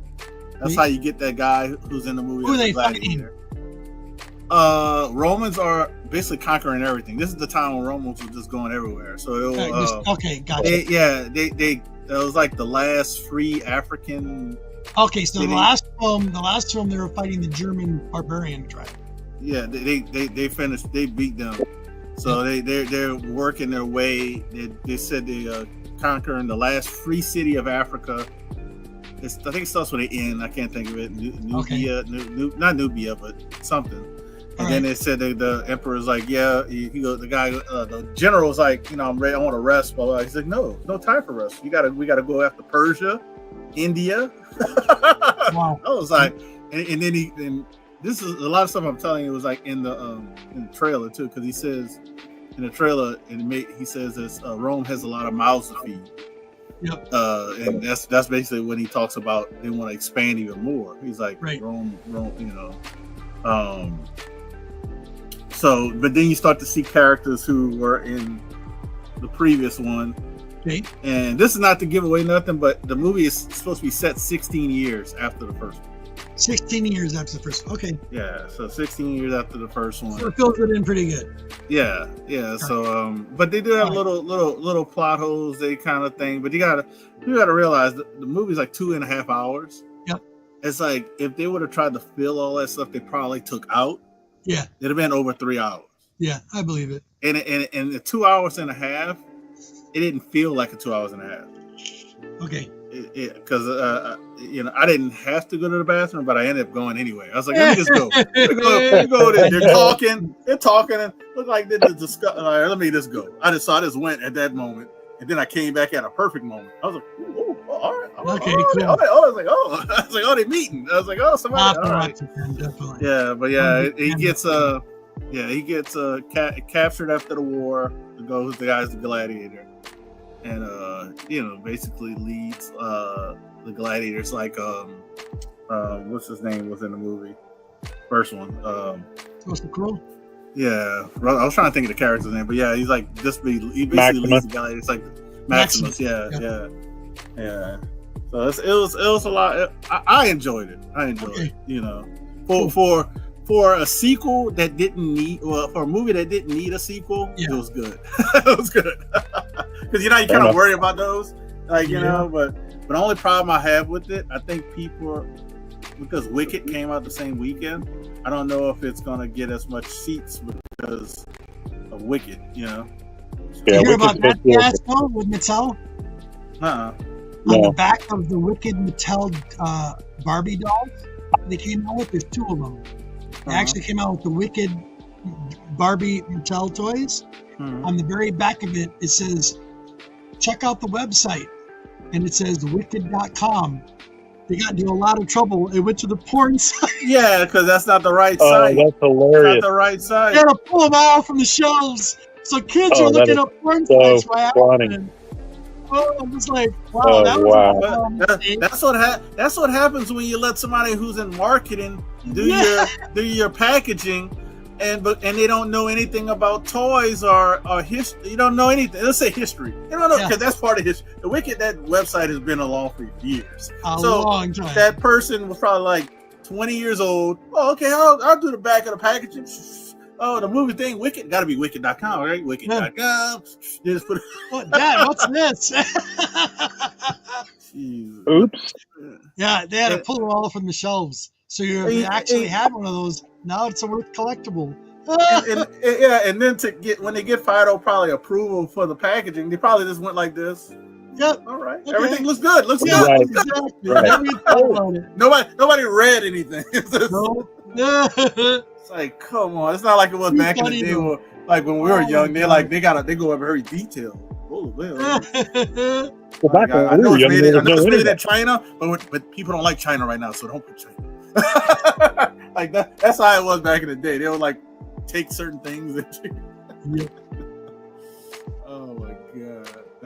That's how you get that guy who's in the movie. Who are they fighting? Romans are basically conquering everything. This is the time when Romans were just going everywhere. So okay, gotcha. They that was like the last free African. Okay, so the last film they were fighting the German barbarian tribe. Yeah, they finished. They beat them. So they're working their way. They said they conquering the last free city of Africa. I think it starts with an N. I can't think of it. Nubia, not Nubia, but something. And then they said the emperor's like, he goes. The guy, the general's like, I'm ready. I want to rest. Blah, blah. He's like, no time for rest. We gotta go after Persia, India. Wow. I was like, and then this is a lot of stuff I'm telling you was like in the trailer too, because he says in the trailer he says this Rome has a lot of mouths to feed. Yep. And that's basically when he talks about they want to expand even more. He's like Rome, So, but then you start to see characters who were in the previous one. Okay. And this is not to give away nothing, but the movie is supposed to be set 16 years after the first one. 16 years after the first one. Okay. Yeah, so 16 years after the first one. So it fills it in pretty good. Yeah. So, but they do have little plot holes, they kind of thing. But you gotta realize the movie's like 2.5 hours. Yep. It's like if they would have tried to fill all that stuff they probably took out. Yeah. It'd have been over 3 hours. Yeah, I believe it. And the 2 hours and a half, it didn't feel like a 2 hours and a half. Okay. Because I didn't have to go to the bathroom, but I ended up going anyway. I was like, let me just go. Let me go there. They're talking, and look like they're discussing. Let me just go. I just went at that moment, and then I came back at a perfect moment. I was like, all right. Okay, cool. I was like, they're meeting. I was like, somebody. All right. Definitely. Yeah, but he gets captured after the war to go with the guys, the gladiator. And basically leads the gladiators like what's his name was in the movie, first one. Russell Crowe. Yeah, I was trying to think of the character's name, but yeah, he's like he basically Maximus. leads the gladiators like Maximus. Yeah. So it was a lot. I enjoyed it. For a sequel that didn't need, for a movie that didn't need a sequel, it was good. It was good. Because you kind of worry about those, but the only problem I have with it, I think because Wicked came out the same weekend, I don't know if it's gonna get as much seats because of Wicked. Yeah, you hear about that fiasco with Mattel? On the back of the Wicked Mattel Barbie dolls, they came out with. There's 2 of them. They actually came out with the Wicked Barbie Mattel toys. On the very back of it, it says, check out the website. And it says wicked.com. They got into a lot of trouble. It went to the porn site. Yeah, because that's not the right site. That's hilarious. It's not the right site. They had to pull them all from the shelves. So kids are looking up porn sites by accident. Oh, I'm just like, wow, that was that's what happens when you let somebody who's in marketing do your packaging, and they don't know anything about toys or history. You don't know anything. Let's say history. You don't know because that's part of history. The Wicked, that website has been along for years. A long time. That person was probably like 20 years old. Oh, okay, I'll do the back of the packaging. Oh, the movie thing, Wicked, gotta be wicked.com, right? Wicked.com. Just put Dad, what's this? Oops. Yeah, they had to pull them all from the shelves. So you actually had one of those. Now it's a worth collectible. and then when they get final probably approval for the packaging, they probably just went like this. Yep. All right. Okay. Everything looks good. Looks good. Right. Exactly. Right. Nobody read anything. No. It's like, come on. It's not like it was back in the day where, like when we were young, they go over very detailed. Oh, well. I know it's made in China, but people don't like China right now, so don't put China. Like that's how it was back in the day. They would like take certain things.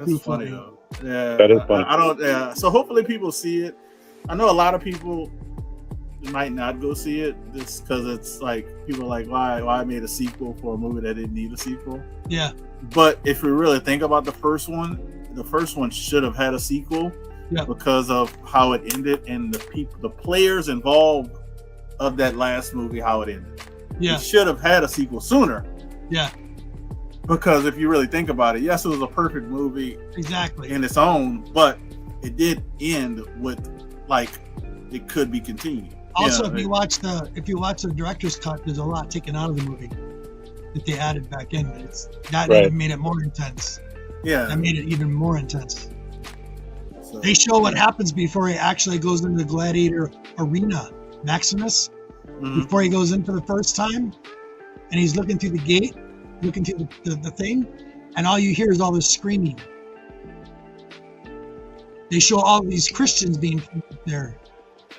That's funny though. Yeah, That is funny. I don't. Yeah, so hopefully people see it. I know a lot of people might not go see it just because it's like people are like, why I made a sequel for a movie that didn't need a sequel. Yeah. But if we really think about the first one should have had a sequel. Yeah. Because of how it ended and the players involved of that last movie, how it ended. Yeah. It should have had a sequel sooner. Yeah. Because if you really think about it, yes, it was a perfect movie Exactly. in its own, but it did end with like it could be continued. Also, if you watch the director's cut, there's a lot taken out of the movie that they added back in. That even made it more intense. Yeah. That made it even more intense. So, They show what happens before he actually goes into the gladiator arena. Maximus, before he goes in for the first time, and he's looking through the gate, looking through the thing, and all you hear is all this screaming. They show all these Christians being there,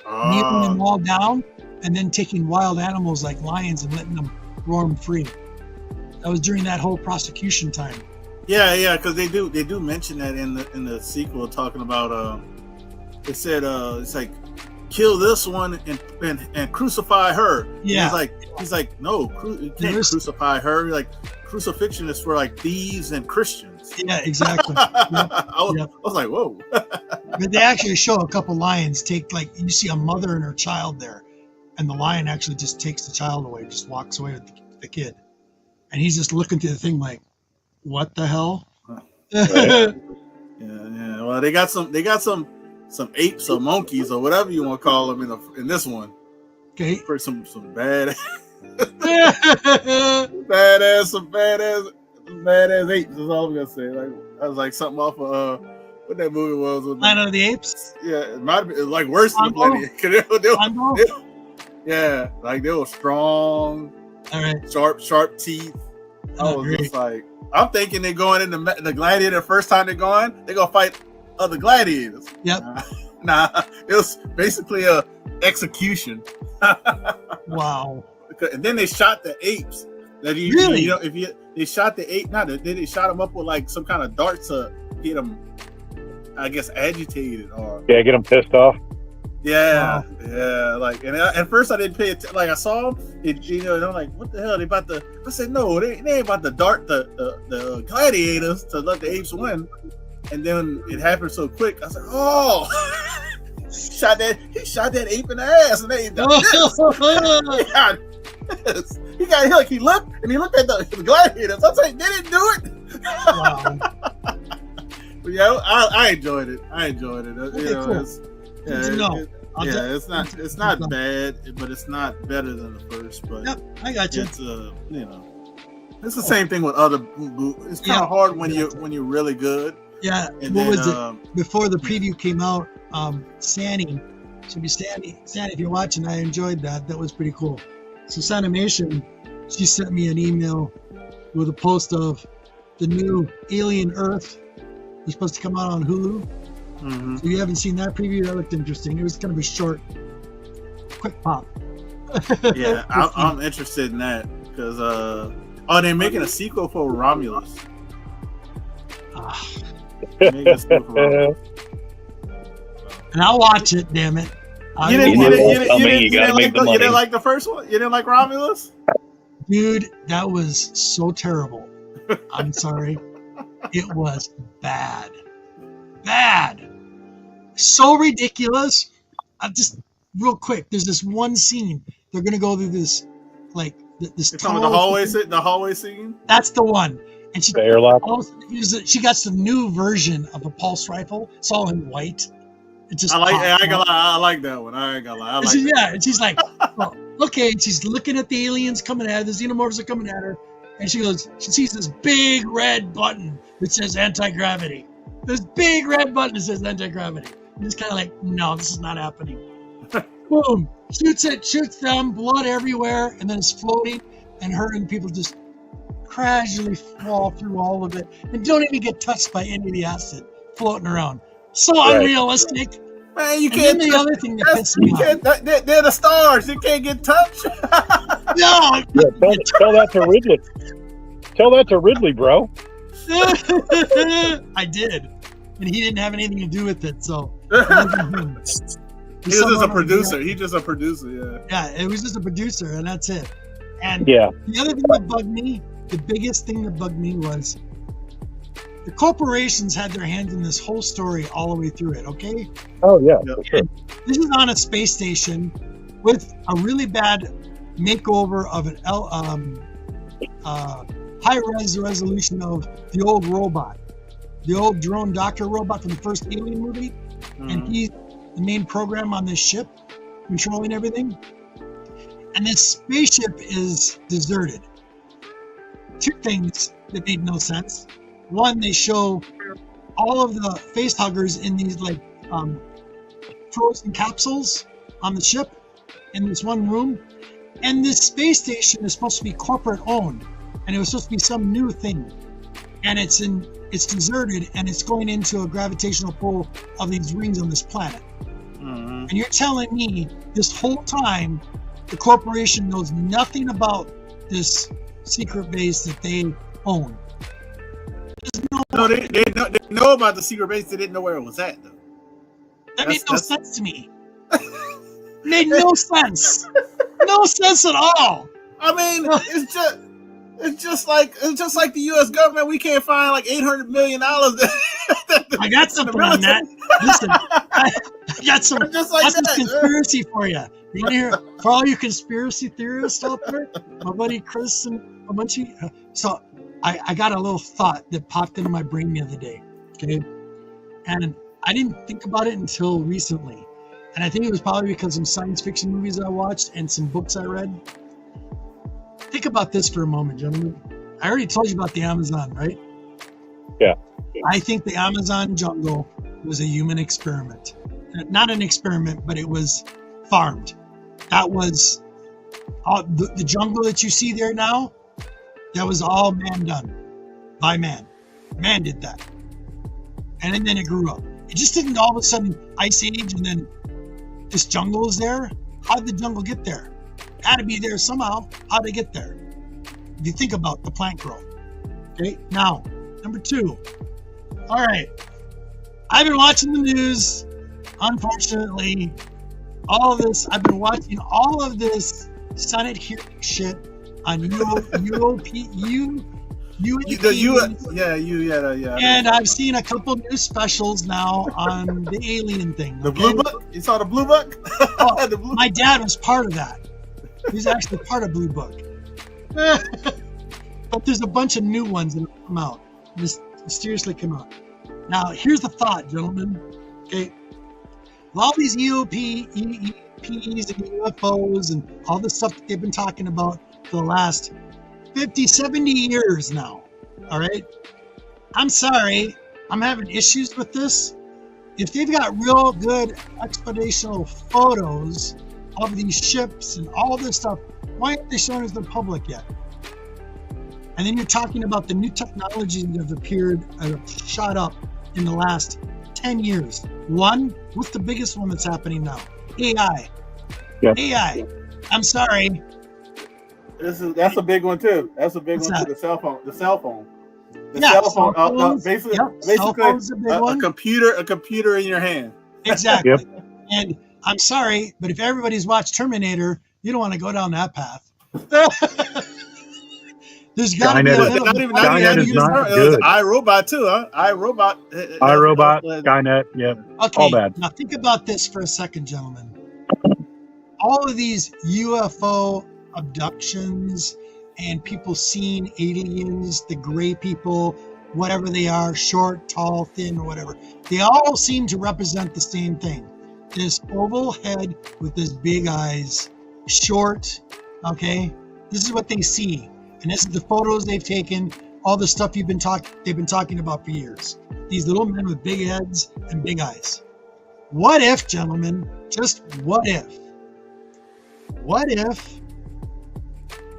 kneeling them all down, and then taking wild animals like lions and letting them roam free. That was during that whole prosecution time. Yeah, because they do mention that in the sequel, talking about they said it's like kill this one and crucify her. Yeah, he's like no, you can't crucify her. Like crucifixion is for like thieves and Christians. Yeah, exactly. I was like, whoa. But they actually show a couple lions take, like, you see a mother and her child there, and the lion actually just takes the child away, just walks away with the kid, and he's just looking through the thing like, what the hell? Yeah. Well, they got some apes or monkeys or whatever you want to call them in this one. Okay. For some badass apes. Is all I'm gonna say. Like I was like something off of what that movie was with Planet of the Apes. Yeah, it might be like worse than Planet. Yeah, like they were strong. All right. Sharp teeth. I was just like, I'm thinking they're going in the gladiator the first time they're going to fight other gladiators. Yep. Nah, it was basically a execution. Wow. And then they shot the apes. That they shot the ape, they shot them up with like some kind of darts to get them, I guess, agitated or get them pissed off. Yeah, wow. Yeah. Like, and at first I didn't pay attention. Like I saw them, and I'm like, what the hell? They about to? I said, no, they ain't about to dart the gladiators to let the apes win. And then it happened so quick. I was like, oh, he shot that ape in the ass, and the ape got this. He looked at the gladiators. I was like, they didn't do it. Wow. But yeah, I enjoyed it. Cool. It's not bad, but it's not better than the first. But yep, I got you. It's the same thing with other. It's kind of hard when you're really good. Yeah. And what was it before the preview came out? Sandy. Should be Sandy. Sandy, if you're watching, I enjoyed that. That was pretty cool. So Sanimation, she sent me an email with a post of the new Alien Earth. It's supposed to come out on Hulu. Mm-hmm. So you haven't seen that preview? That looked interesting. It was kind of a short, quick pop. Yeah, I'm interested in that because they're making a sequel for Romulus. And I'll watch it. Damn it! You didn't like the first one? You didn't like Romulus? Dude, that was so terrible. I'm sorry. It was bad. So ridiculous. Just real quick, there's this one scene. They're gonna go through this, like this tunnel. The hallway scene. That's the one. And she, the airlock. She got some new version of a pulse rifle. It's all in white. It just I like that one. I ain't gonna lie. And she's like, oh, okay. And she's looking at the aliens coming at her. The xenomorphs are coming at her, and she sees this big red button that says anti-gravity. This big red button that says anti-gravity. And it's kind of like, no, this is not happening. Boom! Shoots them, blood everywhere, and then it's floating, and her and people just casually fall through all of it and don't even get touched by any of the acid floating around. So unrealistic. Man, you can't. The other thing that pissed me off. They're the stars. You can't get touched. No. Yeah, tell that to Ridley. Tell that to Ridley, bro. I did, and he didn't have anything to do with it. So He was just a producer. He's just a producer. Yeah, it was just a producer, and that's it. And Yeah. the other thing that bugged me, the biggest thing that bugged me was the corporations had their hands in this whole story all the way through it. Okay. Oh yeah. Yep. For sure. This is on a space station with a really bad makeover of an high resolution of the old robot, the old drone doctor robot from the first Alien movie, and he's the main program on this ship, controlling everything. And this spaceship is deserted. Two things that made no sense. One, they show all of the face huggers in these like frozen capsules on the ship in this one room, and this space station is supposed to be corporate owned, and it was supposed to be some new thing, and it's deserted, and it's going into a gravitational pull of these rings on this planet. And you're telling me this whole time the corporation knows nothing about this secret base that they own? No, they know about the secret base. They didn't know where it was at, though. That made no sense to me. Made no sense. No sense at all. I mean, it's just like the U.S. government. We can't find like $800 million. I got something on that. Listen, I got some. Just like That's that. a conspiracy for you. You want to hear for all you conspiracy theorists out there? My buddy Chris and a bunch of. So I got a little thought that popped into my brain the other day. Okay, and I didn't think about it until recently, and I think it was probably because some science fiction movies I watched and some books I read. Think about this for a moment, gentlemen. I already told you about the Amazon, right? Yeah. I think the Amazon jungle was a human experiment. Not an experiment, but it was farmed. That was the jungle that you see there now. That was all man done by man. Man did that. And then it grew up. It just didn't all of a sudden ice age and then this jungle is there. How did the jungle get there? Had to be there somehow. How'd they get there? If you think about the plant growth. Okay, now, number 2. All right. I've been watching the news, unfortunately. All of this, I've been watching all of this Senate hearing shit on and I've seen a couple new specials now on the alien thing. The Blue Book? You saw the Blue Book? Oh, my dad was part of that. He's actually part of Blue Book. But there's a bunch of new ones that have come out. Mysteriously come out. Now, here's the thought, gentlemen. Okay. With all these EOPs and UFOs and all the stuff that they've been talking about for the last 50, 70 years now. All right. I'm sorry. I'm having issues with this. If they've got real good expeditional photos of these ships and all this stuff, why aren't they showing us the public yet? And then you're talking about the new technologies that have appeared, shot up in the last 10 years. One, what's the biggest one that's happening now? AI. Yeah. AI. I'm sorry. That's a big one too. That's a big What's one that? too. The cell phone. The cell phone. Cell phones. Basically, Cell phone's a big one. a computer in your hand. Exactly. Yep. And I'm sorry, but if everybody's watched Terminator, you don't want to go down that path. There's got to be a Skynet little. Skynet is not good. iRobot too, huh? iRobot. iRobot, Skynet, yeah. Okay, all bad. now think about this for a second, gentlemen. All of these UFO abductions and people seeing aliens, the gray people, whatever they are, short, tall, thin, or whatever, they all seem to represent the same thing. This oval head with this big eyes, short, okay? This is what they see. And this is the photos they've taken, all the stuff they've been talking about for years. These little men with big heads and big eyes. What if, gentlemen, just what if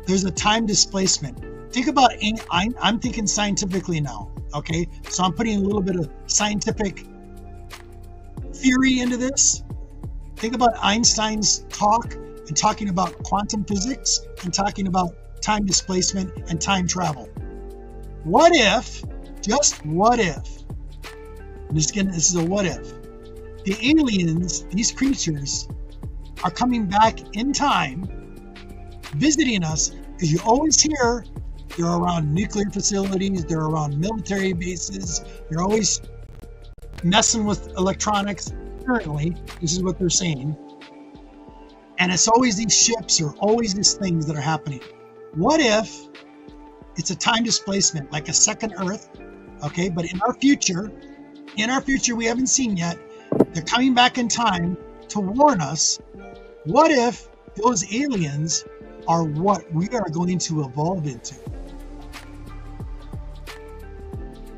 there's a time displacement? Think about, I'm thinking scientifically now, okay? So I'm putting a little bit of scientific theory into this. Think about Einstein's talk and talking about quantum physics and talking about time displacement and time travel. What if just what if, this is a what if, the aliens, these creatures, are coming back in time, visiting us, because you always hear they're around nuclear facilities, they're around military bases, they're always messing with electronics. Currently, this is what they're saying. And it's always these ships or always these things that are happening. What if it's a time displacement, like a second Earth, okay? But in our future we haven't seen yet, they're coming back in time to warn us. What if those aliens are what we are going to evolve into?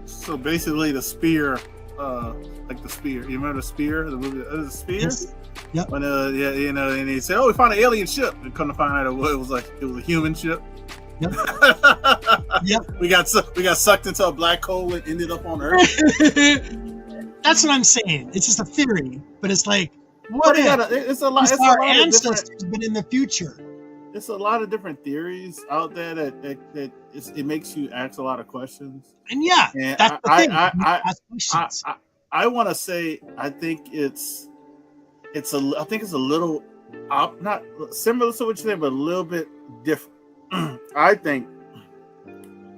So basically, the spear, like the spear. You remember the spear? The movie, the spear. Yes. Yep. When and they said, "Oh, we found an alien ship," and come to find out it was a human ship. Yep. Yep. We got sucked into a black hole and ended up on Earth. That's what I'm saying. It's just a theory, but it's like, what if our ancestors been in the future? There's a lot of different theories out there that it makes you ask a lot of questions. And that's the thing. I want to say I think it's a little not similar to what you're saying, but a little bit different. I think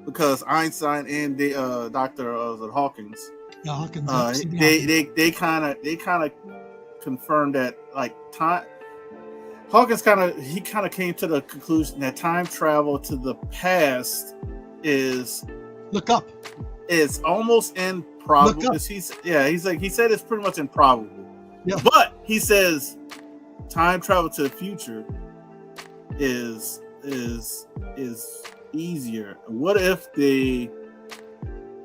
because Einstein and the Dr. Hawkins, they kind of confirmed that, like, time. Hawkins kind of came to the conclusion that time travel to the past is almost improbable. He said it's pretty much improbable. Yeah. But he says time travel to the future is easier. What if they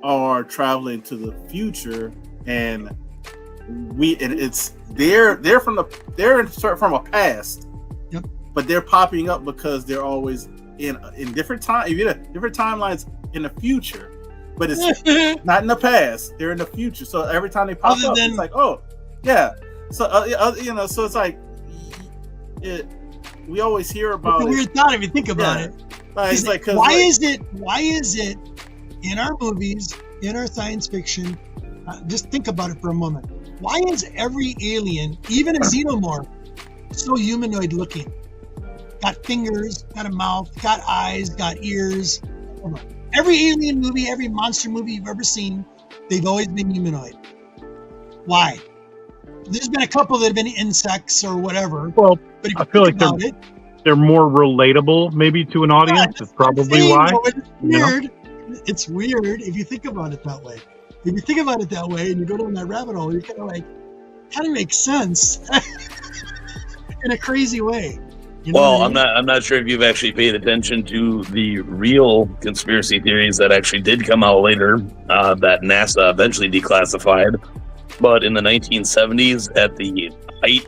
are traveling to the future and they're from a past. Yep. But they're popping up because they're always in different different timelines in the future, but it's not in the past. They're in the future. So every time they pop up, it's like, oh yeah. So so it's like we always hear about it's a weird thought if you think about it. Why is it in our movies, in our science fiction? Just think about it for a moment. Why is every alien, even a xenomorph, so humanoid looking? Got fingers, got a mouth, got eyes, got ears. Every alien movie, every monster movie you've ever seen, they've always been humanoid. Why? There's been a couple that have been insects or whatever. Well, but if I feel like they're more relatable maybe to an audience. That's probably why. It's weird. It's weird if you think about it that way. If you think about it that way and you go down that rabbit hole, you're kind of makes sense in a crazy way. You know well, I'm not sure if you've actually paid attention to the real conspiracy theories that actually did come out later that NASA eventually declassified. But in the 1970s, at the height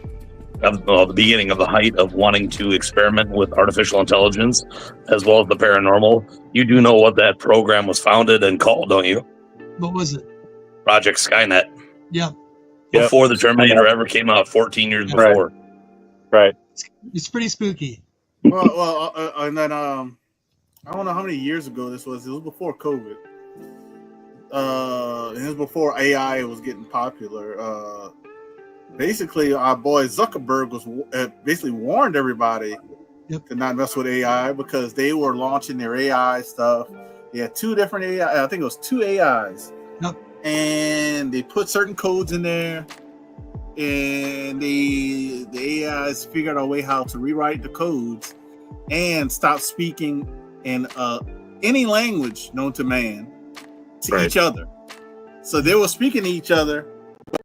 of the beginning of the height of wanting to experiment with artificial intelligence as well as the paranormal, you do know what that program was founded and called, don't you? What was it? Project Skynet. Yep. Before the Terminator ever came out, 14 years before. Right. It's pretty spooky. Well, and then I don't know how many years ago this was. It was before COVID. And it was before AI was getting popular. Basically, our boy Zuckerberg was basically warned everybody to not mess with AI because they were launching their AI stuff. They had two different AI. I think it was two AIs. Yep. And they put certain codes in there, and the AIs figured out a way how to rewrite the codes and stop speaking in any language known to man to each other. So they were speaking to each other,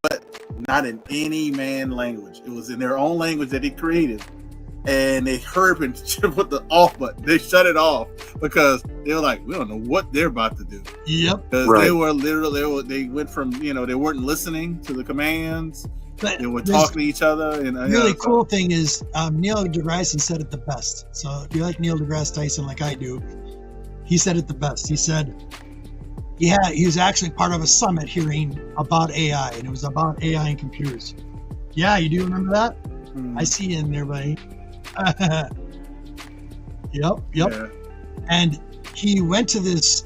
but not in any man language. It was in their own language that they created. And they hurried and put the off button. They shut it off because they were like, we don't know what they're about to do. Yep. Because they were literally, they went from, they weren't listening to the commands. But they were talking to each other. And really cool thing is Neil deGrasse said it the best. So if you like Neil deGrasse Tyson like I do, he said it the best. He said, he was actually part of a summit hearing about AI, and it was about AI and computers. Yeah, you do remember that? I see you in there, buddy. Yep. Yeah. And he went to this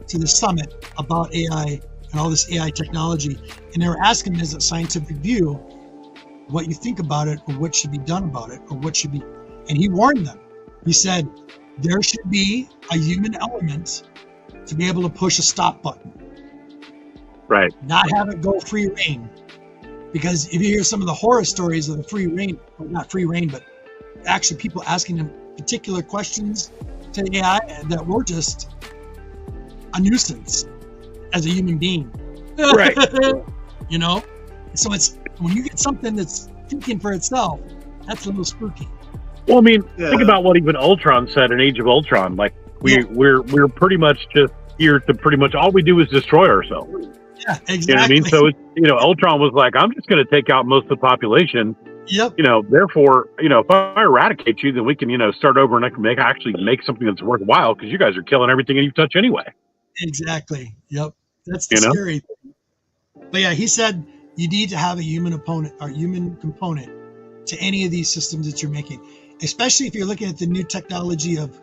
summit about AI and all this AI technology, and they were asking him as a scientific view what you think about it, or what should be done about it, or what should be. And he warned them. He said there should be a human element to be able to push a stop button, Right. not have it go free reign. Because if you hear some of the horror stories of the free reign, well, not free reign, but actually people asking them particular questions to AI that were just a nuisance as a human being. Right. You know? So it's when you get something that's thinking for itself, that's a little spooky. Well, I mean, think about what even Ultron said in Age of Ultron. Like we're pretty much just here to pretty much all we do is destroy ourselves. Yeah, exactly. You know what I mean? So it's, Ultron was like, I'm just going to take out most of the population. Yep. Therefore, if I eradicate you, then we can, start over and I can actually make something that's worthwhile because you guys are killing everything you touch anyway. Exactly. Yep. That's the scary thing. But yeah, he said you need to have a human opponent or human component to any of these systems that you're making, especially if you're looking at the new technology of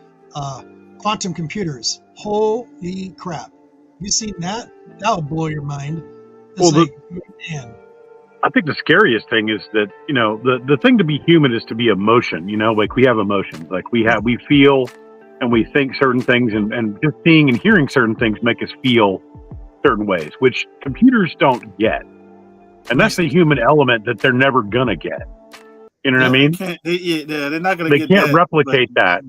quantum computers. Holy crap. You seen that? That'll blow your mind. Man. I think the scariest thing is that, the thing to be human is to be emotion, like we have emotions, like we feel and we think certain things and just seeing and hearing certain things make us feel certain ways, which computers don't get. And that's the human element that they're never going to get. You know what I mean? They're not going to get that. They can't replicate that.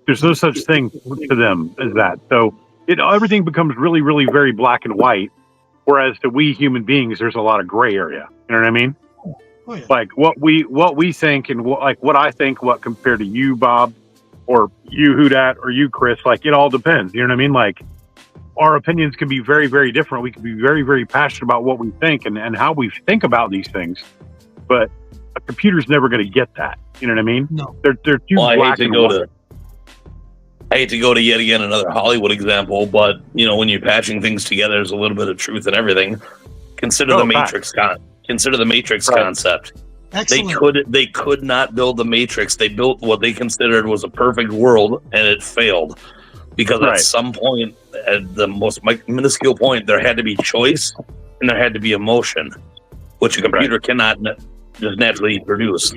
There's no such thing to them as that. So everything becomes really, really very black and white. Whereas to we human beings, there's a lot of gray area. You know what I mean? Oh, yeah. Like what we think and what I think, what compared to you, Bob, or you, Hudat, or you, Chris, like it all depends. You know what I mean? Like our opinions can be very, very different. We can be very, very passionate about what we think and how we think about these things. But a computer's never going to get that. You know what I mean? No. They're too black and white. I hate to go to yet again another Hollywood example, but when you're patching things together, there's a little bit of truth in everything. Consider the Matrix. Consider the Matrix concept. Excellent. They could not build the Matrix. They built what they considered was a perfect world, and it failed because at some point, at the most minuscule point, there had to be choice and there had to be emotion, which a computer cannot just naturally produce.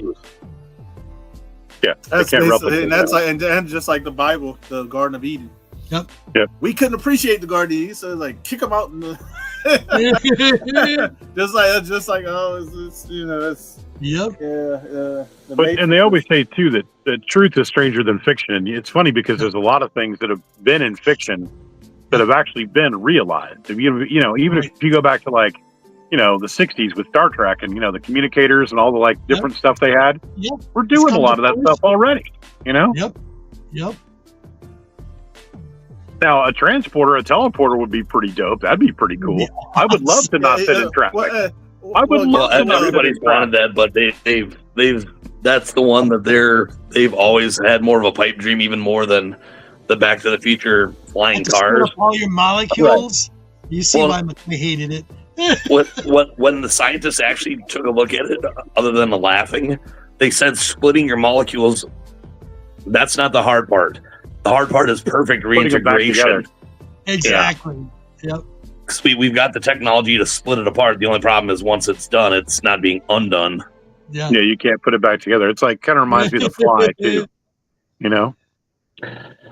Yeah, that's and that's like, and just like the Bible, the Garden of Eden. Yep. We couldn't appreciate the Garden of Eden, so like kick them out. just like it's Yep. Yeah. And they always say too that truth is stranger than fiction. It's funny because there's a lot of things that have been in fiction that have actually been realized. Even if you go back to like, the 60s with Star Trek and, the communicators and all the like different stuff they had. Yep. We're doing a lot of that stuff already, Yep. Now, a teleporter would be pretty dope. That'd be pretty cool. Yeah. I would love to not sit in traffic. I would love to not everybody's wanted that, but they've that's the one that they've always had more of a pipe dream, even more than the Back to the Future flying cars. All your molecules. Right. You see why I hated it. When the scientists actually took a look at it, other than the laughing, they said splitting your molecules, that's not the hard part. The hard part is perfect reintegration. Exactly. Yeah. Yep. Because we've got the technology to split it apart. The only problem is once it's done, it's not being undone. Yeah. Yeah, you can't put it back together. It's like kind of reminds me of The Fly too.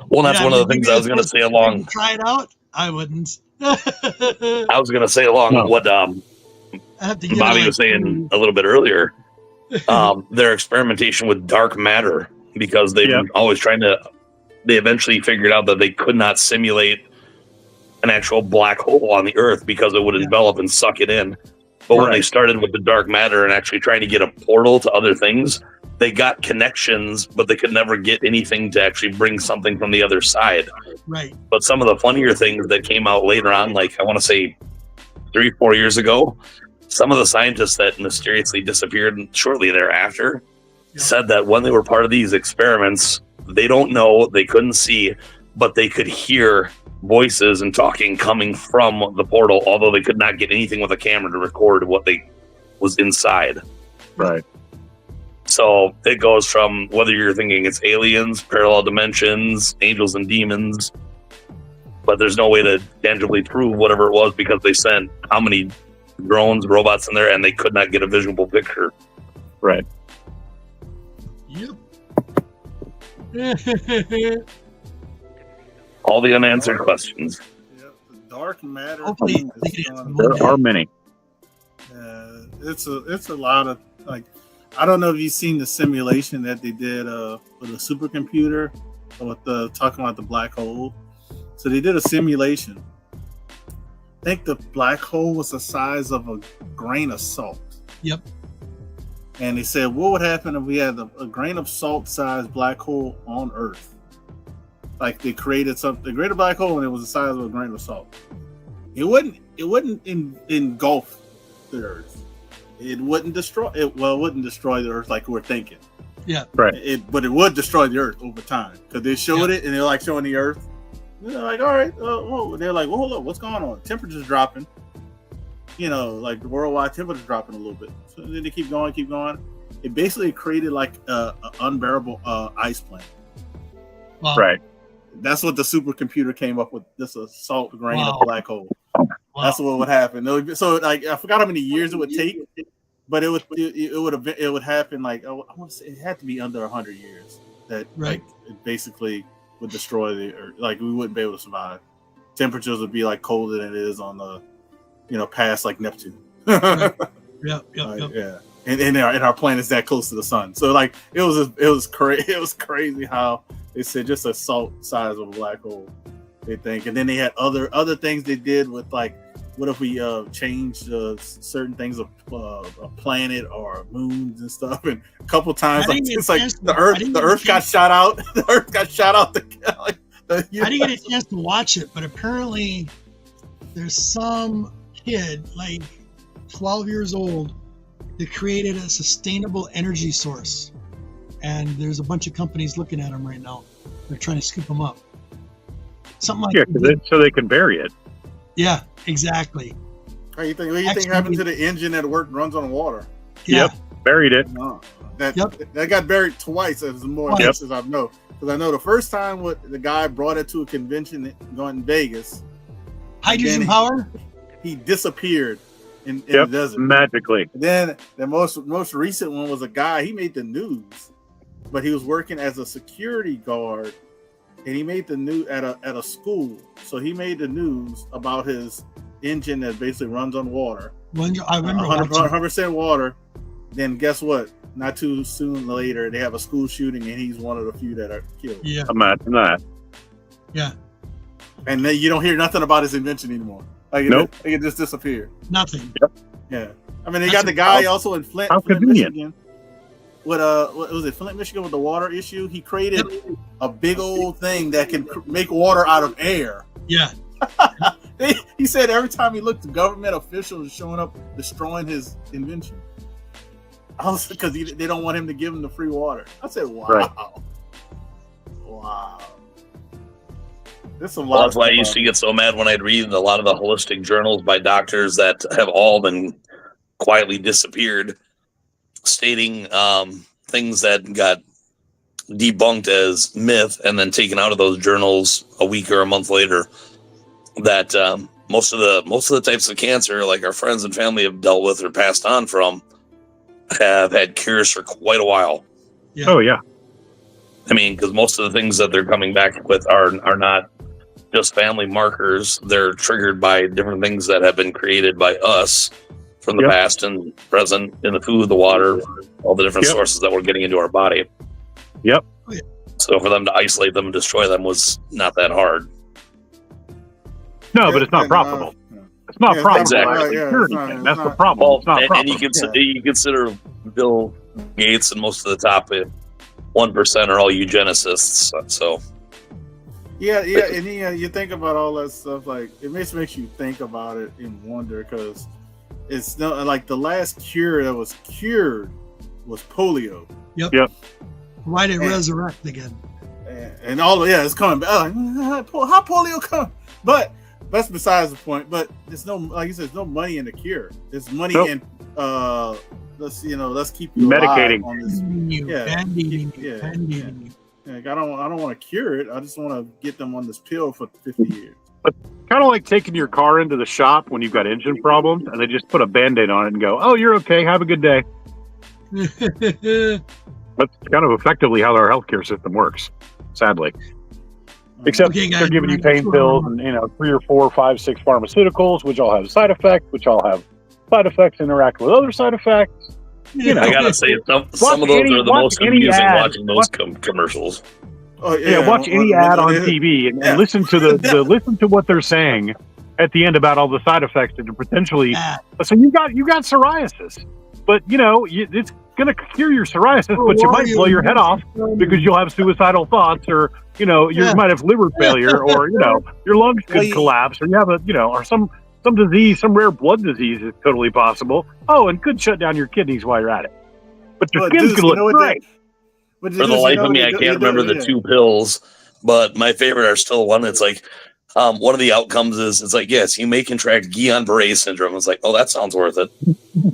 Well, that's one of the things I was going to say along. Try it out. I wouldn't. I was going to say along what Bobby was saying a little bit earlier. Their experimentation with dark matter, because they've been always trying to. They eventually figured out that they could not simulate an actual black hole on the Earth because it would envelop and suck it in. But when they started with the dark matter and actually trying to get a portal to other things, they got connections, but they could never get anything to actually bring something from the other side. Right. But some of the funnier things that came out later on, like I want to say 3-4 years ago, some of the scientists that mysteriously disappeared shortly thereafter said that when they were part of these experiments, they don't know, they couldn't see, but they could hear voices and talking coming from the portal, although they could not get anything with a camera to record what was inside. Right. So it goes from whether you're thinking it's aliens, parallel dimensions, angels and demons, but there's no way to tangibly prove whatever it was because they sent how many drones, robots in there, and they could not get a visual picture. Right. Yep. All the unanswered questions. Yep. The dark matter. Hopefully thing they is can answer fun. one There day. are many. It's a lot of like. I don't know if you've seen the simulation that they did with a supercomputer with the talking about the black hole. So they did a simulation. I think the black hole was the size of a grain of salt. Yep. And they said, what would happen if we had a grain of salt-sized black hole on Earth? Like they created something, they created a black hole, and it was the size of a grain of salt. It wouldn't engulf the Earth. It wouldn't destroy it. Well, it wouldn't destroy the Earth like we're thinking. Yeah. Right. But it would destroy the Earth over time because they showed it, and they're like showing the Earth. And they're like, all right, they're like, well, hold up, what's going on? Temperature's dropping. You know, like the worldwide temperature dropping a little bit. So then they keep going. It basically created like an unbearable ice planet. Wow. Right. That's what the supercomputer came up with. This a salt grain of black hole. Wow. That's what would happen. So like I forgot how many years it would take, but it would happen like I want to say it had to be under 100 years that Right. like it basically would destroy the Earth. Like we wouldn't be able to survive. Temperatures would be like colder than it is on the past like Neptune. Right. Yep. Yeah, and our planet's that close to the sun. So like it was crazy how they said just a salt size of a black hole. They think, and then they had other things they did with like, what if we changed certain things of a planet or moons and stuff, and a couple times like it's like the Earth got shot out. The Earth got shot out. I didn't get a chance to watch it, but apparently there's some kid like 12 years old that created a sustainable energy source, and there's a bunch of companies looking at them right now. They're trying to scoop them up. Something like so they can bury it. Yeah, exactly. What do you think happened to the engine that runs on water? Yeah. Yep, buried it. No, that got buried twice, as more Yep. as I know. Because I know the first time the guy brought it to a convention going in Vegas, Hydrogen power? he disappeared in the desert. Magically. And then the most recent one was a guy, he made the news, but he was working as a security guard, and he made the news at a school. So he made the news about his engine that basically runs on water. I remember 100% water. Then guess what? Not too soon later, they have a school shooting, and he's one of the few that are killed. Yeah. Imagine that. Yeah. And then you don't hear nothing about his invention anymore. Like Nope. it just disappeared. Nothing. Yeah. I mean, they got the guy also in Flint, convenient. Michigan. What was it? Flint, Michigan, with the water issue. He created a big old thing that can make water out of air. Yeah. He said every time he looked, the government officials showing up destroying his invention. Because they don't want him to give him the free water. I said, wow. Right. Wow. There's a lot. Well, that's why I used to get so mad when I'd read a lot of the holistic journals by doctors that have all been quietly disappeared, stating things that got debunked as myth and then taken out of those journals a week or a month later. That most of the types of cancer, like our friends and family have dealt with or passed on from, have had cures for quite a while. Yeah. Oh yeah. I mean, because most of the things that they're coming back with are not just family markers. They're triggered by different things that have been created by us from the Yep. past and present in the food, the water, all the different Yep. sources that we're getting into our body. Yep. So for them to isolate them and destroy them was not that hard. No, but it's not profitable. It's not profitable. Exactly. That's the problem. Well, It's not and you profitable. you consider Bill Gates and most of the top 1% are all eugenicists. So Yeah, and you think about all that stuff. Like it makes you think about it and wonder, because it's not like the last cure that was cured was polio. Yep. Why did it resurrect again? And all it's coming back. How polio come? But that's besides the point. But there's no, like you said, there's no money in the cure. There's money in let's keep you Medicating. alive on this. Bandating you. Like, I don't want to cure it. I just want to get them on this pill for 50 years. Kind of like taking your car into the shop when you've got engine problems, and they just put a Band-Aid on it and go, "Oh, you're okay. Have a good day." That's kind of effectively how our healthcare system works, sadly. Except Okay, guys, they're giving you we're pain pills and 3 or 4 or 5, 6 pharmaceuticals, which all have side effects, interact with other side effects. I gotta say, some of those are the most amusing watching those commercials. Oh, watch any ad on TV and listen to listen to what they're saying at the end about all the side effects that are potentially. So you got psoriasis, but it's going to cure your psoriasis, but you might blow your head off because you'll have suicidal thoughts, or you might have liver failure, or your lungs could collapse, or you have or some disease, some rare blood disease is totally possible. Oh, and could shut down your kidneys while you're at it. But your skin's going to look great. For the life of me, I can't remember the 2 pills, but my favorite are still one that's like, one of the outcomes is it's like, yes, you may contract Guillain-Barré syndrome. It's like, oh, that sounds worth it.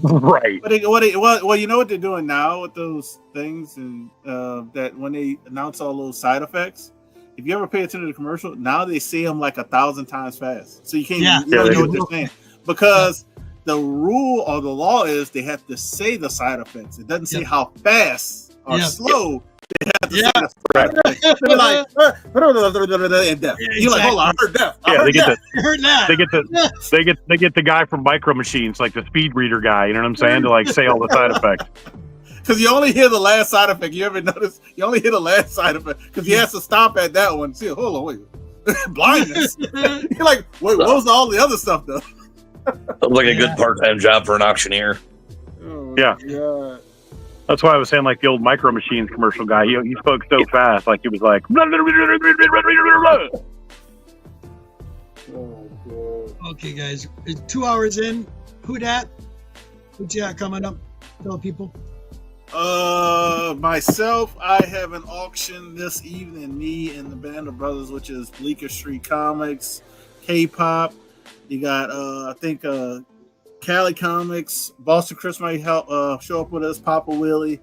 Right. Well, you know what they're doing now with those things, and that when they announce all those side effects, if you ever pay attention to the commercial, now they say them like 1,000 times fast, so you can't you don't know what they're saying, because the rule or the law is they have to say the side effects. It doesn't say how fast or slow they have to say the side effects. They're like, and death. You're like, hold on, I heard death. I heard that. They get the guy from Micro Machines, like the speed reader guy. You know what I'm saying? To like say all the side effects. Because you only hear the last side effect. You ever notice? You only hear the last side effect because he has to stop at that one. See, hold on, wait, blindness. You're like, wait, what was all the other stuff though? Sounds like a good part-time job for an auctioneer. Oh, yeah. God. That's why I was saying, like the old Micro Machines commercial guy. He spoke so fast, like he was like. Okay, guys, 2 hours in. Who dat? What you got coming up? Tell people. Myself, I have an auction this evening. Me and the Band of Brothers, which is Bleecker Street Comics, K-pop. You got, I think, Cali Comics, Boston Chris might help show up with us, Papa Willie.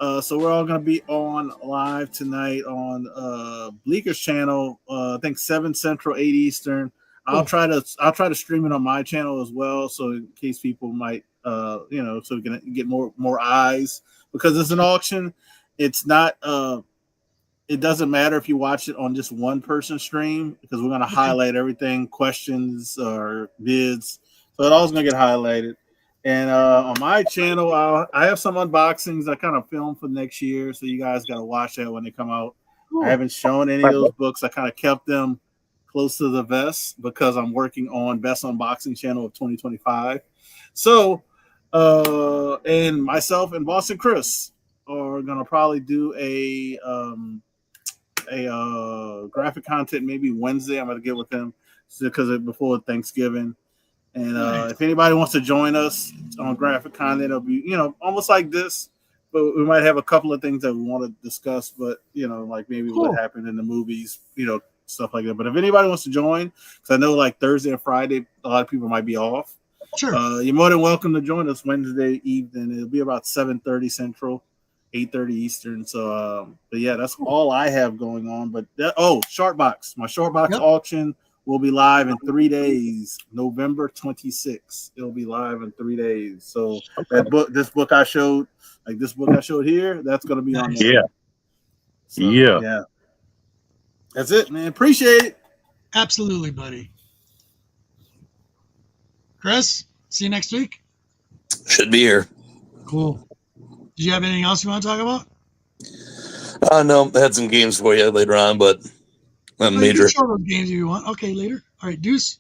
So we're all going to be on live tonight on Bleeker's channel. I think 7 Central, 8 Eastern. I'll try to stream it on my channel as well, so in case people might, so we can get more eyes, because it's an auction. It's not. It doesn't matter if you watch it on just one person stream, because we're going to highlight everything, questions or bids. So it all's going to get highlighted. And on my channel, I have some unboxings I kind of filmed for next year. So you guys got to watch that when they come out. Cool. I haven't shown any of those books. I kind of kept them close to the vest because I'm working on Best Unboxing Channel of 2025. So, and myself and Boston Chris are going to probably do a graphic content maybe Wednesday. I'm going to get with them because before Thanksgiving. And if anybody wants to join us on graphic content, it'll be, almost like this, but we might have a couple of things that we want to discuss, but, like maybe what happened in the movies, stuff like that. But if anybody wants to join, because I know like Thursday and Friday, a lot of people might be off. Sure. You're more than welcome to join us Wednesday evening. It'll be about 7:30 Central, 8:30 Eastern. So, but yeah, that's all I have going on. But Sharkbox, my Sharkbox auction will be live in 3 days, November 26th. It'll be live in 3 days. So this book I showed here, that's going to be on there. Yeah. So, yeah. That's it, man. Appreciate it. Absolutely, buddy. Chris, see you next week. Should be here. Cool. Did you have anything else you want to talk about? No, I had some games for you later on, but major. You can show those games if you want. Okay, later. All right, Deuce.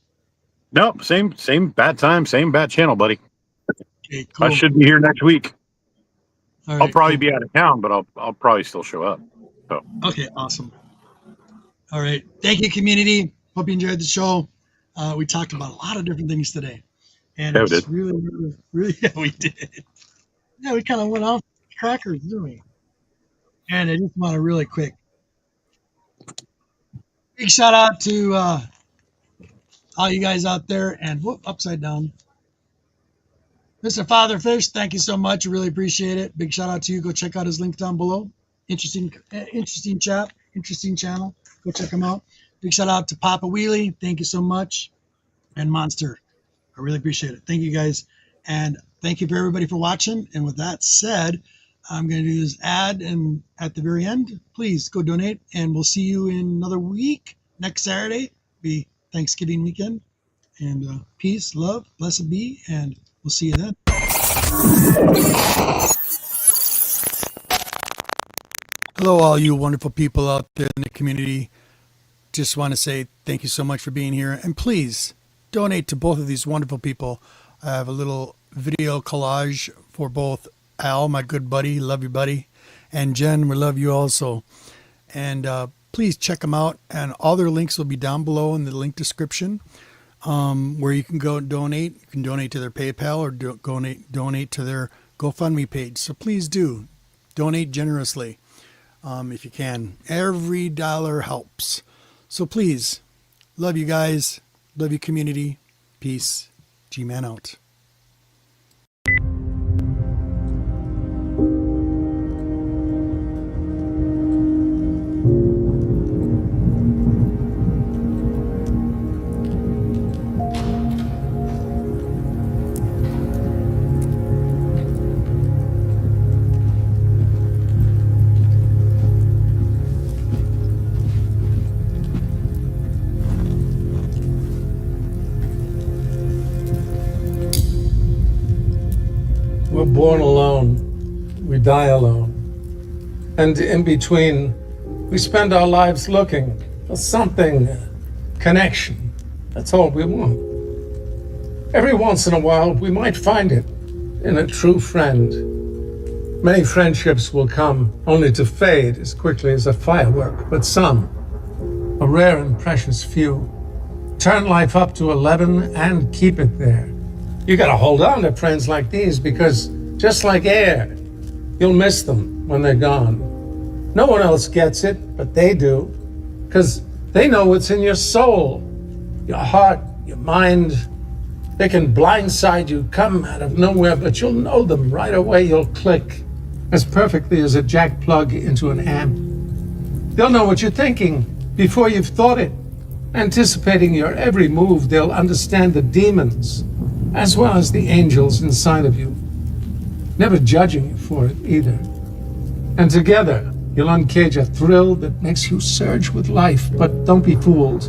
Nope, same bat time, same bat channel, buddy. Okay, cool. I should be here next week. All right, I'll probably be out of town, but I'll probably still show up. So. Okay, awesome. All right. Thank you, community. Hope you enjoyed the show. We talked about a lot of different things today. And it's really, yeah, we did. Yeah, we kind of went off crackers, didn't we? And I just want to really quick big shout out to all you guys out there. And upside down. Mr. Fatherfish, thank you so much. Really appreciate it. Big shout out to you. Go check out his link down below. Interesting channel. Go check him out. Big shout out to Papa Wheelie. Thank you so much. And Monster. I really appreciate it. Thank you guys. And thank you for everybody for watching. And with that said, I'm going to do this ad and at the very end, please go donate and we'll see you in another week. Next Saturday be Thanksgiving weekend. And peace, love, blessed be, and we'll see you then. Hello, all you wonderful people out there in the community. Just want to say thank you so much for being here. And please donate to both of these wonderful people. I have a little video collage for both Al, my good buddy, love you, buddy, and Jen, we love you also. And please check them out. And all their links will be down below in the link description, where you can go donate. You can donate to their PayPal or donate to their GoFundMe page. So please do donate generously if you can. Every dollar helps. So please, love you guys. Love you, community. Peace. G-Man out. We're born alone, we die alone. And in between, we spend our lives looking for something, connection. That's all we want. Every once in a while, we might find it in a true friend. Many friendships will come only to fade as quickly as a firework, but some, a rare and precious few, turn life up to 11 and keep it there. You gotta hold on to friends like these because just like air, you'll miss them when they're gone. No one else gets it, but they do, because they know what's in your soul, your heart, your mind. They can blindside you, come out of nowhere, but you'll know them right away. You'll click as perfectly as a jack plug into an amp. They'll know what you're thinking before you've thought it. Anticipating your every move, they'll understand the demons as well as the angels inside of you, never judging you for it either. And together, you'll uncage a thrill that makes you surge with life, but don't be fooled.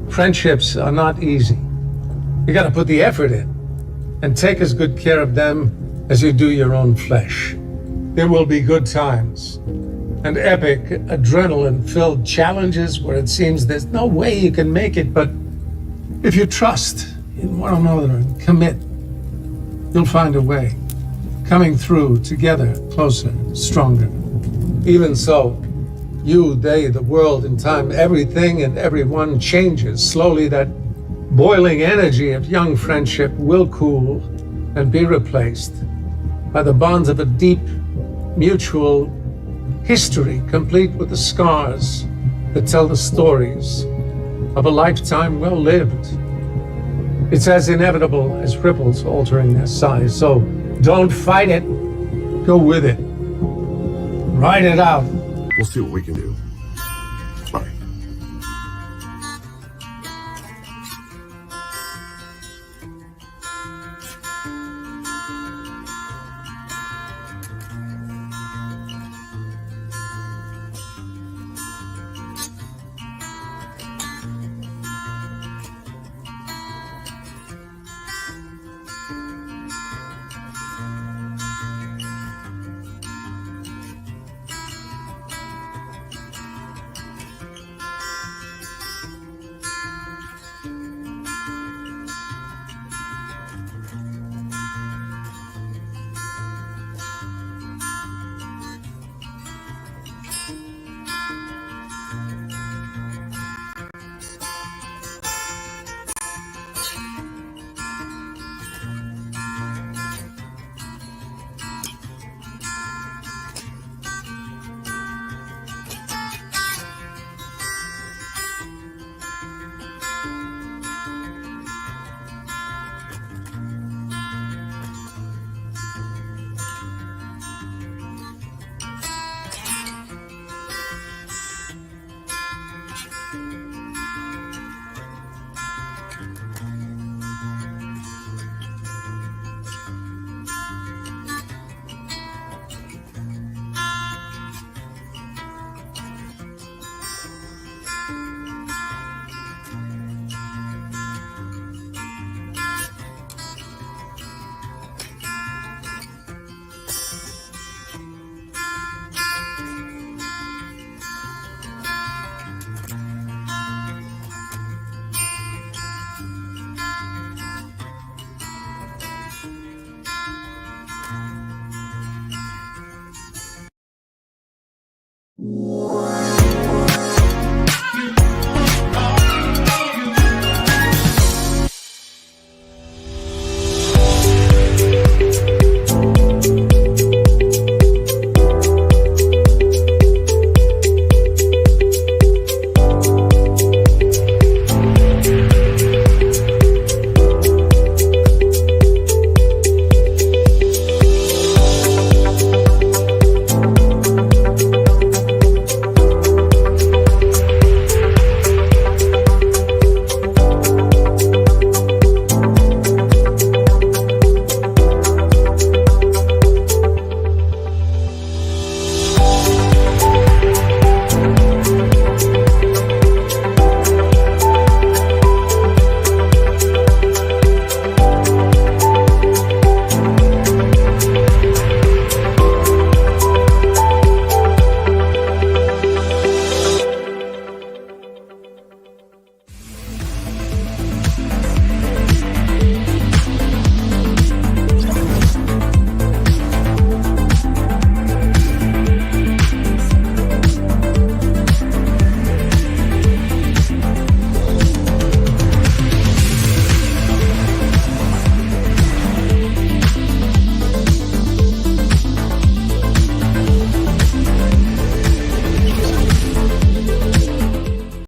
Friendships are not easy. You gotta put the effort in and take as good care of them as you do your own flesh. There will be good times and epic, adrenaline-filled challenges where it seems there's no way you can make it, but if you trust in one another and commit, you'll find a way, coming through together, closer, stronger. Even so, you, they, the world, in time, everything and everyone changes. Slowly that boiling energy of young friendship will cool and be replaced by the bonds of a deep, mutual history, complete with the scars that tell the stories of a lifetime well lived. It's as inevitable as ripples altering their size. So don't fight it, go with it. Ride it out. We'll see what we can do.